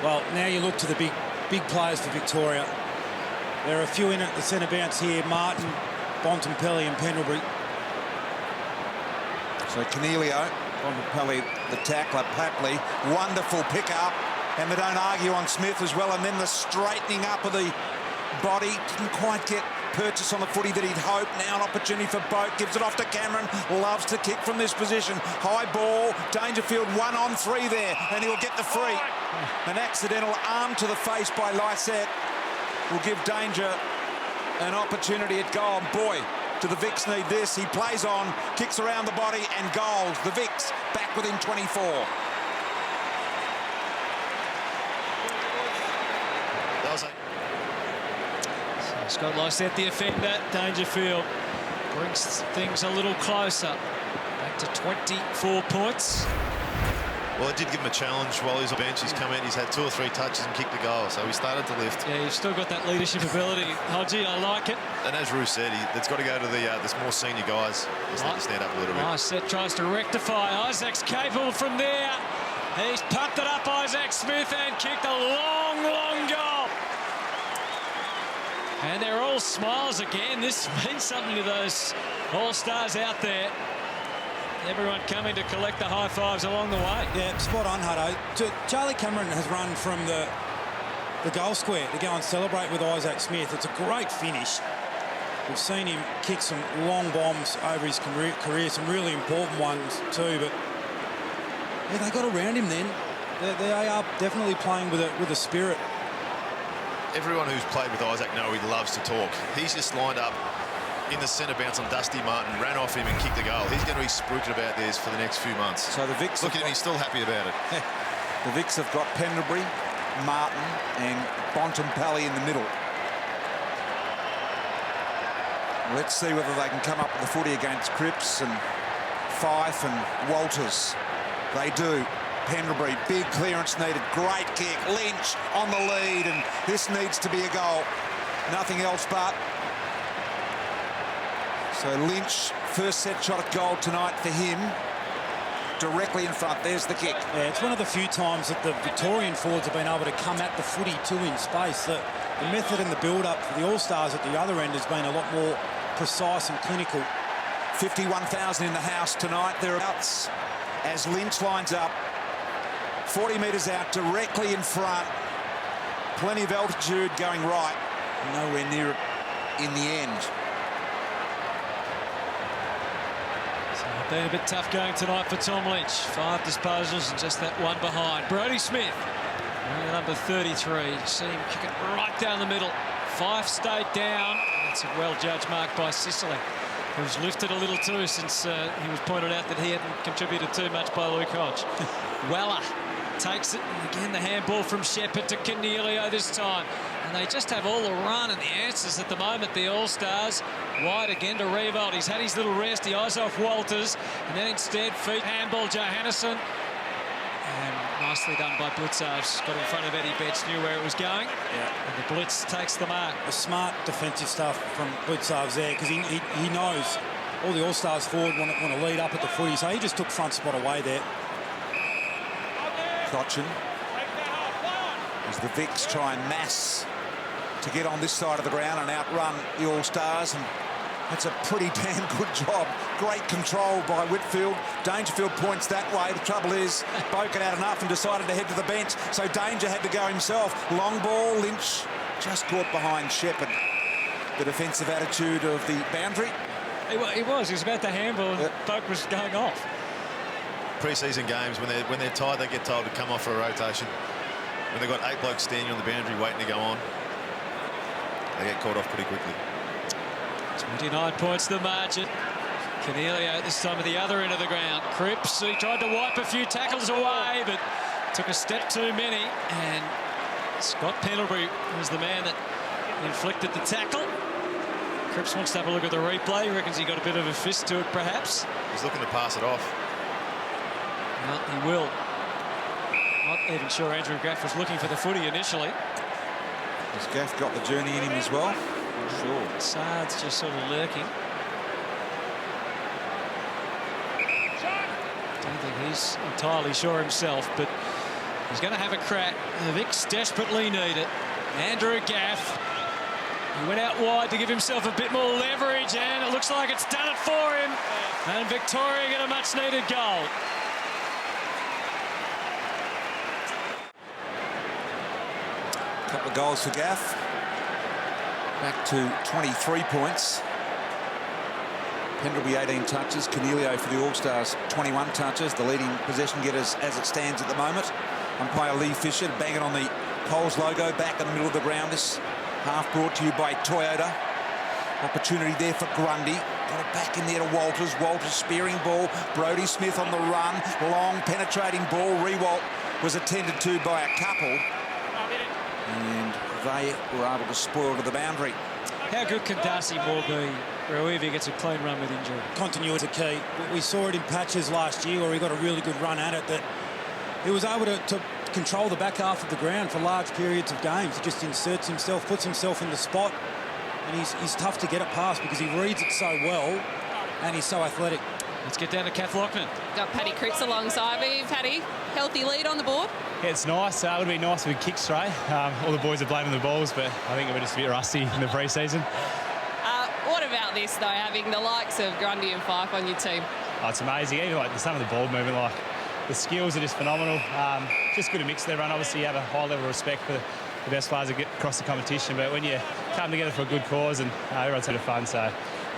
Well, now you look to the big players for Victoria. There are a few in at the centre bounce here. Martin, Bontempelli and Pendlebury. So Cornelio, Bontempelli, the tackler, Papley. Wonderful pick-up. And they don't argue on Smith as well. And then the straightening up of the body. Didn't quite get purchase on the footy that he'd hoped. Now an opportunity for Boat. Gives it off to Cameron. Loves to kick from this position. High ball. Dangerfield 1-on-3 there. And he'll get the free. An accidental arm to the face by Lysette will give Danger an opportunity at goal. And boy, do the Vicks need this. He plays on, kicks around the body and goals. The Vicks back within 24. That was Scott Lysette, the offender. Dangerfield brings things a little closer. Back to 24 points. Well, it did give him a challenge while he was on the bench. He's come in, he's had 2 or 3 touches and kicked the goal, so he started to lift. Yeah, you've still got that leadership ability, Hodgie. I like it. And as Roo said, it's got to go to the more senior guys. Just need to stand up a little bit. Lysette tries to rectify. Isaac's capable from there. He's pumped it up, Isaac Smith, and kicked a long, long goal. And they're all smiles again. This means something to those All-Stars out there. Everyone coming to collect the high fives along the way. Yeah, spot on, Hutto. Charlie Cameron has run from the goal square to go and celebrate with Isaac Smith. It's a great finish. We've seen him kick some long bombs over his career, some really important ones too. But yeah, they got around him then. They are definitely playing with a spirit. Everyone who's played with Isaac know he loves to talk. He's just lined up in the centre bounce on Dusty Martin, ran off him and kicked the goal. He's going to be spruiking about this for the next few months. So the Vicks look at him, he's still happy about it. The Vicks have got Pendlebury, Martin and Bontempelli in the middle. Let's see whether they can come up with the footy against Cripps and Fife and Walters. They do. Pendlebury, big clearance needed, great kick. Lynch on the lead, and this needs to be a goal. Nothing else but. So Lynch, first set shot at goal tonight for him. Directly in front, there's the kick. Yeah, it's one of the few times that the Victorian forwards have been able to come at the footy too in space. The method and the build-up for the All-Stars at the other end has been a lot more precise and clinical. 51,000 in the house tonight, thereabouts, as Lynch lines up. 40 metres out, directly in front. Plenty of altitude going right. Nowhere near it in the end. So been a bit tough going tonight for Tom Lynch. 5 disposals and just that one behind. Brody Smith, number 33. See him kick it right down the middle. Fife stayed down. It's a well-judged mark by Sicily, who's lifted a little too since he was pointed out that he hadn't contributed too much by Luke Hodge. Weller takes it, and again the handball from Shepherd to Cornelio this time. And they just have all the run and the answers at the moment, the All-Stars. Wide again to Revolt. He's had his little rest. He eyes off Walters. And then instead, feet handball Johannesson. And nicely done by Blitzarves. Got in front of Eddie Betts, knew where it was going. Yeah. And the Blitz takes the mark. A smart defensive stuff from Blitzarves there, because he knows all the All-Stars forward want to lead up at the footy. So he just took front spot away there. Cochin, as the Vicks try and mass to get on this side of the ground and outrun the All-Stars, and That's a pretty damn good job. Great control by Whitfield. Dangerfield points that way. The trouble is, Boken had enough and decided to head to the bench, so Danger had to go himself. Long ball, Lynch just caught behind Shepherd. The defensive attitude of the boundary. He was about to handball, and Boak was going off. Pre-season games, when they're tired, they get told to come off for a rotation. When they've got 8 blokes standing on the boundary waiting to go on, they get caught off pretty quickly. 29 points the margin. Cornelio this time at the other end of the ground. Cripps, he tried to wipe a few tackles away, but took a step too many. And Scott Pendlebury was the man that inflicted the tackle. Cripps wants to have a look at the replay. He reckons he got a bit of a fist to it, perhaps. He's looking to pass it off. No, he will. Not even sure Andrew Gaff was looking for the footy initially. Has Gaff got the journey in him as well? Not sure. Sard's just sort of lurking. Don't think he's entirely sure himself, but he's going to have a crack. The Vicks desperately need it. Andrew Gaff. He went out wide to give himself a bit more leverage, and it looks like it's done it for him. And Victoria get a much-needed goal. A couple of goals for Gaff. Back to 23 points. Pendlebury 18 touches. Cornelio for the All-Stars 21 touches. The leading possession getters as it stands at the moment. Umpire Lee Fisher banging on the Coles logo back in the middle of the ground. This half brought to you by Toyota. Opportunity there for Grundy. Got it back in there to Walters. Walters spearing ball. Brodie Smith on the run. Long penetrating ball. Rewalt was attended to by a couple. And they were able to spoil to the boundary. How good can Darcy Moore be if he gets a clean run with injury? Continuity is key. We saw it in patches last year where he got a really good run at it, that he was able to control the back half of the ground for large periods of games. He just inserts himself, puts himself in the spot, and he's tough to get it past because he reads it so well and he's so athletic. Let's get down to Kath Lockman. Got Paddy Cripps alongside me. Paddy, healthy lead on the board. Yeah, it's nice. It would be nice if we kick straight. All the boys are blaming the balls, but I think we're just a bit rusty in the pre-season. What about this, though, having the likes of Grundy and Fife on your team? Oh, it's amazing. Even like some of the ball movement, like the skills are just phenomenal. Just good to mix everyone. Obviously, you have a high level of respect for the best players that get across the competition, but when you come together for a good cause and everyone's had fun, so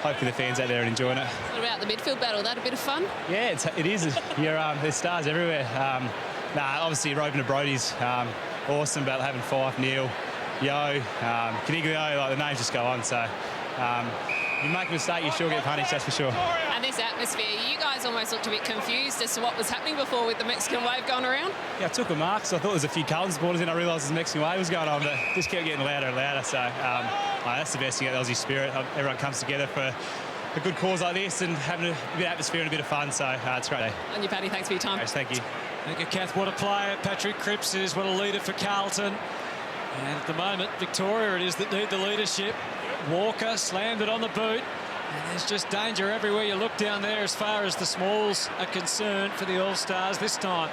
hopefully the fans out there are enjoying it. What about the midfield battle? That a bit of fun? Yeah, it is. There's stars everywhere. Obviously, Robin and Brodie's awesome, but having Fife, Neil, Yo, Caniglio, like the names just go on. So you make a mistake, you sure get punished, that's for sure. And this atmosphere, you guys almost looked a bit confused as to what was happening before with the Mexican wave going around. Yeah, I took a mark, so I thought there was a few Carlton supporters in. I realised the Mexican wave was going on, but just kept getting louder and louder. So that's the best thing about the Aussie spirit. Everyone comes together for a good cause like this and having a bit of atmosphere and a bit of fun. So it's great. And you, Paddy, thanks for your time. Yes, thank you. Thank you, Kath. What a player Patrick Cripps is. What a leader for Carlton. And at the moment, Victoria it is that need the leadership. Walker slammed it on the boot. And there's just danger everywhere you look down there as far as the smalls are concerned for the All-Stars this time.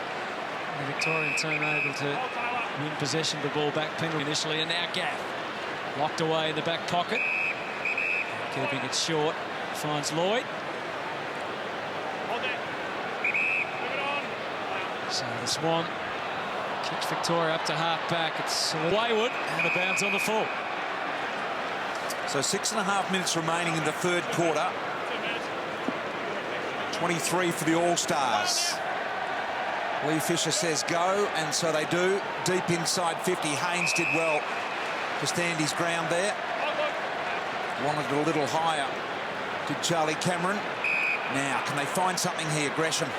The Victorian team able to win possession of the ball back. Pendlebury initially, and now Gaff. Locked away in the back pocket. Keeping it short. Finds Lloyd. So the Swan kicks Victoria up to half-back. It's wayward, out of bounds on the full. So 6.5 minutes remaining in the third quarter. 23 for the All-Stars. Lee Fisher says go, and so they do. Deep inside 50. Haynes did well to stand his ground there. Wanted it a little higher, did Charlie Cameron. Now, can they find something here? Gresham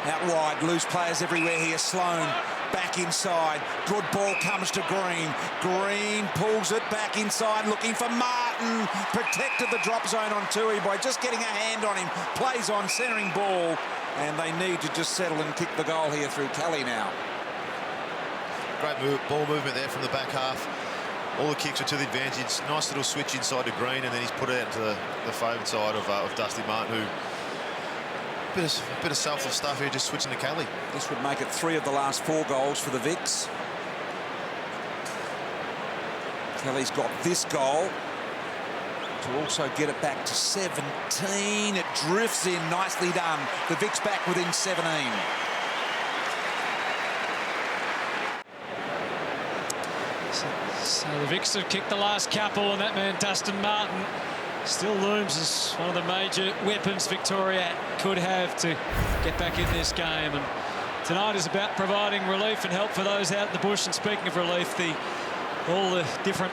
out wide, loose players everywhere here. Sloan back inside. Good ball comes to Green. Green pulls it back inside, looking for Martin. Protected the drop zone on Tui by just getting a hand on him. Plays on, centering ball. And they need to just settle and kick the goal here through Kelly now. Great ball movement there from the back half. All the kicks are to the advantage. Nice little switch inside to Green, and then he's put it out to the forward side of Dusty Martin, who bit of selfless stuff here, just switching to Kelly. This would make it 3 of the last 4 goals for the Vicks. Kelly's got this goal. to also get it back to 17. It drifts in, nicely done. The Vicks back within 17. So the Vicks have kicked the last couple, and that man, Dustin Martin, still looms as one of the major weapons Victoria could have to get back in this game. And tonight is about providing relief and help for those out in the bush. And speaking of relief, all the different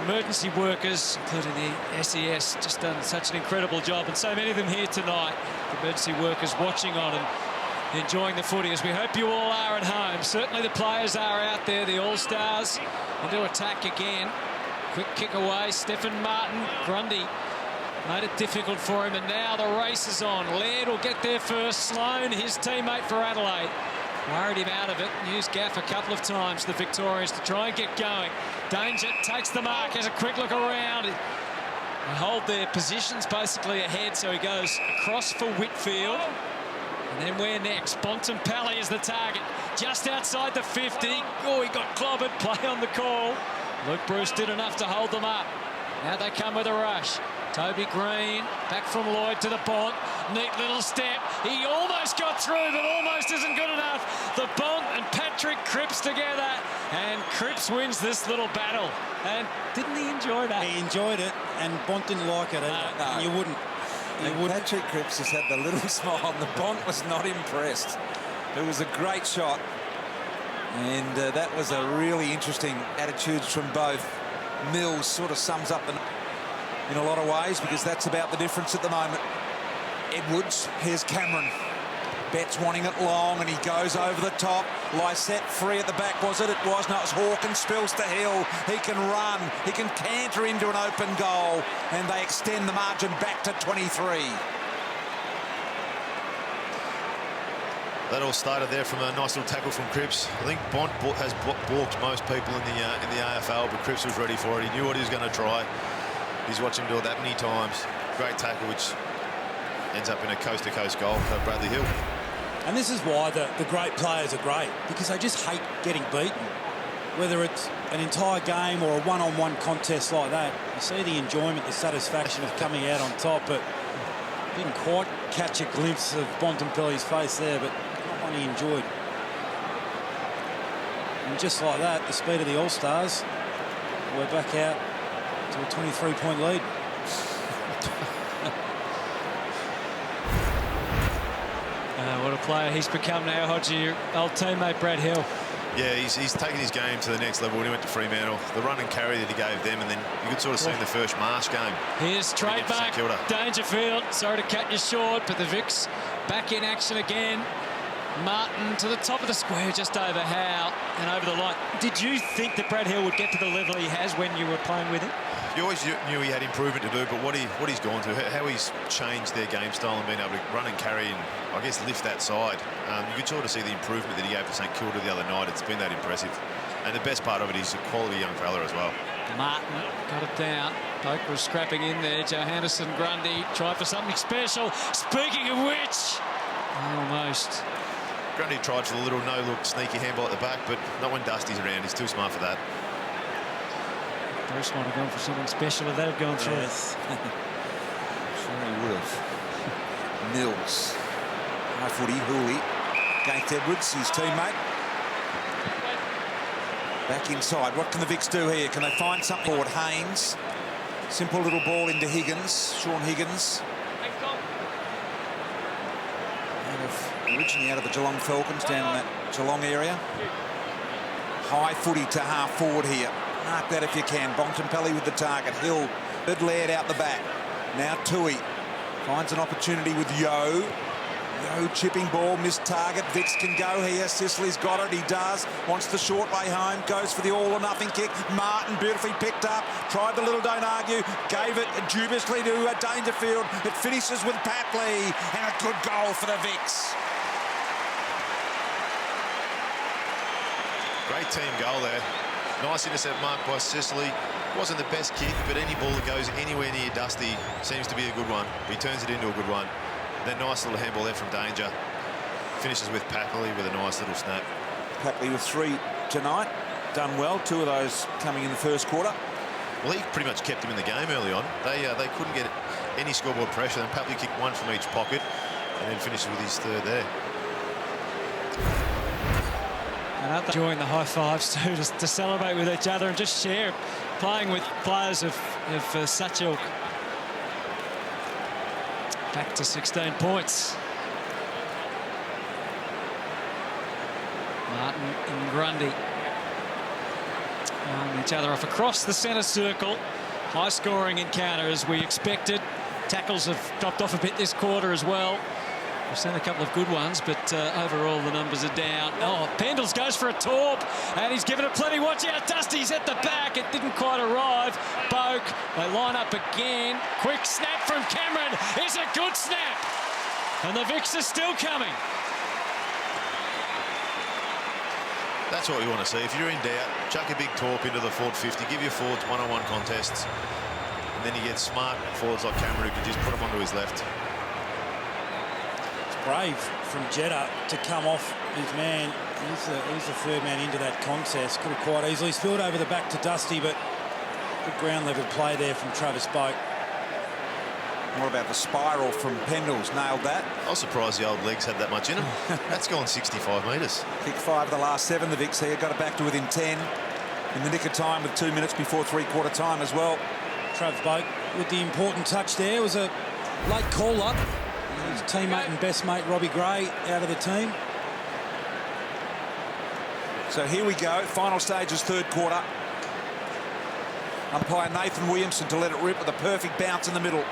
emergency workers, including the SES, just done such an incredible job, and so many of them here tonight. The emergency workers watching on and enjoying the footy, as we hope you all are at home. Certainly the players are out there, the All-Stars, into attack again. Quick kick away, Stephen Martin. Grundy made it difficult for him, and now the race is on. Laird will get there first. Sloan, his teammate for Adelaide, worried him out of it. Used gaff a couple of times, the Victorians, to try and get going. Danger takes the mark, has a quick look around. They hold their positions basically ahead, so he goes across for Whitfield. And then where next? Bontempelli is the target, just outside the 50. Oh, he got clobbered. Play on the call. Luke Bruce did enough to hold them up. Now they come with a rush. Toby Green, back from Lloyd to the Bont. Neat little step. He almost got through, but almost isn't good enough. The Bont and Patrick Cripps together, and Cripps wins this little battle. And didn't he enjoy that? He enjoyed it, and Bont didn't like it either. No. You wouldn't. Patrick Cripps just had the little smile, and the Bont was not impressed. It was a great shot, and that was a really interesting attitudes from both. Mills sort of sums up in a lot of ways, because that's about the difference at the moment. Edwards, here's Cameron. Betts wanting it long, and he goes over the top. Lysette free at the back, was it? It was. No, it's Hawkins, spills to Hill. He can run. He can canter into an open goal, and they extend the margin back to 23. That all started there from a nice little tackle from Cripps. I think Bont has balked most people in the AFL, but Cripps was ready for it. He knew what he was going to try. He's watched him do it that many times. Great tackle, which ends up in a coast-to-coast goal for Bradley Hill. And this is why the great players are great, because they just hate getting beaten. Whether it's an entire game or a one-on-one contest like that, you see the enjoyment, the satisfaction of coming out on top, but didn't quite catch a glimpse of Bontempelli's face there, but not one he enjoyed. And just like that, the speed of the All-Stars, we're back out to a 23-point lead. What a player he's become now, Hodgie. Your old teammate Brad Hill. Yeah, he's taken his game to the next level when he went to Fremantle. The run and carry that he gave them, and then you could sort of see in the first Marsh game. Here's trademark Dangerfield. Sorry to cut you short, but the Vicks back in action again. Martin to the top of the square, just over Howe and over the line. Did you think that Brad Hill would get to the level he has when you were playing with him? You always knew he had improvement to do, but what he's gone through, how he's changed their game style and been able to run and carry and, I guess, lift that side. You could sort of see the improvement that he gave to St Kilda the other night. It's been that impressive. And the best part of it is a quality young fella as well. Martin got it down. Poke was scrapping in there. Johannesson, Grundy tried for something special. Speaking of which, almost. Grundy tried for the little no-look sneaky handball at the back, but not when Dusty's around. He's too smart for that. Bruce might have gone for something special if that had gone through. Yes. Sure he would have. Mills. High footy, Hooley. Against Edwards, his teammate. Back inside. What can the Vicks do here? Can they find something forward? Haynes. Simple little ball into Higgins. Sean Higgins. Originally out of the Geelong Falcons, down in that Geelong area. High footy to half forward here. Mark that if you can. Bontempelli with the target. Hill, good Laird out the back. Now Tui finds an opportunity with Yo. Yo chipping ball, missed target. Vicks can go here. Sicily's got it. He does. Wants the short way home. Goes for the all or nothing kick. Martin beautifully picked up. Tried the little don't argue. Gave it dubiously to Dangerfield. It finishes with Patley. And a good goal for the Vicks. Great team goal there. Nice intercept mark by Sicily. Wasn't the best kick, but any ball that goes anywhere near Dusty seems to be a good one. He turns it into a good one. Then nice little handball there from Danger. Finishes with Papley with a nice little snap. Papley with 3 tonight. Done well. 2 of those coming in the first quarter. Well, he pretty much kept him in the game early on. They couldn't get any scoreboard pressure. Then Papley kicked one from each pocket and then finishes with his third there. And enjoying the high fives too, just to celebrate with each other and just share playing with players of such ilk. Back to 16 points. Martin and Grundy each other off across the centre circle. High scoring encounter as we expected. Tackles have dropped off a bit this quarter as well. We've seen a couple of good ones, but overall the numbers are down. Oh, Pendles goes for a torp, and he's given it plenty. Watch out, Dusty's at the back. It didn't quite arrive. Boak, they line up again. Quick snap from Cameron. It's a good snap. And the Vicks are still coming. That's what we want to see. If you're in doubt, chuck a big torp into the forward 50, give your forwards one-on-one contests, and then you get smart forwards like Cameron who can just put them onto his left. It's brave from Jeddah to come off his man. He's the third man into that contest. Could have quite easily spilled over the back to Dusty, but good ground level play there from Travis Boak. What about the spiral from Pendles? Nailed that. I was surprised the old legs had that much in them. That's gone 65 metres. Kick 5 of the last 7. The Vicks here got it back to within 10 in the nick of time with 2 minutes before three-quarter time as well. Travis Boak with the important touch there. It was a late call-up. His teammate and best mate Robbie Gray out of the team. So here we go. Final stages, third quarter. Umpire Nathan Williamson to let it rip with a perfect bounce in the middle.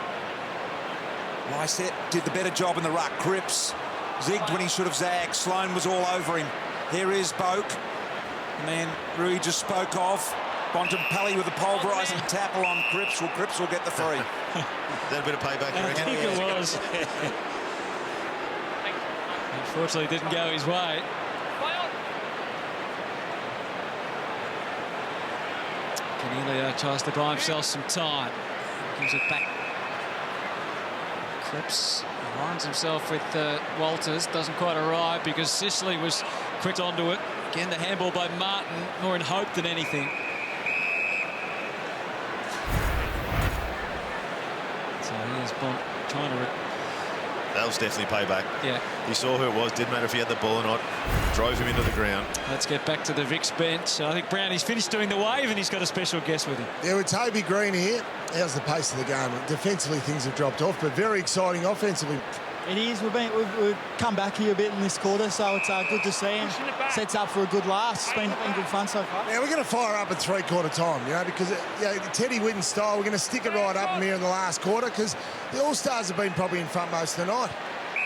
Lyset did the better job in the ruck. Cripps zigged when he should have zagged. Sloan was all over him. Here is Boak. And then Rui just spoke of. Bontempelli with a pulverising tackle on Cripps. Well, Cripps will get the free. Is that a bit of payback, you reckon? I think it was. Unfortunately, it didn't go his way. Canelio tries to buy himself some time. Gives it back. Cripps aligns himself with Walters. Doesn't quite arrive because Sicily was quick onto it. Again, the handball by Martin, more in hope than anything. So here's Bont trying to... That was definitely payback. Yeah. He saw who it was. Didn't matter if he had the ball or not. Drove him into the ground. Let's get back to the Vicks bench. I think Brownie's finished doing the wave and he's got a special guest with him. Yeah, with Toby Green here, how's the pace of the game? Defensively, things have dropped off, but very exciting offensively. It is. We've come back here a bit in this quarter, so it's good to see him. Sets up for a good last. It's been good fun so far. Yeah, we're going to fire up at three-quarter time, you know, because Teddy Whitten style, we're going to stick it right up in here in the last quarter because the All-Stars have been probably in front most of the night.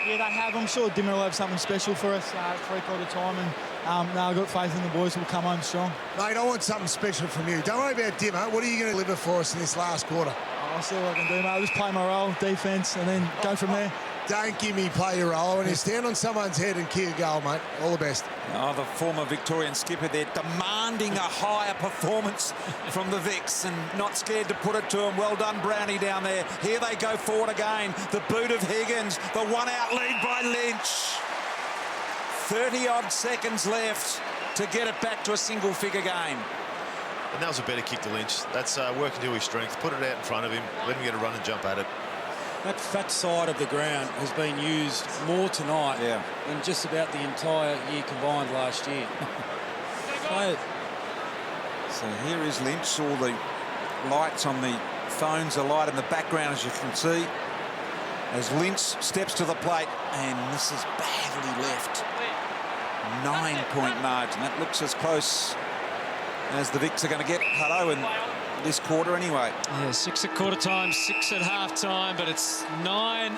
Yeah, they have. I'm sure Dimmer will have something special for us at three-quarter time, and I've got faith in the boys will come home strong. Mate, I want something special from you. Don't worry about Dimmer. What are you going to deliver for us in this last quarter? I'll see what I can do, mate. I'll just play my role, defence, and then go from there. Don't give me play your role. When you stand on someone's head and kick a goal, mate, all the best. Oh, the former Victorian skipper there demanding a higher performance from the Vicks and not scared to put it to him. Well done, Brownie down there. Here they go forward again. The boot of Higgins. The one-out lead by Lynch. 30-odd seconds left to get it back to a single-figure game. And that was a better kick to Lynch. That's working to his strength. Put it out in front of him. Let him get a run and jump at it. That fat side of the ground has been used more tonight than just about the entire year combined last year. So here is Lynch. All the lights on the phones are light in the background, as you can see. As Lynch steps to the plate, and this is badly left. 9-point margin. That looks as close as the Vicks are going to get. Hello, and this quarter anyway. Yeah, 6 at quarter time, 6 at half time, but it's 9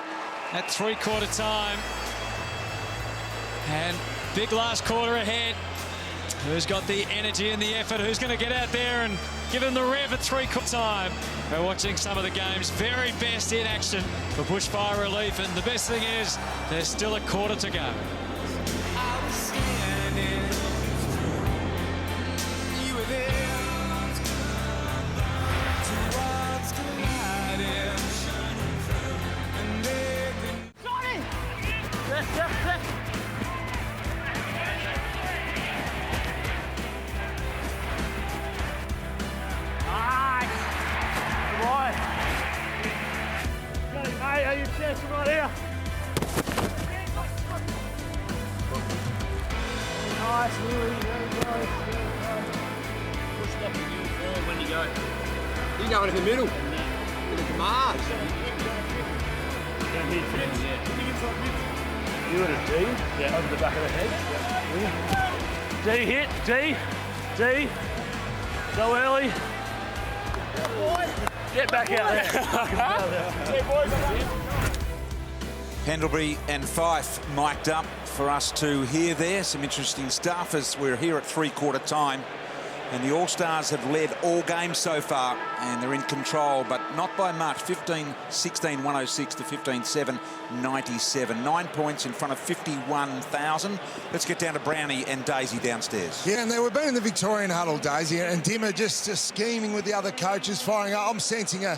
at three-quarter time. And big last quarter ahead. Who's got the energy and the effort? Who's going to get out there and give them the rev at three-quarter time? We're watching some of the game's very best in action for Bushfire relief, and the best thing is there's still a quarter to go. Nice, Lily. Very close. Push up and you forward when you go. You going in the middle. In the Mars. Down here, friends. Yeah. You at a D? Yeah. Over the back of the head. Yeah. D hit. D. Go early. Get back out there. Pendlebury and Fife mic'd up for us to hear there. Some interesting stuff as we're here at three-quarter time. And the All-Stars have led all games so far, and they're in control, but not by much. 15-16, 106 to 15-7, 97. 9 points in front of 51,000. Let's get down to Brownie and Daisy downstairs. Yeah, and they were been in the Victorian huddle, Daisy, and Dimmer just scheming with the other coaches, firing up. I'm sensing a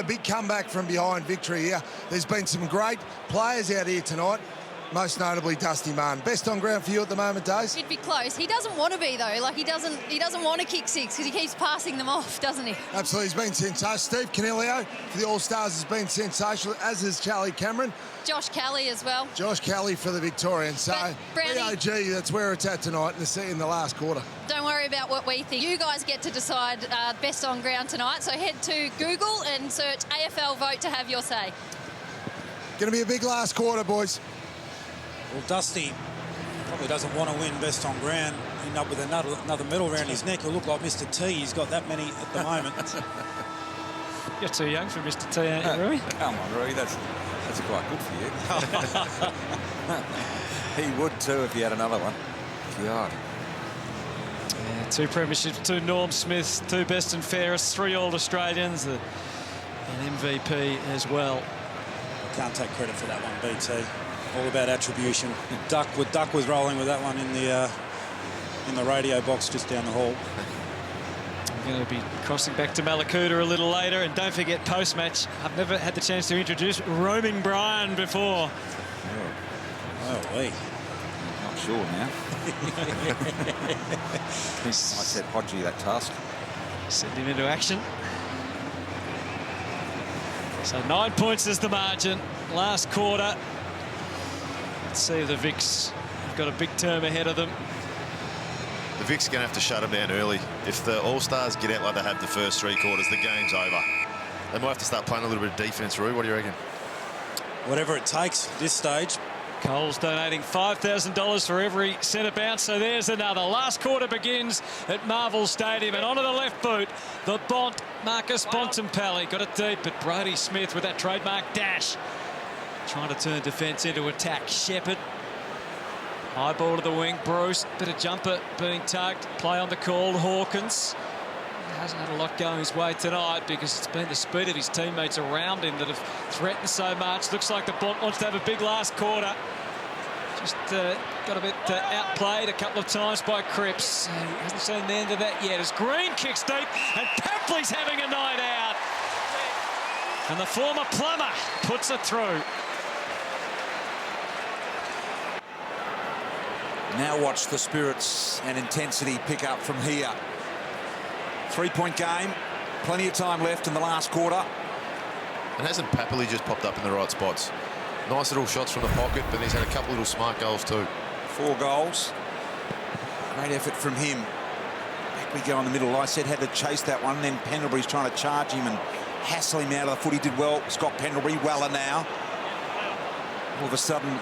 big comeback from behind victory here. There's been some great players out here tonight. Most notably Dusty Martin. Best on ground for you at the moment, Days? It'd be close. He doesn't want to be though. Like he doesn't want to kick six because he keeps passing them off, doesn't he? Absolutely, he's been sensational. Steve Canelio for the All-Stars has been sensational, as is Charlie Cameron. Josh Kelly as well. Josh Kelly for the Victorians. So, BOG, that's where it's at tonight in the last quarter. Don't worry about what we think. You guys get to decide best on ground tonight. So head to Google and search AFL vote to have your say. Going to be a big last quarter, boys. Well, Dusty probably doesn't want to win best on ground. End up with another medal around his neck. He'll look like Mr. T. He's got that many at the moment. You're too young for Mr. T, aren't you, Rui? Come on, Rui, that's quite good for you. He would too if he had another one. God. Yeah, 2 premierships, 2 Norm Smiths, 2 best and fairest, 3 All-Australians, an MVP as well. I can't take credit for that one, BT. All about attribution. Duck was rolling with that one in the radio box just down the hall. I'm going to be crossing back to Malakuta a little later, and don't forget post-match. I've never had the chance to introduce Roaming Brian before. Oh, wait. Not sure now. I said Hodgie that task. Send him into action. So 9 points is the margin. Last quarter. Let's see if the Vics have got a big term ahead of them. The Vics are going to have to shut them down early. If the All-Stars get out like they have the first 3 quarters, the game's over. They might have to start playing a little bit of defence, Rui. What do you reckon? Whatever it takes at this stage. Cole's donating $5,000 for every centre bounce, so there's another. Last quarter begins at Marvel Stadium, and onto the left boot, the Bont, Marcus Bontempelli. Got it deep, but Brodie Smith with that trademark dash. Trying to turn defence into attack. Shepherd. High ball to the wing. Bruce. Bit of jumper being tugged. Play on the call. Hawkins. Hasn't had a lot going his way tonight because it's been the speed of his teammates around him that have threatened so much. Looks like the Bont wants to have a big last quarter. Just got a bit outplayed a couple of times by Cripps. He hasn't seen the end of that yet as Green kicks deep and Papley's having a night out. And the former plumber puts it through. Now watch the spirits and intensity pick up from here. 3-point game, plenty of time left in the last quarter. And hasn't Papley just popped up in the right spots? Nice little shots from the pocket, but he's had a couple little smart goals too. 4 goals. Great effort from him. Back we go in the middle. I said had to chase that one, then Pendlebury's trying to charge him and hassle him out of the foot. He did well. Scott Pendlebury, Weller now. All of a sudden,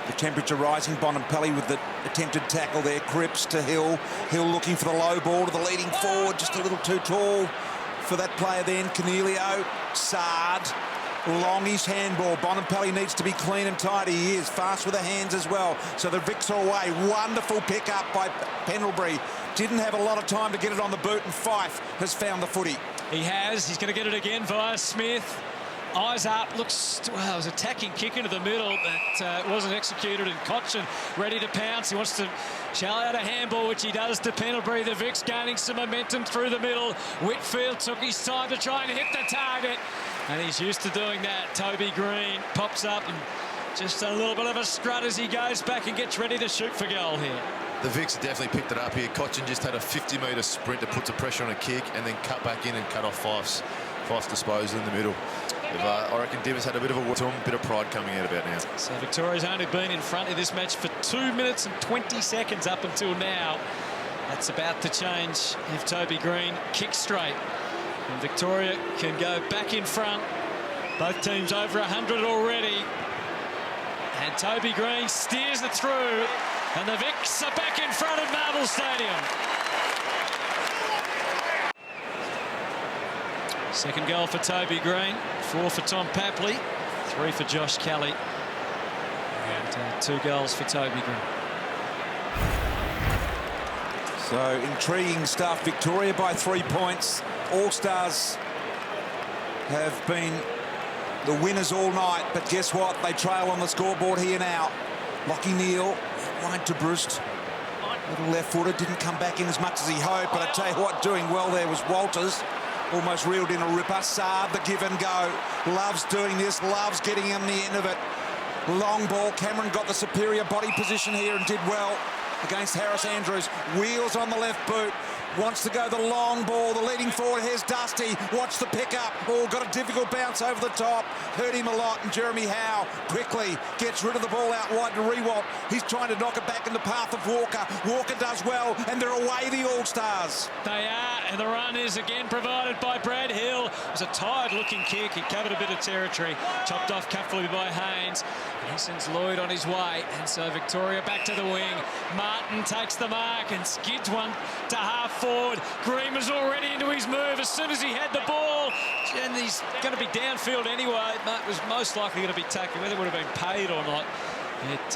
the temperature rising. Bontempelli with the attempted tackle there. Cripps to Hill. Hill looking for the low ball to the leading forward. Just a little too tall for that player then. Canelio. Sard. Long his handball. Bontempelli needs to be clean and tidy. He is fast with the hands as well. So the Vics are away. Wonderful pick up by Pendlebury. Didn't have a lot of time to get it on the boot, and Fife has found the footy. He has. He's going to get it again via Smith. Eyes up, looks, well, it was attacking kick into the middle, but it wasn't executed, and Cochin ready to pounce. He wants to shell out a handball, which he does to Pendlebury. The Vics gaining some momentum through the middle. Whitfield took his time to try and hit the target, and he's used to doing that. Toby Green pops up and just a little bit of a strut as he goes back and gets ready to shoot for goal here. The Vics definitely picked it up here. Cochin just had a 50-metre sprint to put the pressure on a kick and then cut back in and cut off Fife's disposal in the middle. I reckon Divis had a bit of a bit of pride coming out about now. So Victoria's only been in front of this match for 2 minutes and 20 seconds up until now. That's about to change if Toby Green kicks straight. And Victoria can go back in front. Both teams over 100 already. And Toby Green steers it through. And the Vicks are back in front of Marvel Stadium. Second goal for Toby Green, 4 for Tom Papley, 3 for Josh Kelly, and 2 goals for Toby Green. So intriguing stuff. Victoria by 3 points. All-Stars have been the winners all night, but guess what? They trail on the scoreboard here now. Lachie Neale wide to Brust. Little left-footed, didn't come back in as much as he hoped, but I tell you what, doing well there was Walters. Almost reeled in a ripper. Saab, the give and go. Loves doing this, loves getting on the end of it. Long ball. Cameron got the superior body position here and did well against Harris Andrews. Wheels on the left boot. Wants to go the long ball. The leading forward. Here's Dusty. Watch the pickup. Ball got a difficult bounce over the top. Hurt him a lot. And Jeremy Howe quickly gets rid of the ball out wide to Rewalt. He's trying to knock it back in the path of Walker. Walker does well. And they're away, the All-Stars. They are. And the run is again provided by Brad Hill. It was a tired-looking kick. He covered a bit of territory. Chopped off carefully by Haynes. And he sends Lloyd on his way. And so Victoria back to the wing. Martin takes the mark and skids one to half forward. Green was already into his move as soon as he had the ball. And he's going to be downfield anyway. That was most likely going to be tackled. Whether it would have been paid or not, it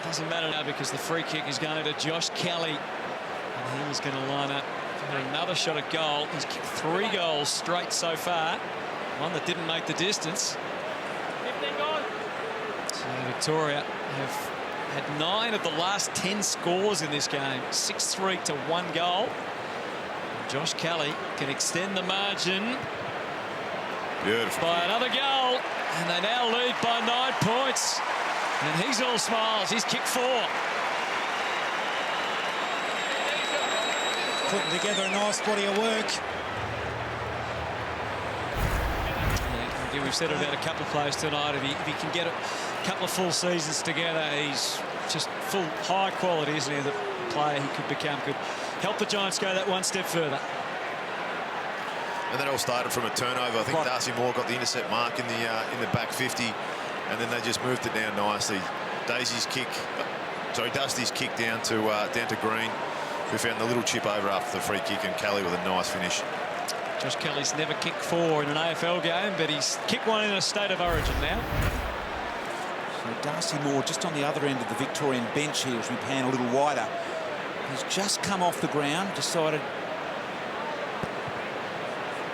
doesn't matter now because the free kick is going to Josh Kelly. And he was going to line up for another shot at goal. He's kicked 3 goals straight so far. One that didn't make the distance. 15 goals. So Victoria have had 9 of the last 10 scores in this game. 6-3 to 1 goal. Josh Kelly can extend the margin. Beautiful. By another goal. And they now lead by 9 points. And he's all smiles. He's kicked 4. Putting together a nice body of work. Yeah, we've said it about a couple of players tonight. If he can get a couple of full seasons together, he's just full high quality, isn't he? The player he could become could help the Giants go that one step further. And that all started from a turnover. I think Darcy Moore got the intercept mark in the back 50, and then they just moved it down nicely. Dusty's kick down to Green, who found the little chip over after the free kick, and Kelly with a nice finish. Josh Kelly's never kicked 4 in an AFL game, but he's kicked 1 in a state of origin now. So Darcy Moore just on the other end of the Victorian bench here as we pan a little wider. He's just come off the ground, decided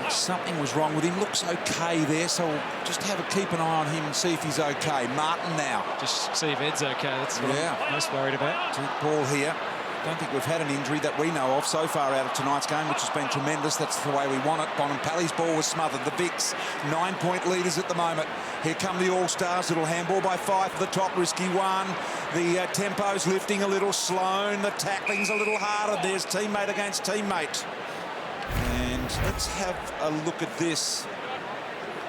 something was wrong with him. Looks okay there, so we'll just keep an eye on him and see if he's okay. Martin now. Just see if Ed's okay. That's what I'm most worried about. Deep ball here. Don't think we've had an injury that we know of so far out of tonight's game, which has been tremendous. That's the way we want it. Bonampalli's ball was smothered. The Vicks, 9-point leaders at the moment. Here come the All-Stars. Little handball by Fife at the top. Risky one. The tempo's lifting a little. Sloan. The tackling's a little harder. There's teammate against teammate. And let's have a look at this.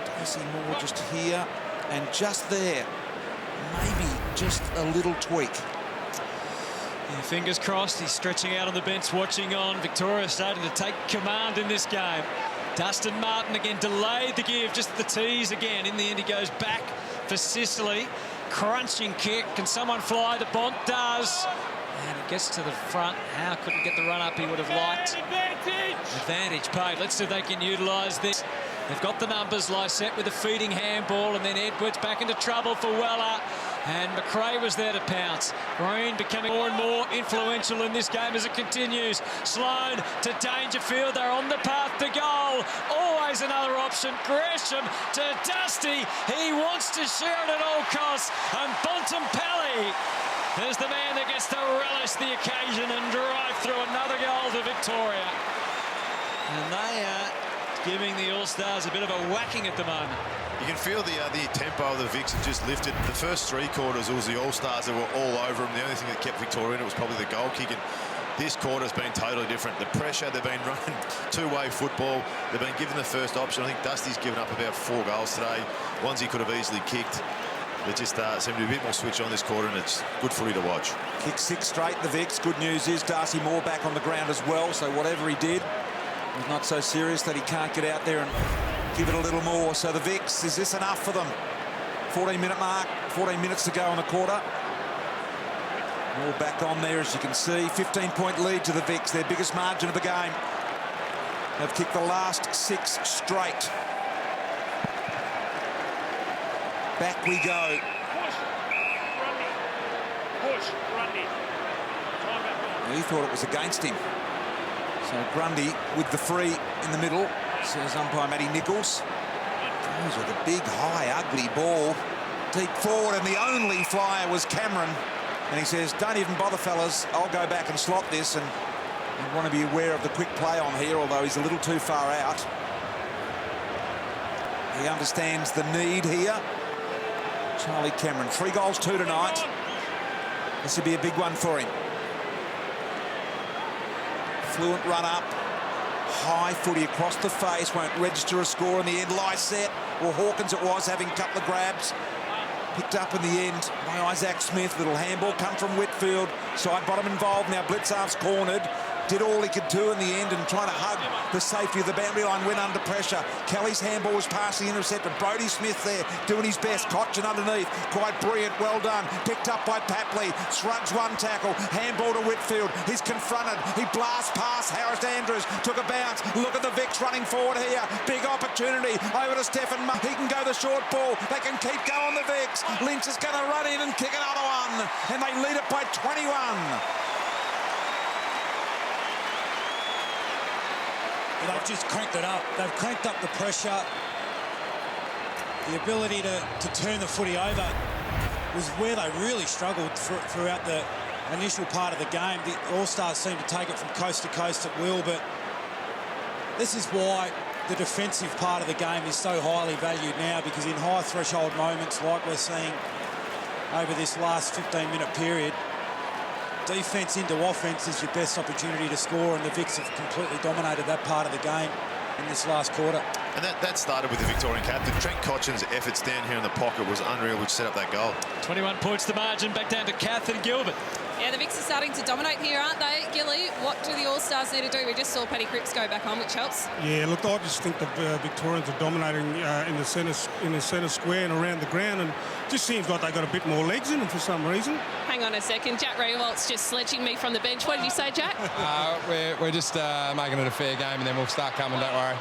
Darcy Moore just here and just there. Maybe just a little tweak. Yeah, fingers crossed. He's stretching out on the bench, watching on. Victoria starting to take command in this game. Dustin Martin again delayed the give, just the tease again. In the end, he goes back for Sicily. Crunching kick. Can someone fly? The Bont does. And it gets to the front. Howe couldn't get the run up he would have liked. Advantage paid. Let's see if they can utilise this. They've got the numbers. Lysette with a feeding handball, and then Edwards back into trouble for Weller. And McRae was there to pounce. Green becoming more and more influential in this game as it continues. Sloan to Dangerfield. They're on the path to goal. Always another option. Gresham to Dusty. He wants to share it at all costs. And Bontempelli is the man that gets to relish the occasion and drive through another goal to Victoria. And they are giving the All-Stars a bit of a whacking at the moment. You can feel the tempo of the Vicks had just lifted. The first 3 quarters, it was the All-Stars that were all over them. The only thing that kept Victoria in it was probably the goal kick. And This quarter's been totally different. The pressure, they've been running two-way football. They've been given the first option. I think Dusty's given up about 4 goals today. Ones he could have easily kicked. They just seem to be a bit more switch on this quarter, and it's good footy to watch. Kicked 6 straight, the Vicks. Good news is Darcy Moore back on the ground as well, so whatever he did was not so serious that he can't get out there and give it a little more. So the Vicks, is this enough for them? 14-minute mark, 14 minutes to go in the quarter. Moore back on there, as you can see. 15-point lead to the Vicks, their biggest margin of the game. They've kicked the last 6 straight. Back we go. He thought it was against him. So Grundy with the free in the middle, says umpire Matty Nichols. Those are the big, high, ugly ball. Deep forward, and the only flyer was Cameron. And he says, don't even bother, fellas. I'll go back and slot this. And you want to be aware of the quick play on here, although he's a little too far out. He understands the need here. Charlie Cameron, 3 goals, 2 tonight. This would be a big one for him. Fluent run up. High footy across the face. Won't register a score in the end. Lycett, or Hawkins it was, having a couple of grabs. Picked up in the end by Isaac Smith. Little handball come from Whitfield. Side bottom involved. Now Blitzarf's cornered. Did all he could do in the end and trying to hug the safety of the boundary line, went under pressure. Kelly's handball was passing intercepted. Brodie Smith there doing his best. Cotchin underneath. Quite brilliant. Well done. Picked up by Papley. Shrugs one tackle. Handball to Whitfield. He's confronted. He blasts past Harris Andrews. Took a bounce. Look at the Vicks running forward here. Big opportunity. Over to Stephen. He can go the short ball. They can keep going, the Vicks. Lynch is going to run in and kick another one. And they lead it by 21. They've just cranked it up. They've cranked up the pressure. The ability to turn the footy over was where they really struggled throughout the initial part of the game. The All-Stars seem to take it from coast to coast at will, but this is why the defensive part of the game is so highly valued now, because in high threshold moments like we're seeing over this last 15-minute period, defence into offence is your best opportunity to score, and the Vicks have completely dominated that part of the game in this last quarter. And that started with the Victorian captain. Trent Cotchin's efforts down here in the pocket was unreal, which set up that goal. 21 points the margin, back down to Kath and Gilbert. Yeah, the Vicks are starting to dominate here, aren't they? Gilly, what do the All-Stars need to do? We just saw Paddy Cripps go back on, which helps. Yeah, look, I just think the Victorians are dominating in the centre square and around the ground, and it just seems like they've got a bit more legs in them for some reason. Hang on a second, Jack Rewalt's just sledging me from the bench. What did you say, Jack? We're just making it a fair game, and then we'll start coming, don't worry.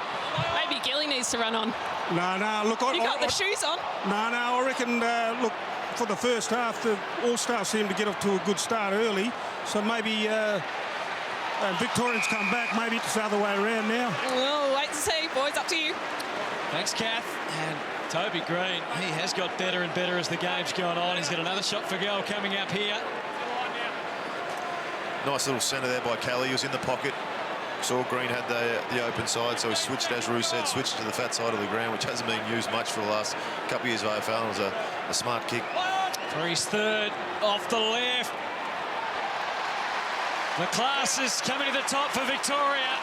Maybe Gilly needs to run on. No, look, you got the shoes on. No, I reckon, look, for the first half, the All-Stars seem to get off to a good start early, so maybe Victorians come back. Maybe it's the other way around now. Well, wait to see, boys. Up to you. Thanks, Kath. And Toby Green, he has got better and better as the game's gone on. He's got another shot for goal coming up here. Nice little centre there by Kelly. He was in the pocket. Saw Green had the open side, so he switched, as Roo said, switched to the fat side of the ground, which hasn't been used much for the last couple of years of AFL. It was a smart kick. For his third, off the left. The class is coming to the top for Victoria.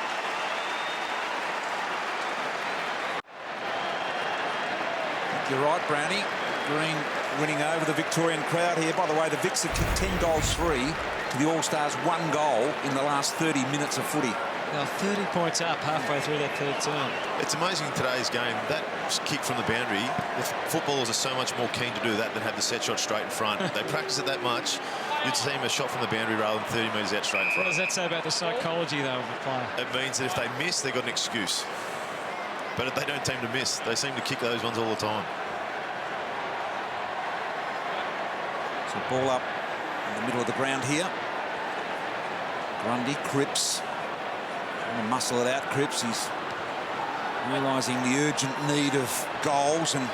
You're right, Brownie. Green winning over the Victorian crowd here. By the way, the Vicks have kicked 10 goals free to the All-Stars 1 goal in the last 30 minutes of footy. Now 30 points up halfway through that third term. It's amazing in today's game, that kick from the boundary, the footballers are so much more keen to do that than have the set shot straight in front. They practice it that much, you'd see him a shot from the boundary rather than 30 metres out straight in front. What does that say about the psychology, though, of the player? It means that if they miss, they've got an excuse. But they don't seem to miss. They seem to kick those ones all the time. So ball up in the middle of the ground here. Grundy, Cripps. Trying to muscle it out, Cripps. He's realising the urgent need of goals, and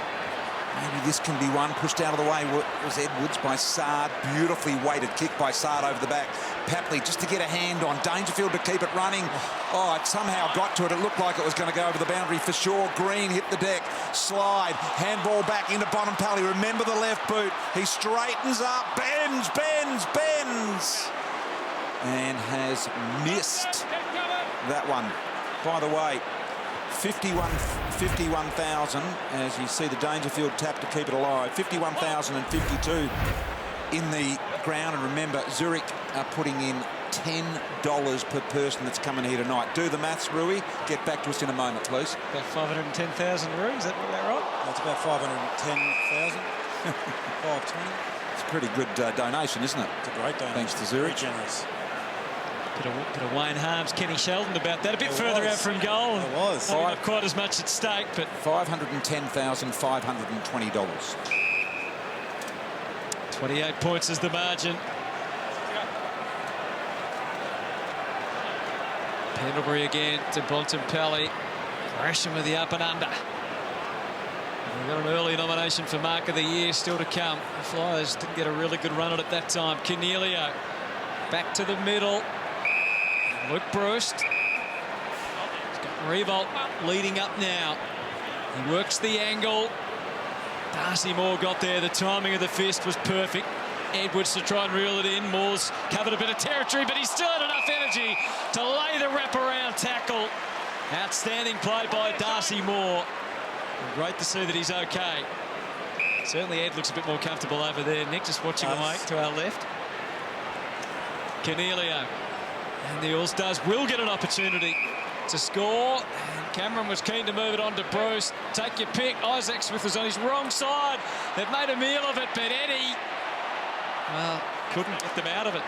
maybe this can be one. Pushed out of the way was Edwards by Sard. Beautifully weighted kick by Sard over the back. Papley just to get a hand on Dangerfield to keep it running. Oh, it somehow got to it. It looked like it was going to go over the boundary for sure. Green hit the deck. Slide. Handball back into Bonampally. Remember the left boot. He straightens up. Bends. and has missed that one. By the way, 51,000, as you see the Dangerfield tap to keep it alive. 51,052 in the ground. And remember, Zurich are putting in $10 per person that's coming here tonight. Do the maths, Rui. Get back to us in a moment, please. About 510,000, Rui. Is that right? That's about 510,000. 520. It's a pretty good donation, isn't it? It's a great donation. Thanks to Zurich. Very generous. Bit of Wayne Harms, Kenny Sheldon about that. A bit further out from goal. It was. Not quite as much at stake, but $510,520. 28 points is the margin. Pendlebury again to Bontempelli. Gresham with the up and under. We've got an early nomination for Mark of the Year still to come. The Flyers didn't get a really good run at it that time. Cornelio back to the middle. Luke Bruce. He's got Revolt leading up now. He works the angle. Darcy Moore got there. The timing of the fist was perfect. Edwards to try and reel it in. Moore's covered a bit of territory, but he still had enough energy to lay the wraparound tackle. Outstanding play by Darcy Moore. And great to see that he's okay. Certainly Ed looks a bit more comfortable over there. Nick just watching him wait to our left. Cornelio. And the All-Stars will get an opportunity to score. And Cameron was keen to move it on to Bruce. Take your pick. Isaac Smith was on his wrong side. They've made a meal of it, but Eddie, well, couldn't get them out of it.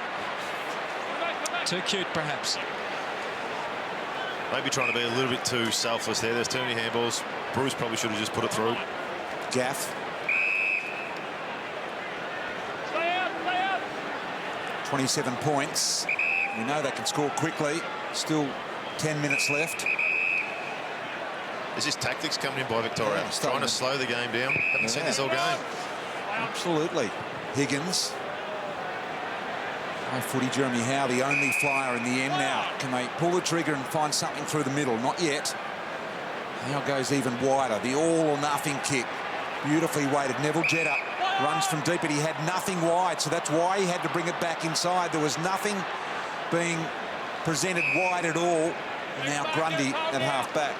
Too cute, perhaps. Maybe trying to be a little bit too selfless there. There's too many handballs. Bruce probably should have just put it through. Gaff. 27 points. We know they can score quickly. Still 10 minutes left. Is this tactics coming in by Victoria? Trying to slow the game down. Haven't seen this all game. Absolutely. Higgins. High footy, Jeremy Howe, the only flyer in the end now. Can they pull the trigger and find something through the middle? Not yet. Howe goes even wider. The all or nothing kick. Beautifully weighted. Neville Jetta runs from deep, but he had nothing wide, so that's why he had to bring it back inside. There was nothing being presented wide at all. Now Grundy at half back.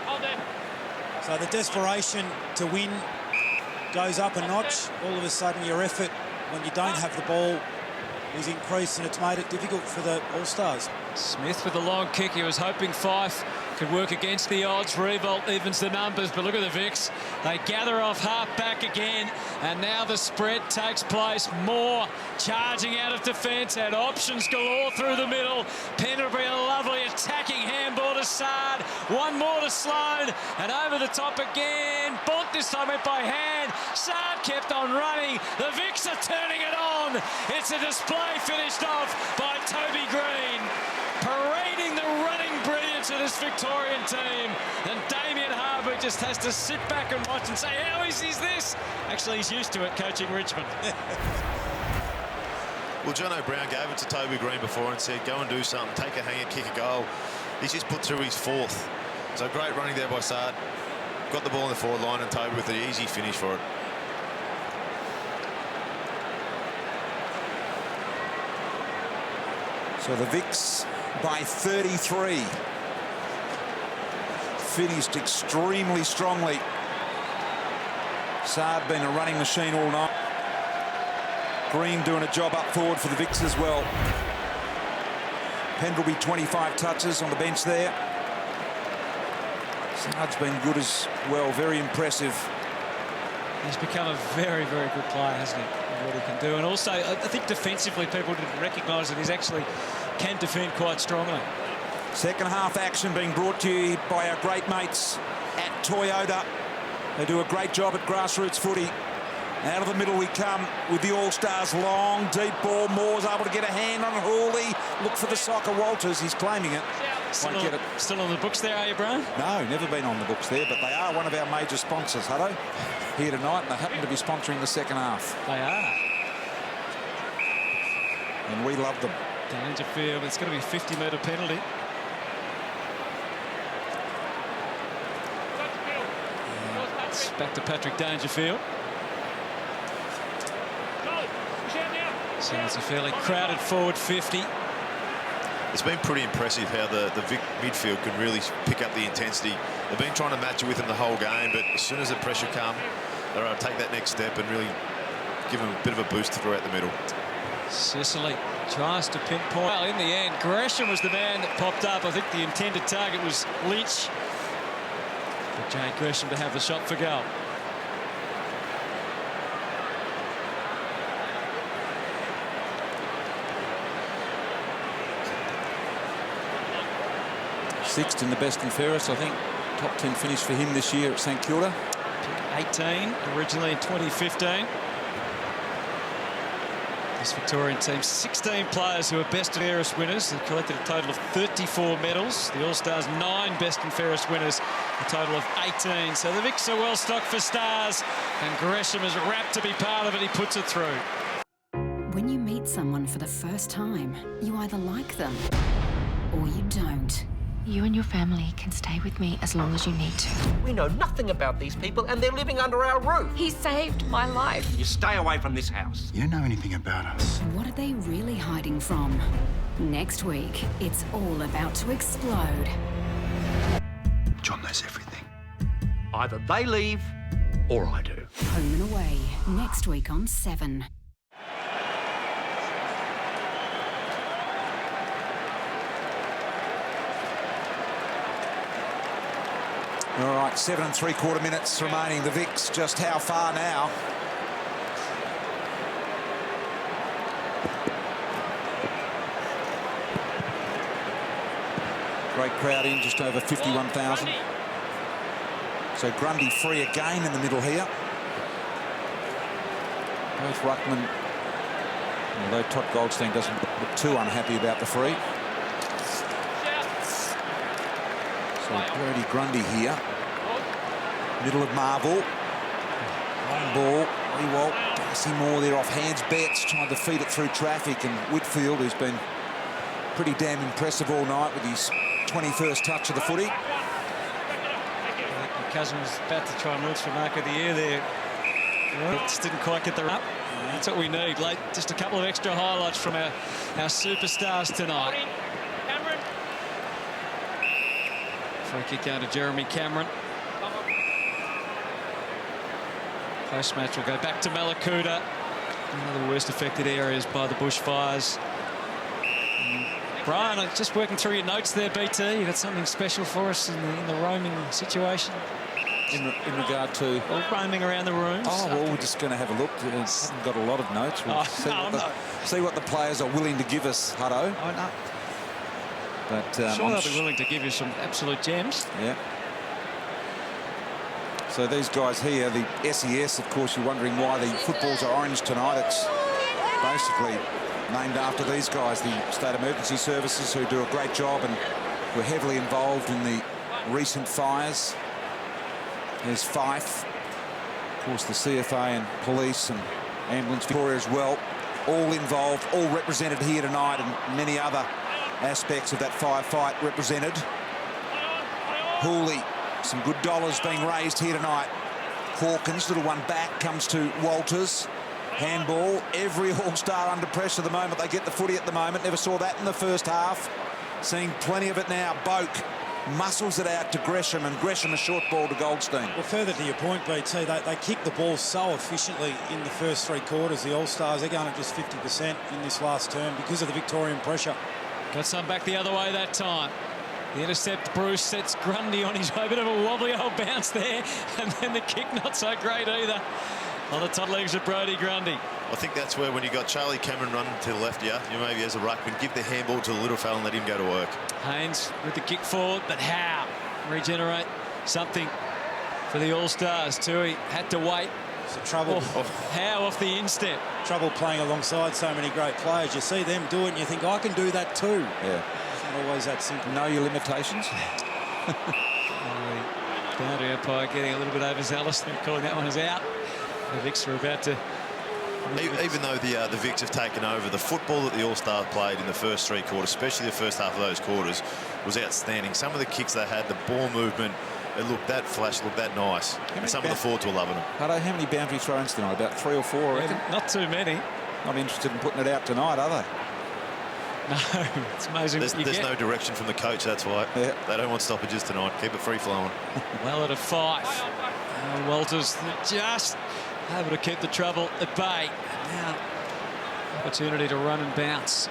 So the desperation to win goes up a notch. All of a sudden your effort when you don't have the ball is increased, and it's made it difficult for the All-Stars. Smith with the long kick. He was hoping Fife could work against the odds. Revolt evens the numbers, but look at the Vicks. They gather off half back again, and now the spread takes place. Moore charging out of defence, had options galore through the middle. Pendlebury, a lovely attacking handball to Sard. One more to Sloan, and over the top again. Bont this time went by hand. Sard kept on running. The Vicks are turning it on. It's a display finished off by Toby Green, parading the running brilliance of this Victorian team. And Damien Harwood just has to sit back and watch and say, how easy is this? Actually, he's used to it coaching Richmond. Well, John O'Brien gave it to Toby Green before and said, go and do something, take a hanger, kick a goal. He's just put through his fourth. So great running there by Sard. Got the ball in the forward line, and Toby with an easy finish for it. So the Vicks by 33. Finished extremely strongly. Sard been a running machine all night. Green doing a job up forward for the Vicks as well. Pendlebury 25 touches on the bench there. Sard's been good as well, very impressive. He's become a very, very good player, hasn't he? What he can do. And also, I think defensively people didn't recognise that he's actually can defend quite strongly. Second half action being brought to you by our great mates at Toyota. They do a great job at grassroots footy. Out of the middle we come with the All-Stars. Long, deep ball. Moore's able to get a hand on Hawley. Look for the soccer. Walters, he's claiming it. Won't get it. Still on the books there, are you, Brian? No, never been on the books there, but they are one of our major sponsors, Hutto, here tonight, and they happen to be sponsoring the second half. They are. And we love them. Dangerfield, it's going to be a 50-metre penalty. It's back to Patrick Dangerfield. So it's a fairly crowded forward 50. it's been pretty impressive how the Vic midfield can really pick up the intensity. They've been trying to match it with them the whole game, but as soon as the pressure comes, they're able to take that next step and really give them a bit of a boost throughout the middle. Sicily tries to pinpoint. Well, in the end, Gresham was the man that popped up. I think the intended target was Lynch. But Jay Gresham to have the shot for goal. Sixth in the best and fairest, I think. Top 10 finish for him this year at St Kilda. 18 originally in 2015. This Victorian team, 16 players who are best and fairest winners. They've collected a total of 34 medals. The All-Stars, 9 best and fairest winners, a total of 18. So the Vics are well stocked for stars, and Gresham is rapt to be part of it. He puts it through. When you meet someone for the first time, you either like them or you don't. You and your family can stay with me as long as you need to. We know nothing about these people, and they're living under our roof. He saved my life. You stay away from this house. You don't know anything about us. What are they really hiding from? Next week, it's all about to explode. John knows everything. Either they leave, or I do. Home and Away, next week on 7. All right, 7 3/4 minutes remaining. The Vics, just how far now? Great crowd in, just over 51,000. So Grundy free again in the middle here. Both ruckman, although Todd Goldstein doesn't look too unhappy about the free. So Brody Grundy here. Middle of Marvel. Long ball. Rewalt. Darcy Moore there off hands. Betts trying to feed it through traffic. And Whitfield, who's been pretty damn impressive all night with his 21st touch of the footy. My cousin was about to try and launch for Mark of the Year there. Well, just didn't quite get the up. That's what we need. Like, just a couple of extra highlights from our superstars tonight. Free kick out to Jeremy Cameron. Post-match will go back to Malakuta. One of the worst affected areas by the bushfires. Brian, just working through your notes there, BT. You got something special for us in the roaming situation? In regard to? Well, roaming around the rooms. Oh, well, we're just going to have a look. We haven't got a lot of notes. We'll see what the players are willing to give us, Hutto. Oh, no. But, sure they'll be willing to give you some absolute gems. Yeah. So these guys here, the SES, of course, you're wondering why the footballs are orange tonight. It's basically named after these guys, the State Emergency Services, who do a great job and were heavily involved in the recent fires. There's Fife, of course, the CFA and police and Ambulance Victoria as well, all involved, all represented here tonight, and many other aspects of that firefight represented. Hooley, some good dollars being raised here tonight. Hawkins, little one back, comes to Walters. Handball, every All-Star under pressure the moment they get the footy at the moment. Never saw that in the first half. Seeing plenty of it now. Boak muscles it out to Gresham, and Gresham a short ball to Goldstein. Well, further to your point, BT, they kick the ball so efficiently in the first 3 quarters. The All-Stars, they're going at just 50% in this last term because of the Victorian pressure. Got some back the other way that time. The intercept, Bruce sets Grundy on his way. A bit of a wobbly old bounce there. And then the kick not so great either. On the top legs of Brody Grundy. I think that's where, when you got Charlie Cameron running to the left, you maybe as a ruckman, give the handball to the little fella and let him go to work. Haynes with the kick forward, but how? Regenerate something for the All-Stars. Tui had to wait. It's a trouble. How off the instep. Trouble playing alongside so many great players. You see them do it and you think, I can do that too. Yeah. It's not always that simple. Know your limitations. Boundary umpire getting a little bit overzealous. They're calling that one as out. The Vics are about to... Even though the Vics have taken over, the football that the All-Stars played in the first 3 quarters, especially the first half of those quarters, was outstanding. Some of the kicks they had, the ball movement, it looked that flash, looked that nice. And some of the forwards were loving them. Hutto, how many boundary throw-ins tonight? About 3 or 4, I reckon? Not too many. Not interested in putting it out tonight, are they? No, it's amazing. There's no direction from the coach, that's why. Yeah. They don't want stoppages tonight. Keep it free-flowing. Well at a 5. Walters just able to keep the trouble at bay. Now, opportunity to run and bounce.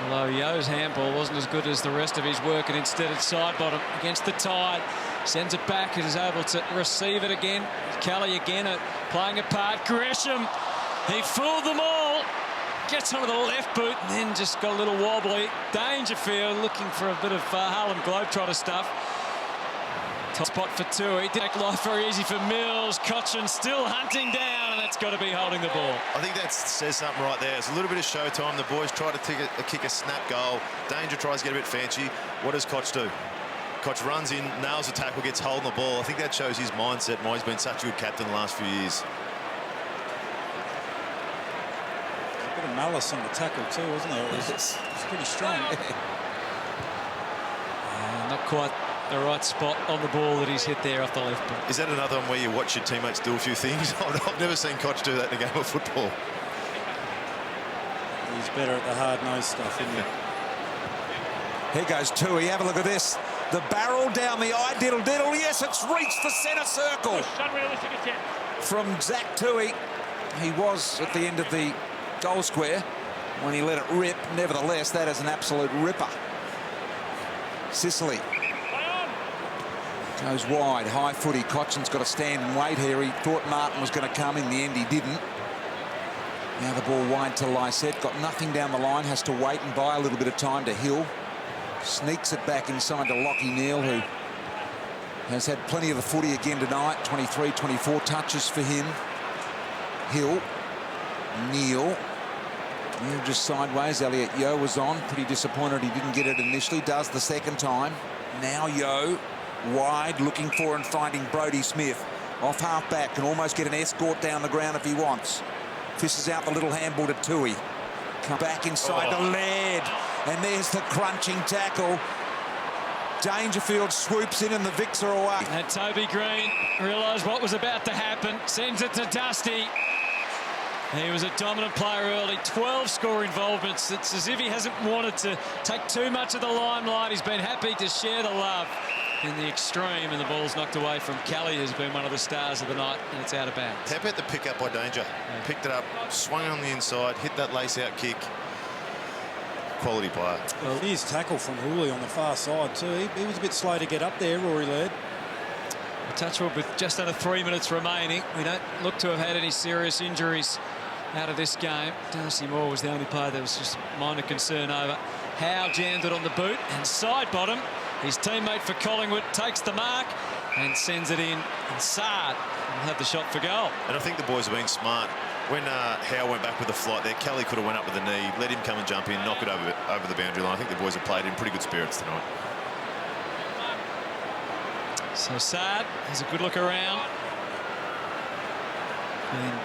Although Yo's handball wasn't as good as the rest of his work, and instead it's side bottom against the tide. Sends it back and is able to receive it again. Kelly again playing a part. Gresham, he fooled them all. Gets onto the left boot and then just got a little wobbly. Dangerfield looking for a bit of Harlem Globetrotter stuff. Top spot for Tui. Didn't make life very easy for Mills. Cochin still hunting down, and that's got to be holding the ball. I think that says something right there. It's a little bit of showtime. The boys try to kick a snap goal. Danger tries to get a bit fancy. What does Koch do? Koch runs in, nails the tackle, gets hold on the ball. I think that shows his mindset and why he's been such a good captain the last few years. A bit of malice on the tackle too, wasn't there? It was pretty strong. Not quite the right spot on the ball that he's hit there off the left boot. Is that another one where you watch your teammates do a few things? I've never seen Koch do that in a game of football. He's better at the hard-nosed stuff, isn't he? Here goes Tui. Have a look at this. The barrel down the eye. Diddle, diddle. Yes, it's reached the centre circle. From Zach Tui. He was at the end of the goal square when he let it rip. Nevertheless, that is an absolute ripper. Sicily goes wide, high footy. Cochin's got to stand and wait here. He thought Martin was going to come. In the end, he didn't. Now the ball wide to Lysette. Got nothing down the line. Has to wait and buy a little bit of time to Hill. Sneaks it back inside to Lockie Neal, who has had plenty of the footy again tonight. 23, 24 touches for him. Hill. Neal just sideways. Elliot Yo was on. Pretty disappointed he didn't get it initially. Does the second time. Now Yo wide, looking for and finding Brodie Smith. Off half back, can almost get an escort down the ground if he wants. Fishes out the little handball to Tui. Come back inside the lead. And there's the crunching tackle. Dangerfield swoops in and the Vicks are away. And Toby Green realised what was about to happen. Sends it to Dusty. He was a dominant player early. 12 score involvements. It's as if he hasn't wanted to take too much of the limelight. He's been happy to share the love in the extreme, and the ball's knocked away from Kelly, who's been one of the stars of the night, and it's out of bounds. How about the pick up by Danger? Yeah. Picked it up, swung it on the inside, hit that lace-out kick. Quality player. Well, his tackle from Hooley on the far side too. He was a bit slow to get up there, Rory Laird. Touchwood with just under 3 minutes remaining. We don't look to have had any serious injuries out of this game. Darcy Moore was the only player that was just minor concern over. Howe jammed it on the boot and side bottom. His teammate for Collingwood takes the mark and sends it in. And Saad will have the shot for goal. And I think the boys have been smart. When Howe went back with the flight there, Kelly could have went up with the knee, let him come and jump in, knock it over the boundary line. I think the boys have played in pretty good spirits tonight. So Saad has a good look around. And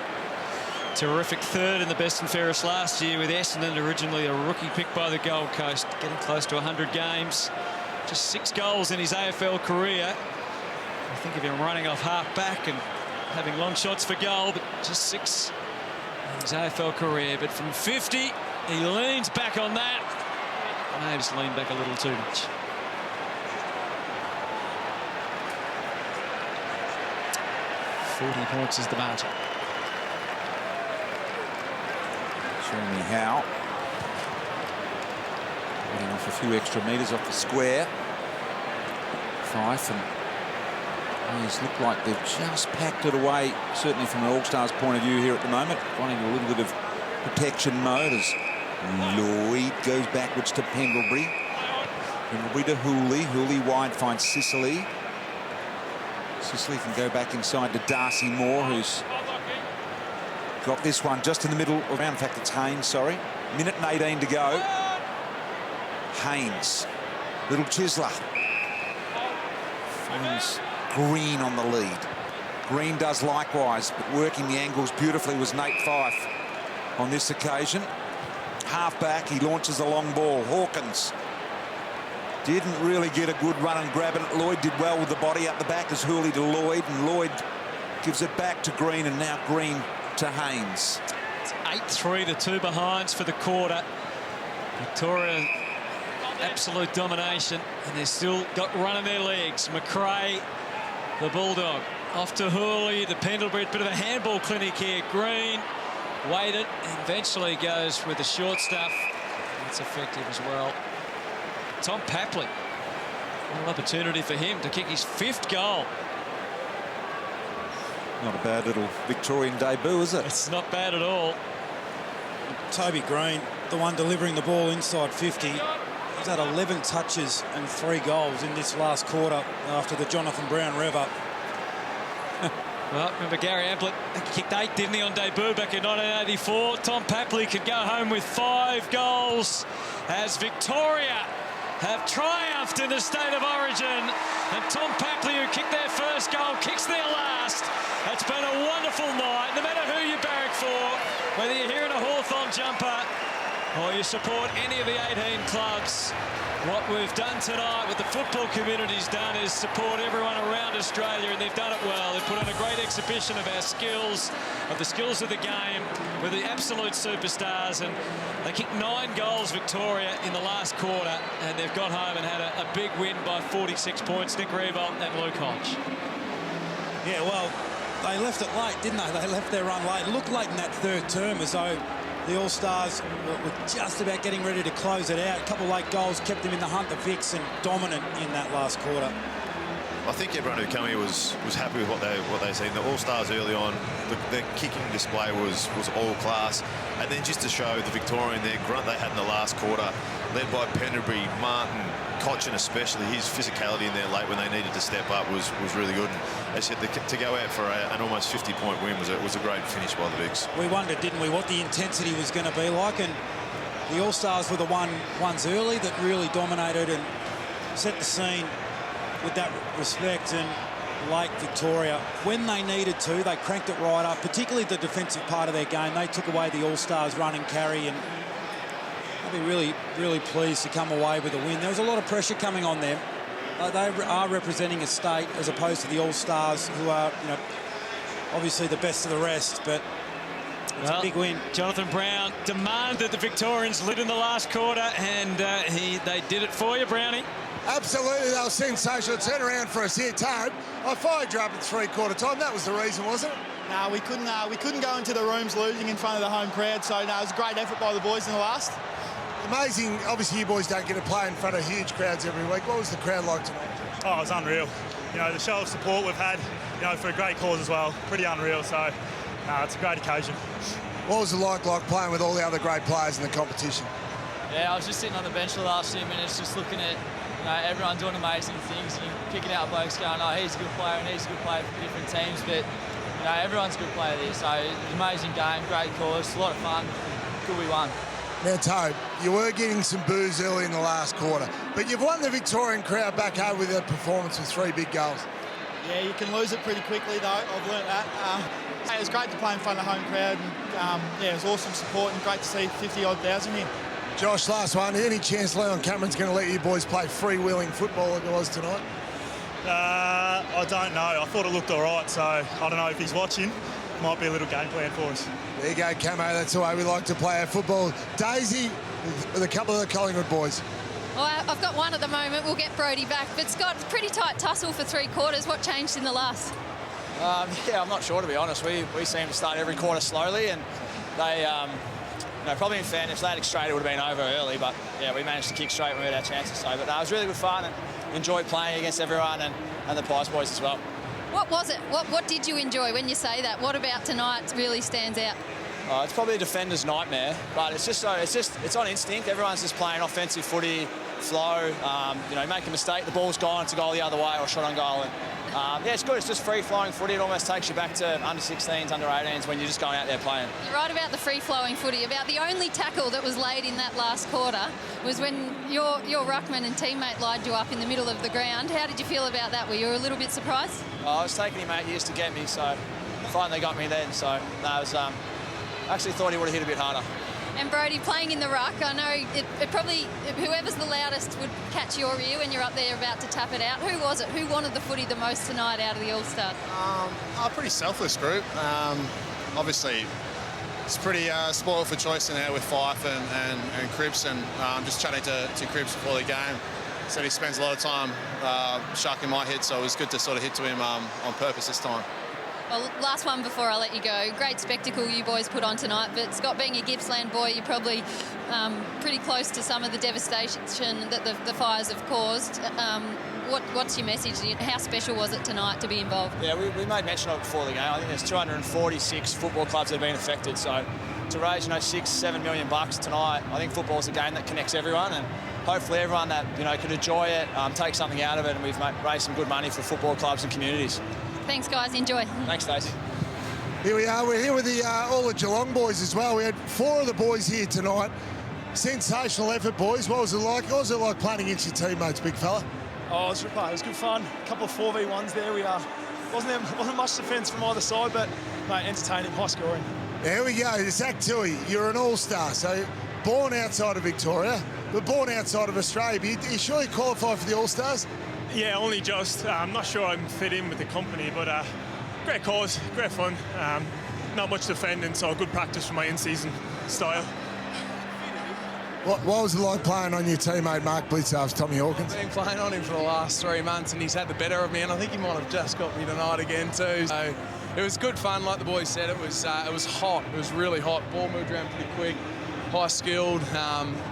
terrific third in the best and fairest last year with Essendon, originally a rookie pick by the Gold Coast, getting close to 100 games. Just 6 goals in his AFL career. I think of him running off half back and having long shots for goal, but just 6 in his AFL career. But from 50, he leans back on that. May have just leaned back a little too much. .40 points is the margin. Jeremy Howe getting off a few extra metres off the square. Fife, and he's looked like they've just packed it away, certainly from an All-Stars point of view here at the moment. Gone into a little bit of protection mode as Lloyd goes backwards to Pendlebury. Pendlebury to Hooley. Hooley wide finds Sicily. Sicily can go back inside to Darcy Moore, who's got this one just in the middle of round. In fact, it's Haynes, sorry. Minute and 18 to go. Haynes. Little Chisler. Finds Green on the lead. Green does likewise, but working the angles beautifully was Nate Fife on this occasion. Half back, he launches a long ball. Hawkins didn't really get a good run and grab it. Lloyd did well with the body up the back as Hooley to Lloyd, and Lloyd gives it back to Green, and now Green to Haynes. It's 8-3, the 2 behinds for the quarter. Victoria, absolute domination, and they've still got run in their legs. McRae, the Bulldog, off to Hurley, the Pendlebury, bit of a handball clinic here. Green waited and eventually goes with the short stuff. That's effective as well. Tom Papley, an opportunity for him to kick his 5th goal. Not a bad little Victorian debut, is it? It's not bad at all. Toby Green, the one delivering the ball inside 50. He's had 11 touches and 3 goals in this last quarter after the Jonathan Brown rev up. Well, remember Gary Ablett kicked 8, didn't he, on debut back in 1984. Tom Papley could go home with 5 goals as Victoria have triumphed in the State of Origin. And Tom Papley, who kicked their first goal, kicks their last. It's been a wonderful night, no matter who you barrack for, whether you're here in a Hawthorn jumper or you support any of the 18 clubs. What we've done tonight, what the football community's done, is support everyone around Australia, and they've done it well. They've put on a great exhibition of our skills, of the skills of the game, with the absolute superstars, and they kicked 9 goals, Victoria, in the last quarter, and they've got home and had a big win by 46 points. Nick Revolt and Luke Hodge. Yeah, well, they left it late, didn't they? They left their run late. It looked late in that 3rd term as though the All-Stars were just about getting ready to close it out. A couple of late goals kept them in the hunt, the Vicks, and dominant in that last quarter. I think everyone who came here was happy with what they seen. The All-Stars early on, the kicking display was all class. And then just to show the Victorian, their grunt they had in the last quarter, led by Pendlebury, Martin, Cochin especially, his physicality in there late when they needed to step up was really good. And as I said, to go out for an almost 50-point win was a great finish by the Vicks. We wondered, didn't we, what the intensity was going to be like, and the All-Stars were the ones early that really dominated and set the scene with that respect. And like Victoria, when they needed to, they cranked it right up, particularly the defensive part of their game. They took away the All-Stars run and carry, and I'll be really, really pleased to come away with a win. There was a lot of pressure coming on them. They are representing a state as opposed to the All-Stars, who are, you know, obviously the best of the rest, but it's a big win. Jonathan Brown demanded the Victorians lead in the last quarter, and they did it for you, Brownie. Absolutely, they were sensational. Turn around for us here, Toad. I fired you up at 3/4 time. That was the reason, wasn't it? No, we couldn't go into the rooms losing in front of the home crowd, so no, it was a great effort by the boys in the last. Amazing. Obviously, you boys don't get to play in front of huge crowds every week. What was the crowd like tonight? Oh, it was unreal. You know, the show of support we've had, you know, for a great cause as well. Pretty unreal. So, it's a great occasion. What was it like playing with all the other great players in the competition? Yeah, I was just sitting on the bench the last few minutes, just looking at, you know, everyone doing amazing things, and you're picking out blokes going, oh, he's a good player and he's a good player for different teams, but, you know, everyone's a good player there. So, it was an amazing game, great cause, a lot of fun. Good we won. Now, Toad, you were getting some boos early in the last quarter, but you've won the Victorian crowd back home with a performance with 3 big goals. Yeah, you can lose it pretty quickly, though. I've learnt that. It was great to play in front of the home crowd, and yeah, it was awesome support and great to see 50-odd thousand here. Josh, last one. Any chance Leon Cameron's going to let you boys play freewheeling football like it was tonight? I don't know. I thought it looked all right, so I don't know if he's watching. Might be a little game plan for us. There you go, Camo. That's the way we like to play our football. Daisy, with a couple of the Collingwood boys. Well, I've got one at the moment. We'll get Brody back. But Scott, pretty tight tussle for 3 quarters. What changed in the last? Yeah, I'm not sure, to be honest. We seem to start every quarter slowly, and they, you know, probably in fairness, if they had kicked straight, it would have been over early. But yeah, we managed to kick straight when we had our chances. So, but it was really good fun, and enjoyed playing against everyone and the Pies boys as well. What was it? What did you enjoy when you say that? What about tonight really stands out? It's probably a defender's nightmare, but it's on instinct. Everyone's just playing offensive footy, flow. You know, make a mistake, the ball's gone, it's a goal the other way or shot on goal. And yeah, it's good. It's just free-flowing footy. It almost takes you back to under-16s, under-18s when you're just going out there playing. You're right about the free-flowing footy. About the only tackle that was laid in that last quarter was when your ruckman and teammate lined you up in the middle of the ground. How did you feel about that? Were you a little bit surprised? I was taking him 8 years to get me, so finally got me then. So no, it was, I actually thought he would have hit a bit harder. And Brody, playing in the ruck, I know it probably, whoever's the loudest would catch your ear when you're up there about to tap it out. Who was it? Who wanted the footy the most tonight out of the All-Stars? A pretty selfless group. Obviously, It's pretty spoiled for choice in there with Fife and Cripps, and just chatting to Cripps before the game. Said he spends a lot of time sharking my hit, so it was good to sort of hit to him on purpose this time. Well, last one before I let you go. Great spectacle you boys put on tonight, but Scott, being a Gippsland boy, you're probably pretty close to some of the devastation that the fires have caused. What's your message? How special was it tonight to be involved? Yeah, we made mention of it before the game. I think there's 246 football clubs that have been affected, so to raise, $6-7 million tonight, I think football's a game that connects everyone, and hopefully everyone that could enjoy it, take something out of it, and we've raised some good money for football clubs and communities. Thanks, guys. Enjoy. Thanks, Stacey. Here we are. We're here with all the Geelong boys as well. We had 4 of the boys here tonight. Sensational effort, boys. What was it like? What was it like playing against your teammates, big fella? Oh, it was good fun. A couple of 4v1s there. Wasn't much defence from either side, but mate, entertaining, high scoring. Here we go. Zach Tui, you're an all-star, so born outside of Victoria, but born outside of Australia. But you surely qualify for the All-Stars? Yeah, only just. I'm not sure I'm fit in with the company, but great cause, great fun. Not much defending, so good practice for my in-season style. What was it like playing on your teammate Mark Blitzar's Tommy Hawkins? I've been playing on him for the last 3 months, and he's had the better of me, and I think he might have just got me tonight again too. So it was good fun, like the boys said. It was hot. It was really hot. Ball moved around pretty quick. High skilled,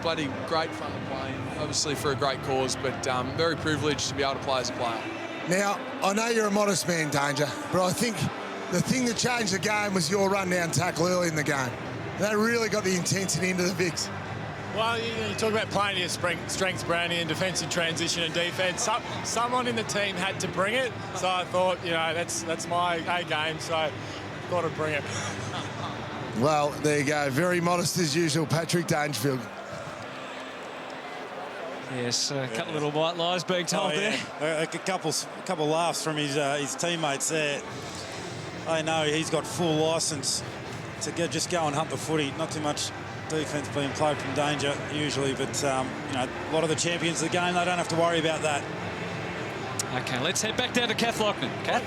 bloody great fun to play. Obviously for a great cause, but very privileged to be able to play as a player. Now, I know you're a modest man, Danger, but I think the thing that changed the game was your run-down tackle early in the game. That really got the intensity into the Vicks. Well, you talk about playing your strengths, Brownie, and defensive transition and defence. Someone in the team had to bring it, so I thought, that's my A game, so I thought I'd bring it. Well, there you go. Very modest as usual, Patrick Dangerfield. Yes, a couple of little white lies being told there. A couple laughs from his teammates there. I know he's got full licence to just go and hunt the footy. Not too much defence being played from Danger usually, but a lot of the champions of the game, they don't have to worry about that. Okay, let's head back down to Kath Lockman. Kath?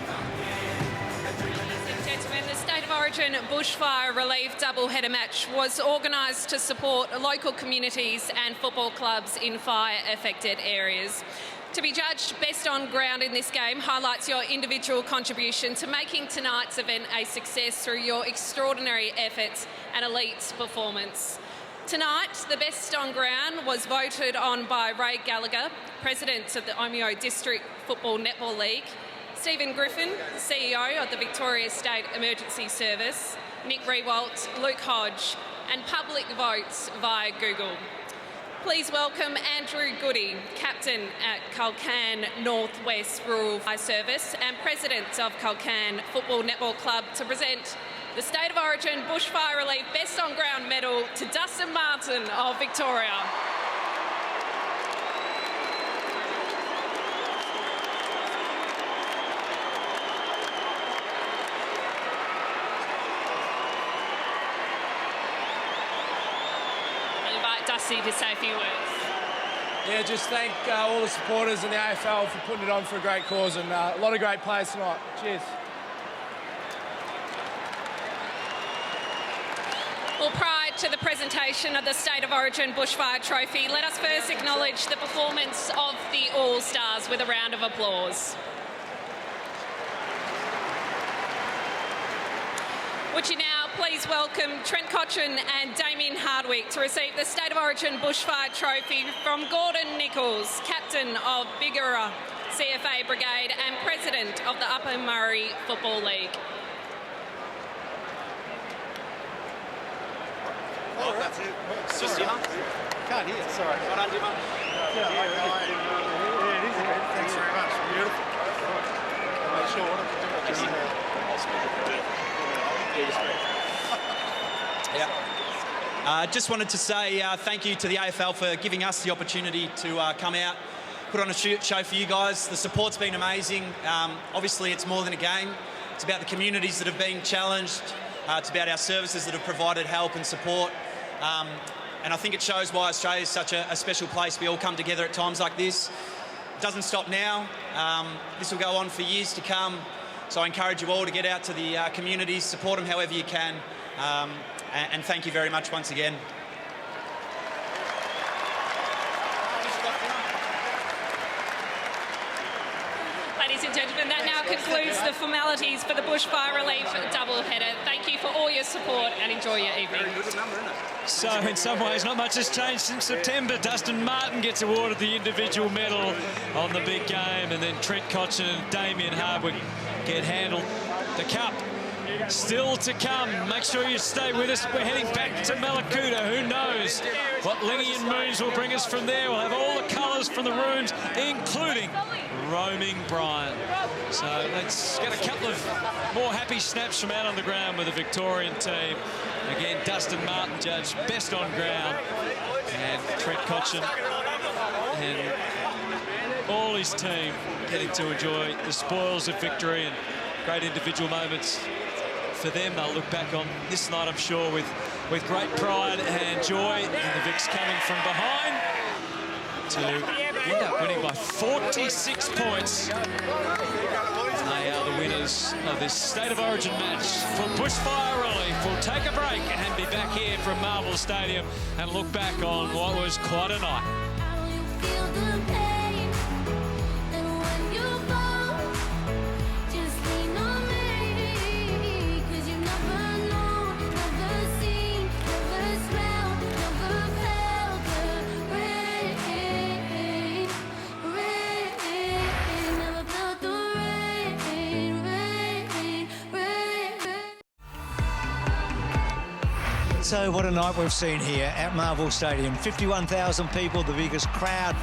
Gentlemen, the State of Origin Bushfire Relief doubleheader match was organised to support local communities and football clubs in fire-affected areas. To be judged best on ground in this game highlights your individual contribution to making tonight's event a success through your extraordinary efforts and elite performance. Tonight, the best on ground was voted on by Ray Gallagher, President of the Omeo District Football Netball League, Stephen Griffin, CEO of the Victoria State Emergency Service, Nick Rewalt, Luke Hodge, and public votes via Google. Please welcome Andrew Goody, Captain at Culcan Northwest Rural Fire Service and President of Culcan Football Netball Club, to present the State of Origin Bushfire Relief Best on Ground medal to Dustin Martin of Victoria. Dusty to say a few words. Yeah, just thank all the supporters in the AFL for putting it on for a great cause, and a lot of great players tonight. Cheers. Well, prior to the presentation of the State of Origin Bushfire Trophy, let us first acknowledge the performance of the All-Stars with a round of applause. Would you now please welcome Trent Cochrane and Damien Hardwick to receive the State of Origin Bushfire Trophy from Gordon Nichols, Captain of Bigara CFA Brigade and President of the Upper Murray Football League. Oh, that's it. Sorry. Can't hear. Sorry. Well done, Dimmer. Yeah, it is. Thanks very much. Beautiful. I'm not sure what I'm doing. Yeah. Just wanted to say thank you to the AFL for giving us the opportunity to come out, put on a show for you guys. The support's been amazing. Obviously, it's more than a game. It's about the communities that have been challenged. It's about our services that have provided help and support. And I think it shows why Australia is such a special place. We all come together at times like this. It doesn't stop now. This will go on for years to come. So I encourage you all to get out to the communities, support them however you can. and thank you very much once again. Ladies and gentlemen, that now concludes the formalities for the Bushfire Relief doubleheader. Thank you for all your support and enjoy your evening. So, in some ways, not much has changed since September. Dustin Martin gets awarded the individual medal on the big game, and then Trent Cotchin and Damien Hardwick get handled the cup. Still to come. Make sure you stay with us. We're heading back to Malakuta. Who knows what Lingian Moons will bring us from there. We'll have all the colours from the rooms, including roaming Brian. So let's get a couple of more happy snaps from out on the ground with the Victorian team. Again, Dustin Martin judged best on ground, and Trent Cotchin and all his team getting to enjoy the spoils of victory and great individual moments for them. They'll look back on this night, I'm sure, with great pride and joy. And the Vics coming from behind to end up winning by 46 points. They are the winners of this State of Origin match for Bushfire Relief. We'll take a break and be back here from Marvel Stadium and look back on what was quite a night. So what a night we've seen here at Marvel Stadium. 51,000 people, the biggest crowd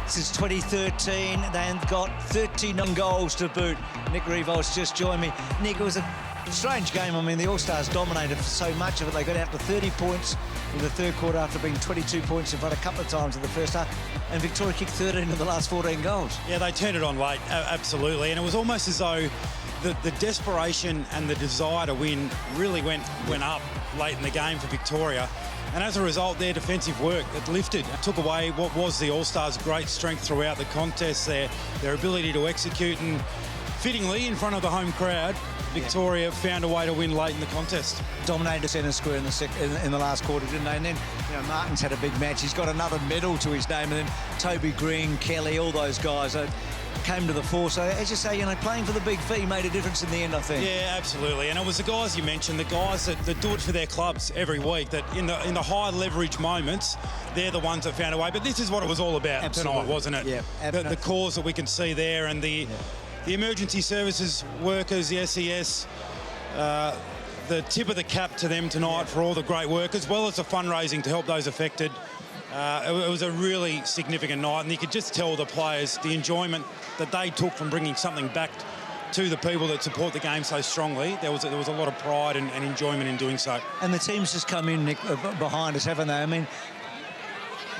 since 2013. They've got 39 goals to boot. Nick Revolt's just joined me. Nick, it was a strange game. I mean, the All-Stars dominated for so much of it. They got out to 30 points in the third quarter after being 22 points in front a couple of times in the first half. And Victoria kicked 13 of the last 14 goals. Yeah, they turned it on late, absolutely. And it was almost as though the desperation and the desire to win really went up late in the game for Victoria, and as a result their defensive work that lifted took away what was the All-Stars' great strength throughout the contest, their ability to execute, and fittingly in front of the home crowd Victoria found a way to win late in the contest. Dominated centre square in the last quarter, didn't they? And then, you know, Martin's had a big match. He's got another medal to his name, and then Toby Green, Kelly, all those guys came to the fore. So, as you say, you know, playing for the big fee made a difference in the end, I think. Yeah, absolutely. And it was the guys you mentioned, the guys that do it for their clubs every week, that in the high leverage moments, they're the ones that found a way. But this is what it was all about tonight, wasn't it? Yeah. The cause that we can see there, and the emergency services workers, the SES, the tip of the cap to them tonight for all the great work, as well as the fundraising to help those affected. It was a really significant night, and you could just tell the players the enjoyment that they took from bringing something back to the people that support the game so strongly. There was a lot of pride and enjoyment in doing so. And the team's just come in, Nick, behind us, haven't they? I mean,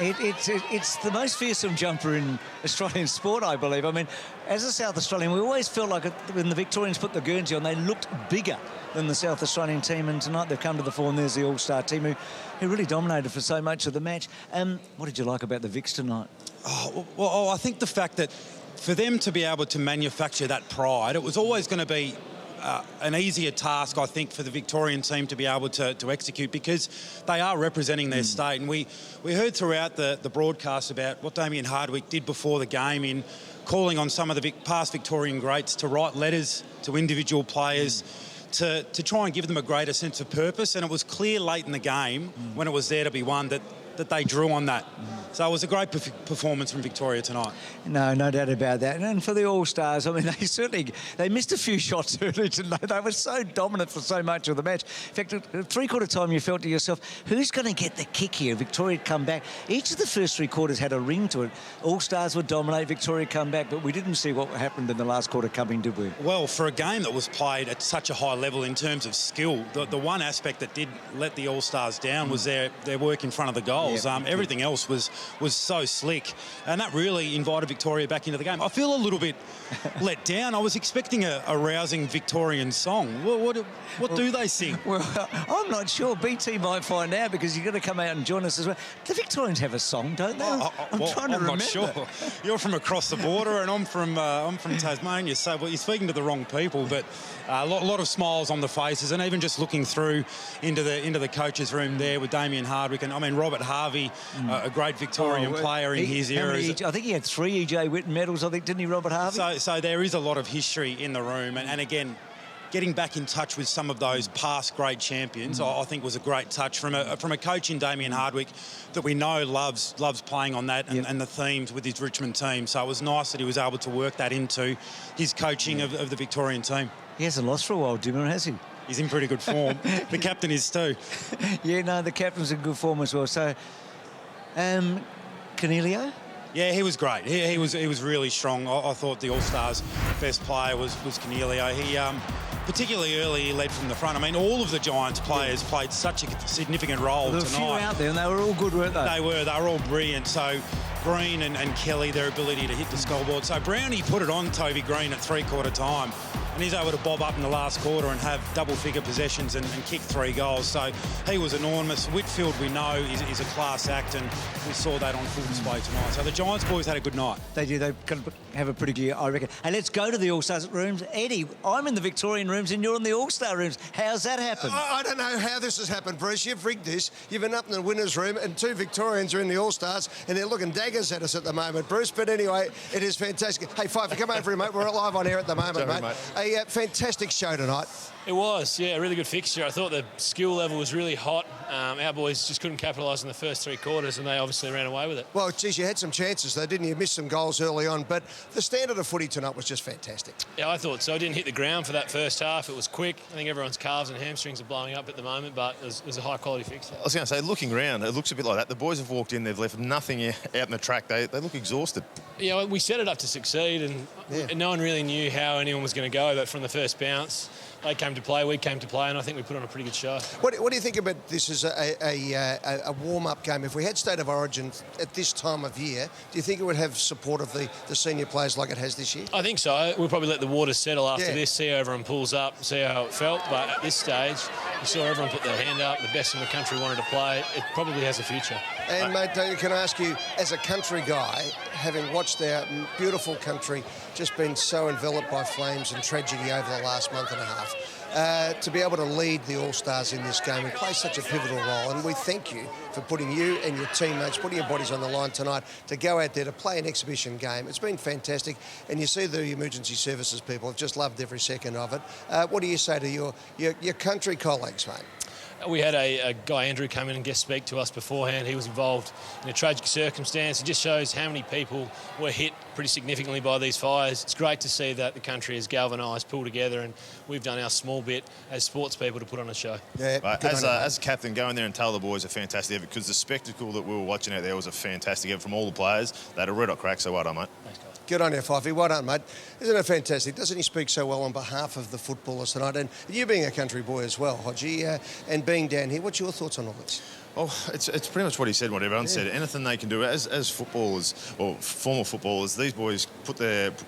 it's the most fearsome jumper in Australian sport, I believe. I mean, as a South Australian, we always felt like when the Victorians put the Guernsey on, they looked bigger than the South Australian team, and tonight they've come to the fore, and there's the All-Star team who really dominated for so much of the match. What did you like about the Vics tonight? Well, I think the fact that for them to be able to manufacture that pride, it was always going to be an easier task, I think, for the Victorian team to be able to execute, because they are representing their state. And we heard throughout the broadcast about what Damien Hardwick did before the game in calling on some of the past Victorian greats to write letters to individual players to try and give them a greater sense of purpose. And it was clear late in the game when it was there to be won that they drew on that. So it was a great performance from Victoria tonight. No doubt about that. And for the All-Stars, I mean, they missed a few shots early tonight. They were so dominant for so much of the match. In fact, at three-quarter time, you felt to yourself, who's going to get the kick here? Victoria had come back. Each of the first three quarters had a ring to it. All-Stars would dominate, Victoria come back, but we didn't see what happened in the last quarter coming, did we? Well, for a game that was played at such a high level in terms of skill, the one aspect that did let the All-Stars down was their work in front of the goal. goals. Everything else was so slick, and that really invited Victoria back into the game. I feel a little bit let down. I was expecting a rousing Victorian song. What do they sing? Well, I'm not sure. BT might find out because you're going to come out and join us as well. The Victorians have a song, don't they? I'm trying to remember. Not sure. You're from across the border, and I'm from Tasmania. So, you're speaking to the wrong people. But a lot of smiles on the faces, and even just looking through into the coaches' room there with Damien Hardwick, and I mean Robert Harvey, a great Victorian player in his era. I think he had 3 EJ Whitten medals. I think, didn't he, Robert Harvey? So there is a lot of history in the room, and again, getting back in touch with some of those past great champions, I think was a great touch from a coach in Damien Hardwick that we know loves playing on that and the themes with his Richmond team. So it was nice that he was able to work that into his coaching of the Victorian team. He hasn't lost for a while, Dimmer, has he? He's in pretty good form. The captain is too. Yeah, no, the captain's in good form as well. So, Cornelio? Yeah, he was great. He was really strong. I thought the All-Stars best player was Cornelio. He particularly early, he led from the front. I mean, all of the Giants players played such a significant role tonight. There were a few out there, and they were all good, weren't they? They were all brilliant. So Green and Kelly, their ability to hit the scoreboard. So Brownie put it on Toby Green at three-quarter time, and he's able to bob up in the last quarter and have double-figure possessions and kick 3 goals. So he was enormous. Whitfield, we know, is a class act, and we saw that on full display tonight. So the Giants boys had a good night. They did. They've got to have a pretty good year, I reckon. Hey, let's go to the All-Stars rooms. Eddie, I'm in the Victorian rooms and you're in the All-Star rooms. How's that happened? I don't know how this has happened, Bruce. You've rigged this. You've been up in the winners' room and 2 Victorians are in the All-Stars and they're looking daggers at us at the moment, Bruce. But anyway, it is fantastic. Hey, Fife, come over here, mate. We're live on air at the moment, mate. A fantastic show tonight. It was, yeah, a really good fixture. I thought the skill level was really hot. Our boys just couldn't capitalise in the first 3 quarters and they obviously ran away with it. Well, geez, you had some chances though, didn't you? You missed some goals early on, but the standard of footy tonight was just fantastic. Yeah, I thought so. I didn't hit the ground for that first half. It was quick. I think everyone's calves and hamstrings are blowing up at the moment, but it was a high-quality fixture. I was going to say, looking around, it looks a bit like that. The boys have walked in, they've left nothing out in the track. They look exhausted. Yeah, we set it up to succeed and no one really knew how anyone was going to go, but from the first bounce, they came to play, we came to play, and I think we put on a pretty good show. What do you think about this as a warm-up game? If we had State of Origin at this time of year, do you think it would have support of the senior players like it has this year? I think so. We'll probably let the waters settle after this, see how everyone pulls up, see how it felt. But at this stage, you saw everyone put their hand up. The best in the country wanted to play. It probably has a future. And, mate, can I ask you, as a country guy, having watched our beautiful country just been so enveloped by flames and tragedy over the last month and a half, to be able to lead the All-Stars in this game and play such a pivotal role, and we thank you for putting you and your teammates, putting your bodies on the line tonight to go out there to play an exhibition game. It's been fantastic, and you see the emergency services people have just loved every second of it. What do you say to your country colleagues, mate? We had a guy, Andrew, come in and guest speak to us beforehand. He was involved in a tragic circumstance. It just shows how many people were hit pretty significantly by these fires. It's great to see that the country is galvanised, pulled together, and we've done our small bit as sports people to put on a show. Yeah, as a captain, go in there and tell the boys a fantastic effort, because the spectacle that we were watching out there was a fantastic effort from all the players. They had a red-hot crack, so well done, mate. Thanks, guys. Good on you, Fifey. Well done, mate. Isn't it fantastic? Doesn't he speak so well on behalf of the footballers tonight? And you being a country boy as well, Hodgie, and being down here, what's your thoughts on all this? Oh, it's pretty much what he said, what everyone said. Anything they can do as footballers or former footballers, these boys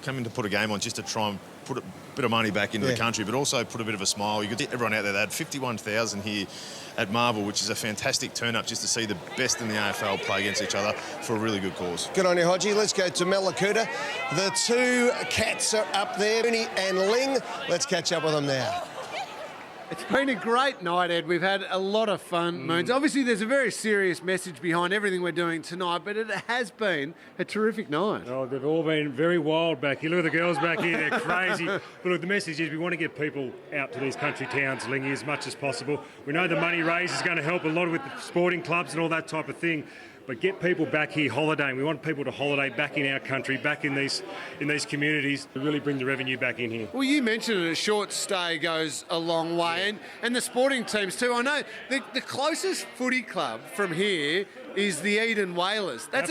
come in to put a game on just to try and put a bit of money back into the country, but also put a bit of a smile. You could see everyone out there. They had 51,000 here at Marvel, which is a fantastic turn-up just to see the best in the AFL play against each other for a really good cause. Good on you, Hodgie. Let's go to Mallacoota. The 2 cats are up there, Mooney and Ling. Let's catch up with them now. It's been a great night, Ed. We've had a lot of fun, Moons. Obviously, there's a very serious message behind everything we're doing tonight, but it has been a terrific night. Oh, they've all been very wild back here. Look at the girls back here, they're crazy. But look, the message is we want to get people out to these country towns, Lingy, as much as possible. We know the money raised is going to help a lot with the sporting clubs and all that type of thing. But get people back here holidaying. We want people to holiday back in our country, back in these communities, to really bring the revenue back in here. Well, you mentioned it, a short stay goes a long way, and the sporting teams too. I know the closest footy club from here is the Eden Whalers. That's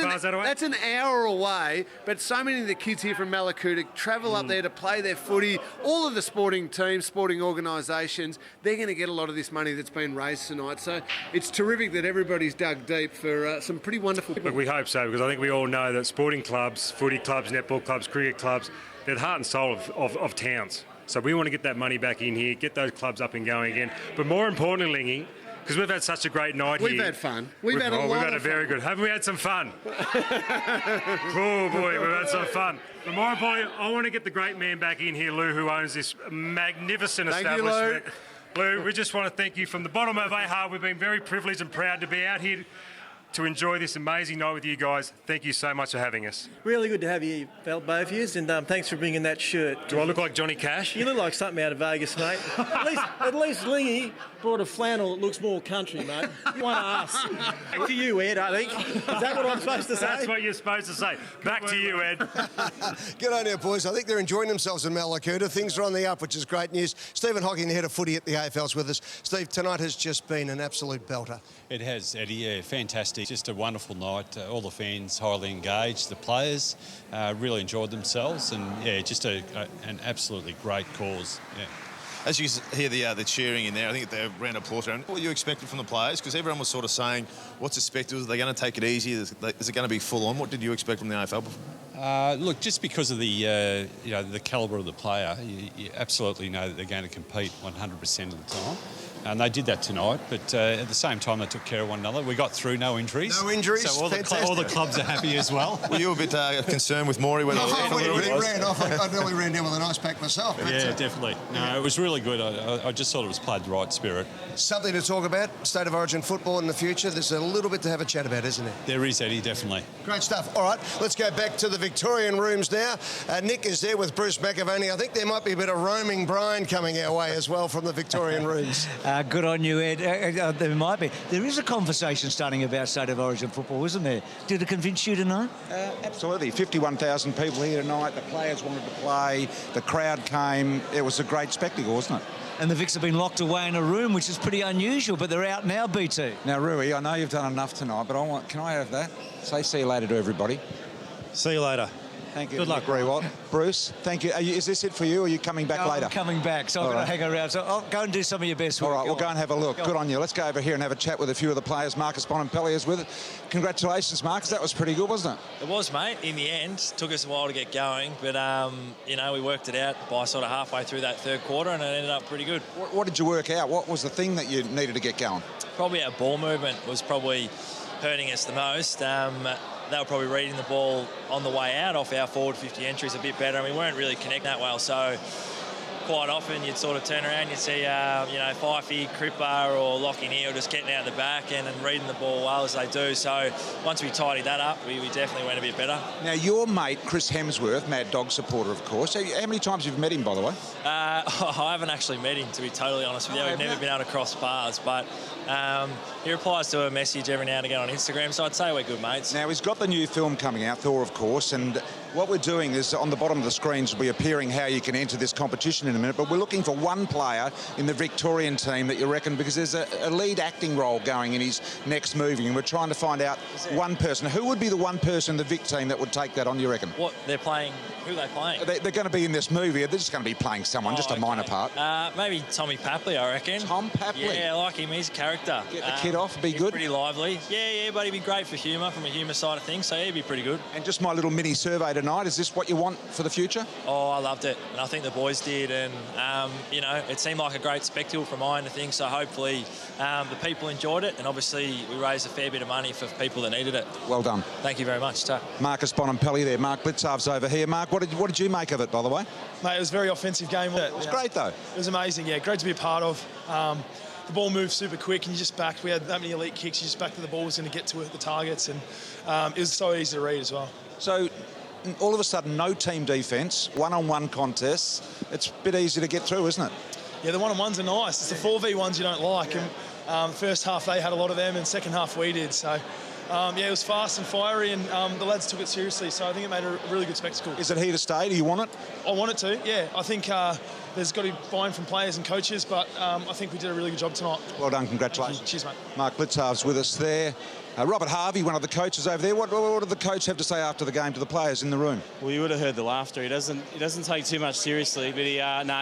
an hour away, but so many of the kids here from Mallacoota travel up there to play their footy. All of the sporting teams, sporting organisations, they're going to get a lot of this money that's been raised tonight. So it's terrific that everybody's dug deep for some pretty wonderful... Look, we hope so, because I think we all know that sporting clubs, footy clubs, netball clubs, cricket clubs, they're the heart and soul of towns. So we want to get that money back in here, get those clubs up and going again. But more importantly, Lingy, because we've had such a great night here. We've had fun. We've had a very good. Haven't we had some fun? Oh boy, we've had some fun. But more importantly, I want to get the great man back in here, Lou, who owns this magnificent establishment. Lou, we just want to thank you from the bottom of our heart. We've been very privileged and proud to be out here to enjoy this amazing night with you guys. Thank you so much for having us. Really good to have you, both of you, and thanks for bringing that shirt. Do I look like Johnny Cash? You look like something out of Vegas, mate. at least Lingy brought a flannel that looks more country, mate. One of us. Back to you, Ed, I think. Is that what I'm supposed to say? That's what you're supposed to say. Back to you, Ed. Good on you, boys. I think they're enjoying themselves in Mallacoota. Things are on the up, which is great news. Stephen Hocking, the head of footy at the AFL, is with us. Steve, tonight has just been an absolute belter. It has, Eddie. Yeah, fantastic. Just a wonderful night. All the fans highly engaged. The players really enjoyed themselves, and yeah, just an absolutely great cause. Yeah. As you hear the cheering in there, I think the round of applause around. What you expected from the players? Because everyone was sort of saying, "What's expected? Are they going to take it easy? Is it going to be full on?" What did you expect from the AFL? Look, just because of the the calibre of the player, you absolutely know that they're going to compete 100% of the time. And they did that tonight, but at the same time they took care of one another. We got through, no injuries. No injuries, so all the clubs are happy as well. Were you a bit concerned with Maury when he ran off? I nearly ran down with an ice pack myself. Yeah, definitely. No, it was really good. I just thought it was played the right spirit. Something to talk about, State of Origin football in the future. There's a little bit to have a chat about, isn't there? There is, Eddie, definitely. Great stuff. All right, let's go back to the Victorian rooms now. Nick is there with Bruce McAvaney. I think there might be a bit of roaming Brian coming our way as well from the Victorian rooms. Good on you, Ed. There might be. There is a conversation starting about State of Origin football, isn't there? Did it convince you tonight? Absolutely. 51,000 people here tonight. The players wanted to play. The crowd came. It was a great spectacle, wasn't it? And the Vics have been locked away in a room, which is pretty unusual, but they're out now, BT. Now, Rui, I know you've done enough tonight, but can I have that? Say see you later to everybody. See you later. Thank you. Good luck, Rewalt. Bruce, thank you. Is this it for you, or are you coming back later? I'm coming back, so I'm going to hang around. So I'll go and do some of your best work. All right, we'll go and have a look. Good on you. Let's go over here and have a chat with a few of the players. Marcus Bonampelli is with it. Congratulations, Marcus. That was pretty good, wasn't it? It was, mate. In the end, took us a while to get going, but, we worked it out by sort of halfway through that third quarter, and it ended up pretty good. What did you work out? What was the thing that you needed to get going? Probably our ball movement was probably hurting us the most. They were probably reading the ball on the way out off our forward 50 entries a bit better, and we weren't really connecting that well. So quite often you'd sort of turn around, you'd see, Fifey, Cripper or Lockie Neal just getting out the back end and reading the ball well as they do. So once we tidied that up, we definitely went a bit better. Now, your mate, Chris Hemsworth, Mad Dog supporter, of course. How many times have you met him, by the way? I haven't actually met him, to be totally honest with you. We've never been able to cross paths, but he replies to a message every now and again on Instagram, so I'd say we're good mates. Now, he's got the new film coming out, Thor, of course, and what we're doing is on the bottom of the screens will be appearing how you can enter this competition in a minute, but we're looking for one player in the Victorian team that you reckon, because there's a lead acting role going in his next movie, and we're trying to find out one person. Who would be the one person in the Vic team that would take that on, you reckon? What, they're playing? Who are they playing? They're going to be in this movie. They're just going to be playing someone, just a minor part. Maybe Tommy Papley, I reckon. Tom Papley? Yeah, I like him. He's a character. Get the kid off, be good. Pretty lively. Yeah, but he'd be great for humour, from a humour side of things, so he'd be pretty good. And just my little mini survey tonight, is this what you want for the future? Oh, I loved it, and I think the boys did, and it seemed like a great spectacle from my end of things, so hopefully the people enjoyed it, and obviously we raised a fair bit of money for people that needed it. Well done. Thank you very much. Marcus Bonampelli there. Mark Blitzarv's over here. Mark, what did you make of it, by the way? Mate, it was a very offensive game. It was great, though. It was amazing, yeah. Great to be a part of. The ball moved super quick, and you just backed. We had that many elite kicks. You just backed that the ball was going to get to the targets, and it was so easy to read as well. So, all of a sudden, no team defence, one-on-one contests. It's a bit easy to get through, isn't it? Yeah, the one-on-ones are nice. It's the 4v1s you don't like, and the first half they had a lot of them, and second half we did. So, it was fast and fiery, and the lads took it seriously. So I think it made a really good spectacle. Is it here to stay? Do you want it? I want it to. Yeah, I think there's got to be buy-in from players and coaches, but I think we did a really good job tonight. Well done, congratulations. Cheers, mate. Mark Blitzarv's with us there. Robert Harvey, one of the coaches over there. What did the coach have to say after the game to the players in the room? Well, you would have heard the laughter. He doesn't take too much seriously, but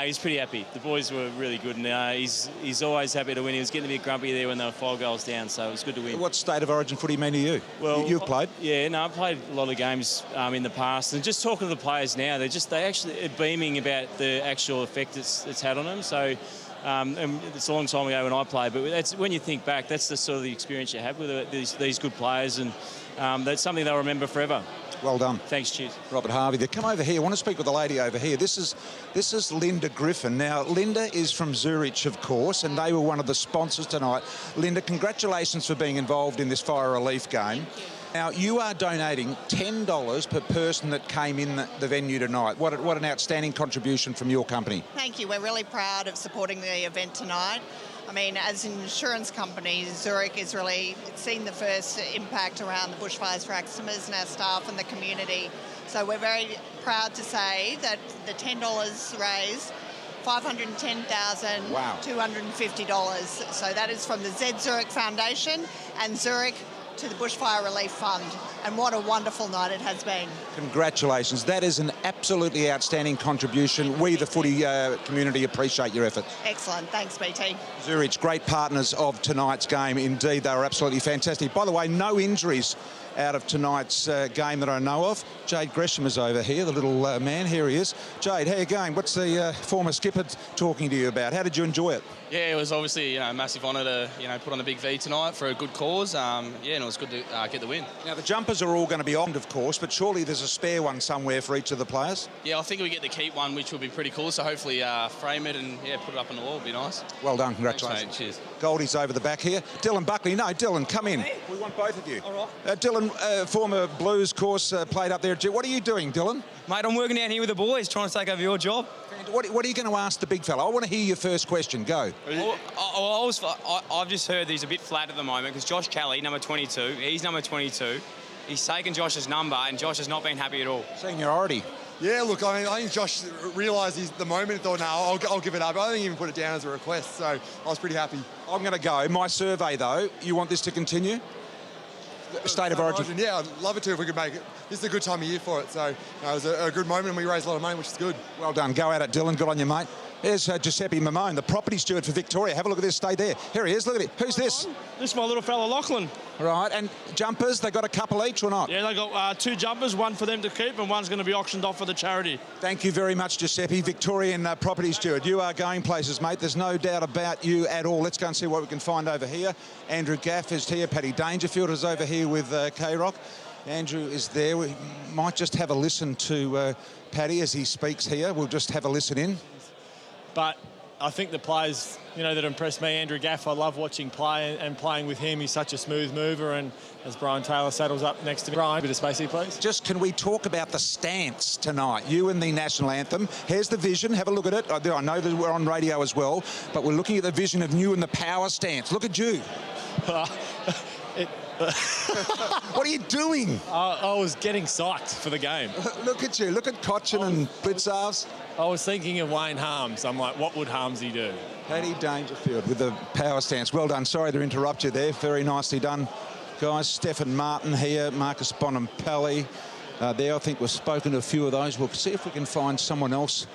he's pretty happy. The boys were really good, and he's always happy to win. He was getting a bit grumpy there when they were 5 goals down, so it was good to win. What state of origin footy mean to you? Well, you've played. Yeah, no, I've played a lot of games in the past, and just talking to the players now, they actually are beaming about the actual effect it's had on them. So. And it's a long time ago when I played, but that's, when you think back, that's the sort of the experience you have with these good players, and that's something they'll remember forever. Well done. Thanks, cheers. Robert Harvey there. Come over here. I want to speak with the lady over here. This is Linda Griffin. Now, Linda is from Zurich, of course, and they were one of the sponsors tonight. Linda, congratulations for being involved in this fire relief game. Now, you are donating $10 per person that came in the venue tonight. What an outstanding contribution from your company. Thank you. We're really proud of supporting the event tonight. I mean, as an insurance company, Zurich has really seen the first impact around the bushfires for our customers and our staff and the community. So we're very proud to say that the $10 raised $510,250. So that is from the Z Zurich Foundation and Zurich to the Bushfire Relief Fund, and what a wonderful night it has been. Congratulations. That is an absolutely outstanding contribution. We, the footy community, appreciate your effort. Excellent. Thanks, BT. Zurich, great partners of tonight's game. Indeed, they were absolutely fantastic. By the way, no injuries out of tonight's game that I know of. Jade Gresham is over here, the little man. Here he is. Jade, how are you going? What's the former skipper talking to you about? How did you enjoy it? Yeah, it was obviously a massive honour to put on a big V tonight for a good cause. And it was good to get the win. Now the jumpers are all going to be on, of course, but surely there's a spare one somewhere for each of the players. Yeah, I think we get to keep one, which will be pretty cool. So hopefully frame it and put it up on the wall. Would be nice. Well done, congratulations. Thanks, mate. Cheers. Goldie's over the back here. Dylan Buckley, no, Dylan, come in. We want both of you. All right. Dylan, former Blues course, played up there. What are you doing, Dylan? Mate, I'm working down here with the boys, trying to take over your job. What are you going to ask the big fella? I want to hear your first question. Go. I've just heard that he's a bit flat at the moment because Josh Kelly, number 22, he's number 22. He's taken Josh's number and Josh has not been happy at all. Seniority. Yeah, look, I think Josh realised the moment and thought, no, I'll give it up. I didn't even put it down as a request, so I was pretty happy. I'm going to go. My survey, though, you want this to continue? State of origin. Yeah, I'd love it to if we could make it. This is a good time of year for it, so it was a good moment and we raised a lot of money, which is good. Well done. Go at it, Dylan. Good on you, mate. There's Giuseppe Mamone, the property steward for Victoria. Have a look at this. Stay there. Here he is. Look at it. Who's this? This is my little fella, Lachlan. Right, and jumpers, they got a couple each or not? Yeah, they got 2 jumpers, one for them to keep and one's going to be auctioned off for the charity. Thank you very much, Giuseppe. Victorian property steward. You are going places, mate. There's no doubt about you at all. Let's go and see what we can find over here. Andrew Gaff is here. Paddy Dangerfield is over here with K-Rock. Andrew is there. We might just have a listen to Paddy as he speaks here. We'll just have a listen in. But I think the players, that impressed me, Andrew Gaff, I love watching play and playing with him. He's such a smooth mover. And as Brian Taylor saddles up next to me, Brian, a bit of space here, please. Just can we talk about the stance tonight? You and the national anthem. Here's the vision. Have a look at it. I know that we're on radio as well, but we're looking at the vision of you and the power stance. Look at you. What are you doing? I was getting psyched for the game. Look at you. Look at Cochin and Blitzarves. I was thinking of Wayne Harms. I'm like, what would Harmsy do? Paddy Dangerfield with the power stance. Well done. Sorry to interrupt you there. Very nicely done, guys. Stefan Martin here. Marcus Bonampelli there. I think we've spoken to a few of those. We'll see if we can find someone else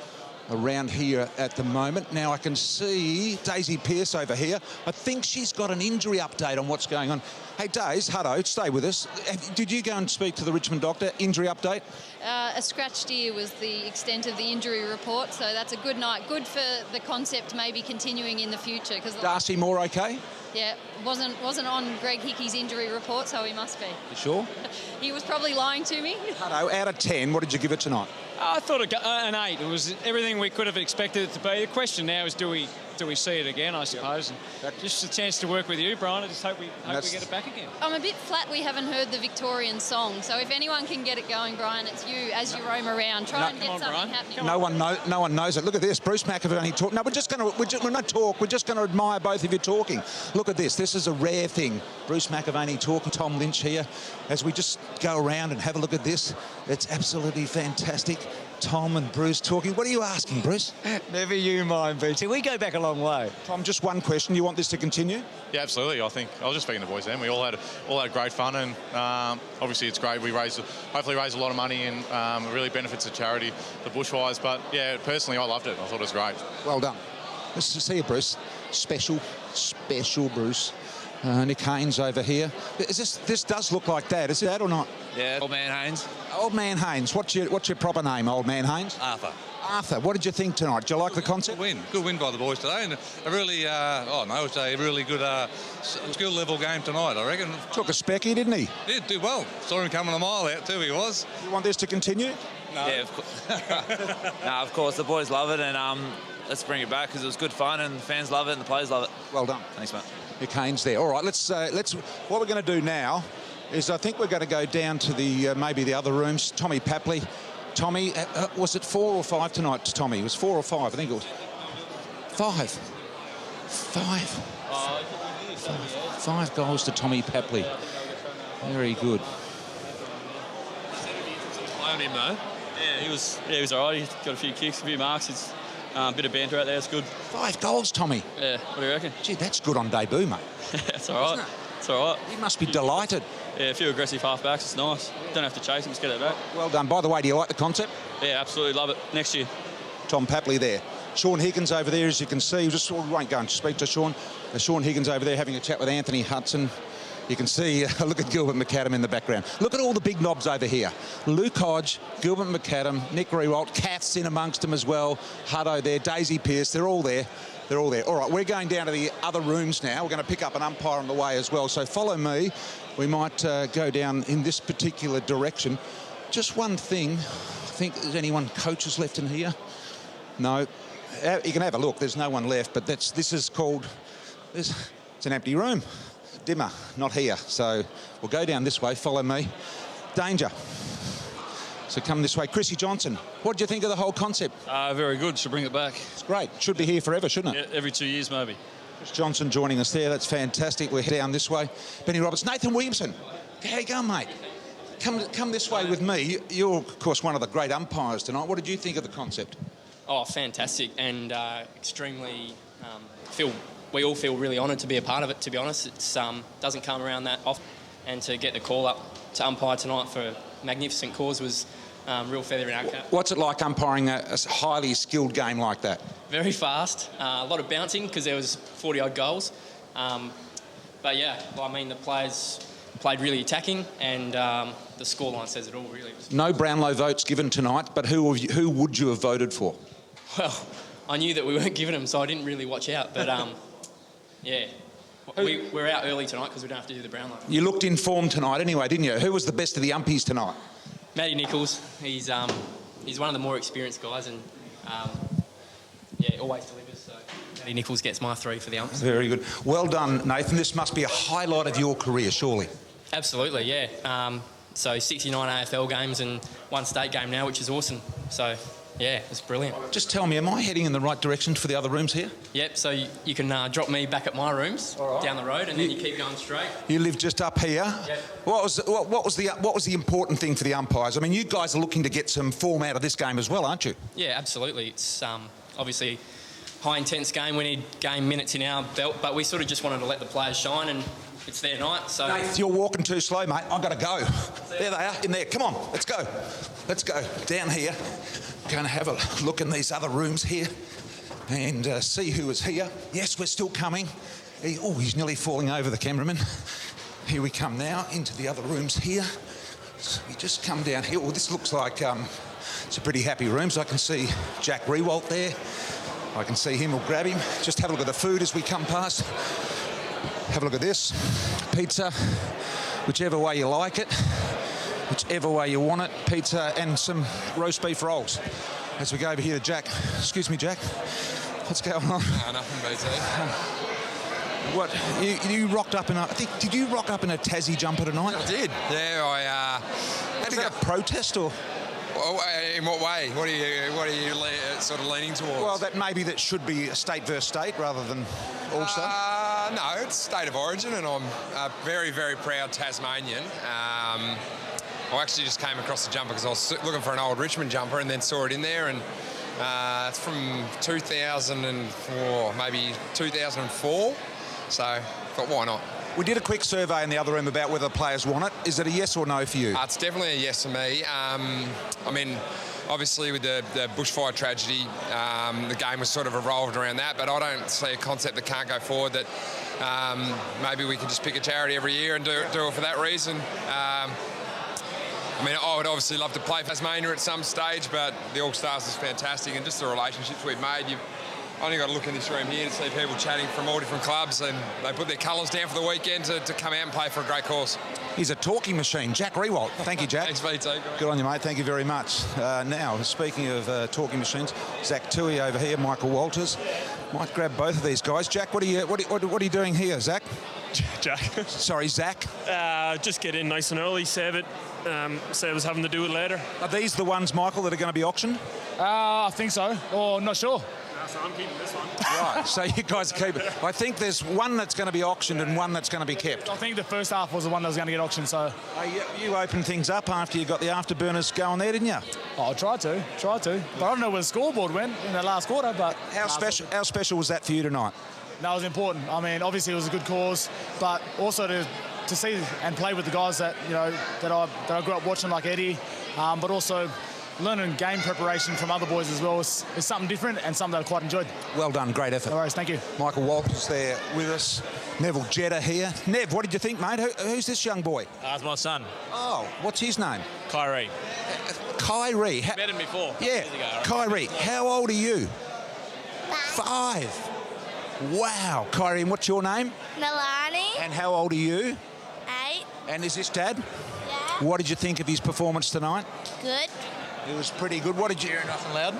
around here at the moment. Now I can see Daisy Pearce over here. I think she's got an injury update on what's going on. Hey, Daisy, Hutto, stay with us. Did you go and speak to the Richmond doctor? Injury update? A scratched ear was the extent of the injury report, so that's a good night. Good for the concept maybe continuing in the future. Darcy Moore okay? Yeah, wasn't on Greg Hickey's injury report, so he must be. You sure? He was probably lying to me. Hutto, out of 10, what did you give it tonight? I thought an 8. It was everything we could have expected it to be. The question now is, do we see it again, I suppose? And just a chance to work with you, Brian. I just hope we get it back again. I'm a bit flat we haven't heard the Victorian song, so if anyone can get it going, Brian, it's you as you roam around. Try and get something happening. No one knows it. Look at this. Bruce McAvaney talk. No, we're not talk. We're just going to admire both of you talking. Look at this. This is a rare thing. Bruce McAvaney talking. Tom Lynch here. As we just go around and have a look at this, it's absolutely fantastic. Tom and Bruce talking. What are you asking, Bruce? Never you mind, BT. We go back a long way. Tom, just one question. You want this to continue? Yeah, absolutely. I think I was just speaking to the boys then. We all had great fun, and obviously it's great. We hopefully raise a lot of money, and it really benefits the charity, the Bushfires. But yeah, personally, I loved it. I thought it was great. Well done. Let's see you, Bruce. Special Bruce. Nick Haynes over here. This does look like that. Is it that or not? Yeah, Old Man Haynes. Old Man Haynes. What's your proper name, Old Man Haynes? Arthur. What did you think tonight? Do you like the concept? Good win by the boys today, and a really, it's a really good skill level game tonight, I reckon. Took a specky, didn't he? Did well. Saw him coming a mile out too. He was. You want this to continue? No. Yeah, of course. Of course, the boys love it, and let's bring it back because it was good fun, and the fans love it, and the players love it. Well done. Thanks, mate. Nick Haynes there. All right, let's. What we're going to do now is I think we're going to go down to the maybe the other rooms. Tommy Papley. Tommy, was it 4 or 5 tonight, Tommy? It was 4 or 5, I think it was. 5. 5 goals to Tommy Papley. Very good. Play on him, though. Yeah, he was all right. He got a few kicks, a few marks. It's a bit of banter out there. It's good. 5 goals, Tommy. Yeah, what do you reckon? Gee, that's good on debut, mate. That's all right. It's all right. You must be delighted. Yeah, a few aggressive halfbacks. It's nice. Don't have to chase them, just get it back. Well done. By the way, do you like the concept? Yeah, absolutely love it. Next year. Tom Papley there. Sean Higgins over there, as you can see. We won't go and speak to Sean. Sean Higgins over there having a chat with Anthony Hudson. You can see, look at Gilbert McAdam in the background. Look at all the big knobs over here. Luke Hodge, Gilbert McAdam, Nick Rewalt, Kath's in amongst them as well. Hutto there, Daisy Pearce, they're all there. They're all there. All right, we're going down to the other rooms now. We're going to pick up an umpire on the way as well. So follow me. We might go down in this particular direction. Just one thing. I think there's anyone coaches left in here? No. You can have a look. There's no one left, but this is called... It's an empty room. Dimmer, not here. So we'll go down this way. Follow me. Danger. So come this way. Chrissy Johnson, what do you think of the whole concept? Very good. Should bring it back. It's great. Should be here forever, shouldn't it? Yeah, every 2 years maybe. Chris Johnson joining us there. That's fantastic. We're down this way. Benny Roberts. Nathan Williamson. How you going, mate? Come this way with me. You're, of course, one of the great umpires tonight. What did you think of the concept? Oh, fantastic, and extremely we all feel really honoured to be a part of it, to be honest. It doesn't come around that often, and to get the call up to umpire tonight for a magnificent cause was real feather in our cap. What's it like umpiring a highly skilled game like that? Very fast, a lot of bouncing because there was 40-odd goals. But yeah, I mean, the players played really attacking, and the scoreline says it all, really. No Brownlow votes given tonight, but who would you have voted for? Well, I knew that we weren't giving them, so I didn't really watch out, but yeah. We're out early tonight because we don't have to do the Brownlow. You looked in form tonight anyway, didn't you? Who was the best of the umpies tonight? Matty Nichols. He's one of the more experienced guys, and always delivers. So Matty Nichols gets my 3 for the umps. Very good. Well done, Nathan. This must be a highlight of your career, surely. Absolutely, yeah. So 69 AFL games and 1 state game now, which is awesome. So yeah, it's brilliant. Just tell me, am I heading in the right direction for the other rooms here? Yep, so you can drop me back at my rooms down the road, and then you keep going straight. You live just up here. Yep. What was the important thing for the umpires? I mean, you guys are looking to get some form out of this game as well, aren't you? Yeah, absolutely. It's obviously high intense game. We need game minutes in our belt, but we sort of just wanted to let the players shine, and it's their night. So Nath, you're walking too slow, mate. I've got to go. There they are, in there. Come on, let's go. Let's go down here. Going to have a look in these other rooms here and see who is here. Yes, we're still coming. He's nearly falling over, the cameraman. Here we come now into the other rooms here. So we just come down here. Well, this looks like it's a pretty happy room. So I can see Jack Rewalt there. I can see him. We'll grab him. Just have a look at the food as we come past. Have a look at this. Pizza, whichever way you like it. Whichever way you want it, pizza and some roast beef rolls. As we go over here to Jack. Excuse me, Jack. What's going on? No, nothing, BT. What? You rocked up in a... I think, did you rock up in a Tassie jumper tonight? I did. Yeah, Was that a protest or... Well, in what way? What are you sort of leaning towards? Well, that should be state versus state rather than All-Star. No, it's state of origin, and I'm a very, very proud Tasmanian. I actually just came across the jumper because I was looking for an old Richmond jumper and then saw it in there, and it's from 2004, maybe 2004. So I thought, why not? We did a quick survey in the other room about whether the players want it. Is it a yes or no for you? It's definitely a yes for me. I mean, obviously with the bushfire tragedy, the game was sort of evolved around that, but I don't see a concept that can't go forward that maybe we can just pick a charity every year and do it for that reason. I mean, I would obviously love to play for Tasmania at some stage, but the All-Stars is fantastic, and just the relationships we've made. You've only got to look in this room here to see people chatting from all different clubs, and they put their colours down for the weekend to come out and play for a great cause. He's a talking machine, Jack Rewalt. Thank you, Jack. Thanks, VT. Good on you, mate. Thank you very much. Now, speaking of talking machines, Zach Tui over here, Michael Walters. Might grab both of these guys. Jack, what are you doing here, Zach? Jack. Sorry, Zach. Just get in nice and early, save it. Say I was having to do it later. Are these the ones, Michael, that are going to be auctioned? I think so, or not sure. So I'm keeping this one. Right, so you guys keep it. I think there's one that's going to be auctioned and one that's going to be kept. I think the first half was the one that was going to get auctioned, so... You opened things up after you got the afterburners going there, didn't you? Oh, I tried to. But I don't know where the scoreboard went in the last quarter, but... How special was that for you tonight? No, it was important. I mean, obviously it was a good cause, but also to see and play with the guys that, you know, that I grew up watching, like Eddie, but also learning game preparation from other boys as well is something different and something that I quite enjoyed. Well done, great effort. No worries, thank you. Michael Walters there with us. Neville Jetta here. Nev, what did you think, mate? Who's this young boy? That's my son. Oh, what's his name? Kyrie. Kyrie. Met him before. Yeah, Years ago, right? Kyrie. How old are you? 5. Wow. Kyrie, and what's your name? Milani. And how old are you? 8. And is this Dad? Yeah. What did you think of his performance tonight? Good. It was pretty good. What did you... Hearing nothing loud?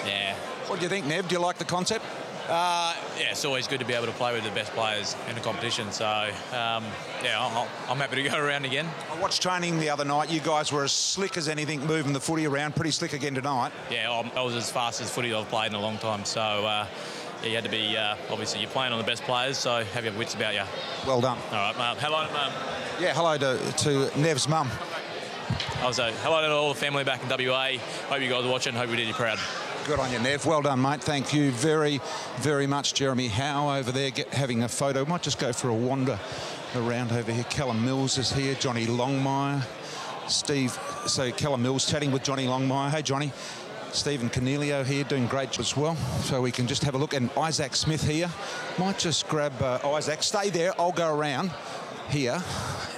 Yeah. What do you think, Nev? Do you like the concept? Yeah, it's always good to be able to play with the best players in the competition. So, yeah, I'm happy to go around again. I watched training the other night. You guys were as slick as anything, moving the footy around. Pretty slick again tonight. Yeah, I was as fast as footy I've played in a long time. So, yeah, you had to be, obviously, you're playing on the best players, so have your wits about you. Well done. All right, mate. Hello, Mum. Yeah, hello to Nev's mum. Also, hello to all the family back in WA. Hope you guys are watching. Hope we did you proud. Good on you, Nev. Well done, mate. Thank you very, very much. Jeremy Howe over there having a photo. Might just go for a wander around over here. Callum Mills is here. Johnny Longmire. So Callum Mills chatting with Johnny Longmire. Hey, Johnny. Stephen Cornelio here doing great as well. So we can just have a look. And Isaac Smith here. Might just grab Isaac. Stay there. I'll go around here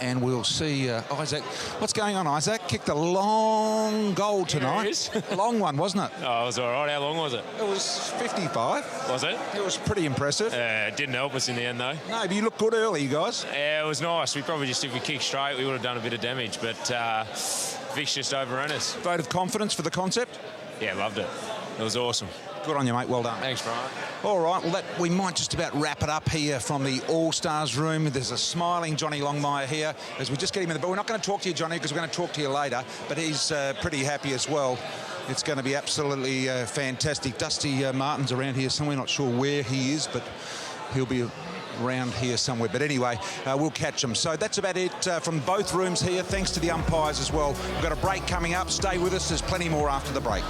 and we'll see Isaac. What's going on, Isaac? Kicked a long goal tonight. A long one, wasn't it? Oh, it was all right. How long was it? It was 55. Was it? It was pretty impressive. It didn't help us in the end, though. No, but you looked good early, you guys. Yeah, it was nice. We probably just, if we kicked straight, we would have done a bit of damage, but Vic's just overrun us. Vote of confidence for the concept? Yeah, loved it. It was awesome. Good on you, mate. Well done. Thanks, Brian. All right, well, we might just about wrap it up here from the All-Stars room. There's a smiling Johnny Longmire here as we just get him in the... But we're not going to talk to you, Johnny, because we're going to talk to you later. But he's pretty happy as well. It's going to be absolutely fantastic. Dusty Martin's around here somewhere. Not sure where he is, but he'll be around here somewhere. But anyway, we'll catch him. So that's about it from both rooms here. Thanks to the umpires as well. We've got a break coming up. Stay with us. There's plenty more after the break.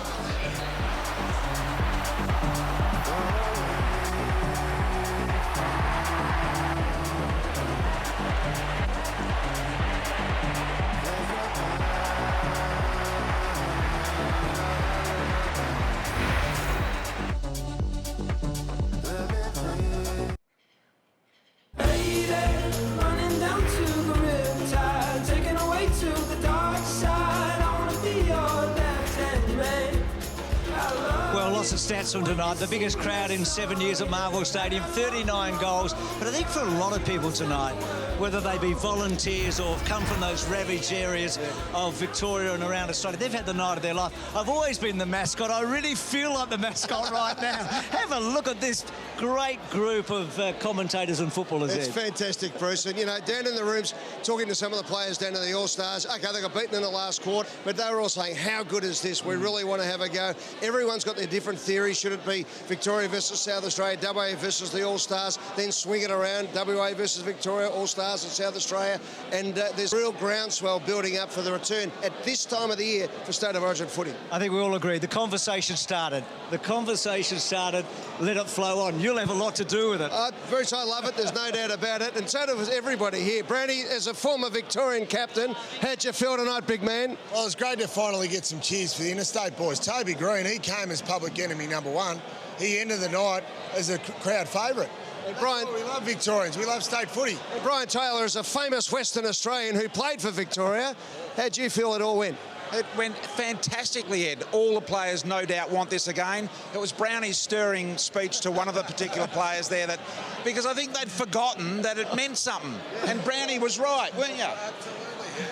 Stats from tonight, the biggest crowd in 7 years at Marvel Stadium, 39 goals. But I think for a lot of people tonight, whether they be volunteers or have come from those ravaged areas of Victoria and around Australia, they've had the night of their life. I've always been the mascot. I really feel like the mascot right now. Have a look at this great group of commentators and footballers. It's fantastic, Bruce. And, you know, down in the rooms, talking to some of the players down in the All-Stars, OK, they got beaten in the last quarter, but they were all saying, how good is this? We really want to have a go. Everyone's got their different theories. Should it be Victoria versus South Australia, WA versus the All-Stars, then swing it around, WA versus Victoria, All-Stars? Stars in South Australia, and there's real groundswell building up for the return at this time of the year for State of Origin footy. I think we all agree. The conversation started. Let it flow on. You'll have a lot to do with it. Bruce, I love it. There's no doubt about it. And so does everybody here. Brownie, as a former Victorian captain, how'd you feel tonight, big man? Well, it's great to finally get some cheers for the interstate boys. Toby Green, he came as public enemy number one. He ended the night as a crowd favourite. And Brian, we love Victorians. We love state footy. And Brian Taylor is a famous Western Australian who played for Victoria. How'd you feel it all went? It went fantastically, Ed. All the players no doubt want this again. It was Brownie's stirring speech to one of the particular players there that, because I think they'd forgotten that it meant something. And Brownie was right, weren't you?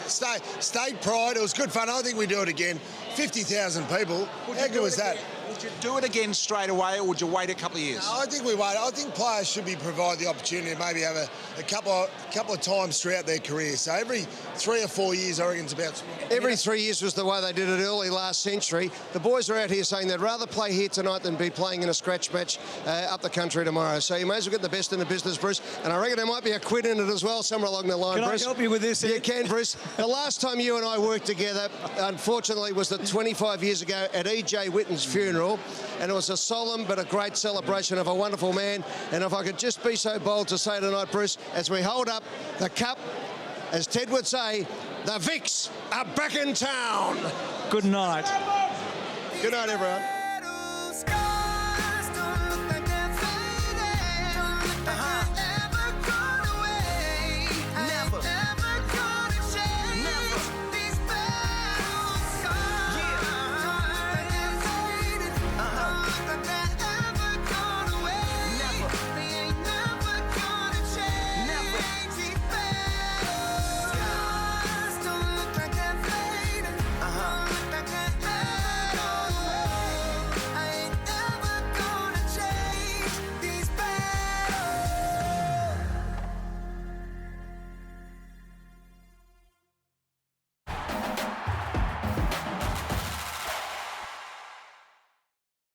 State pride. It was good fun. I think we do it again. 50,000 people. How good was that? Would you do it again straight away, or would you wait a couple of years? No, I think we wait. I think players should be provided the opportunity to maybe have a couple of times throughout their career. So every 3 or 4 years, I reckon it's about. Every 3 years was the way they did it early last century. The boys are out here saying they'd rather play here tonight than be playing in a scratch match up the country tomorrow. So you may as well get the best in the business, Bruce. And I reckon there might be a quid in it as well, somewhere along the line, Can Bruce. I help you with this? You can, Bruce. The last time you and I worked together, unfortunately, was the 25 years ago at E.J. Witten's funeral. And it was a solemn but a great celebration of a wonderful man. And if I could just be so bold to say tonight, Bruce, as we hold up the cup, as Ted would say, the Vicks are back in town. Good night. Good night, everyone.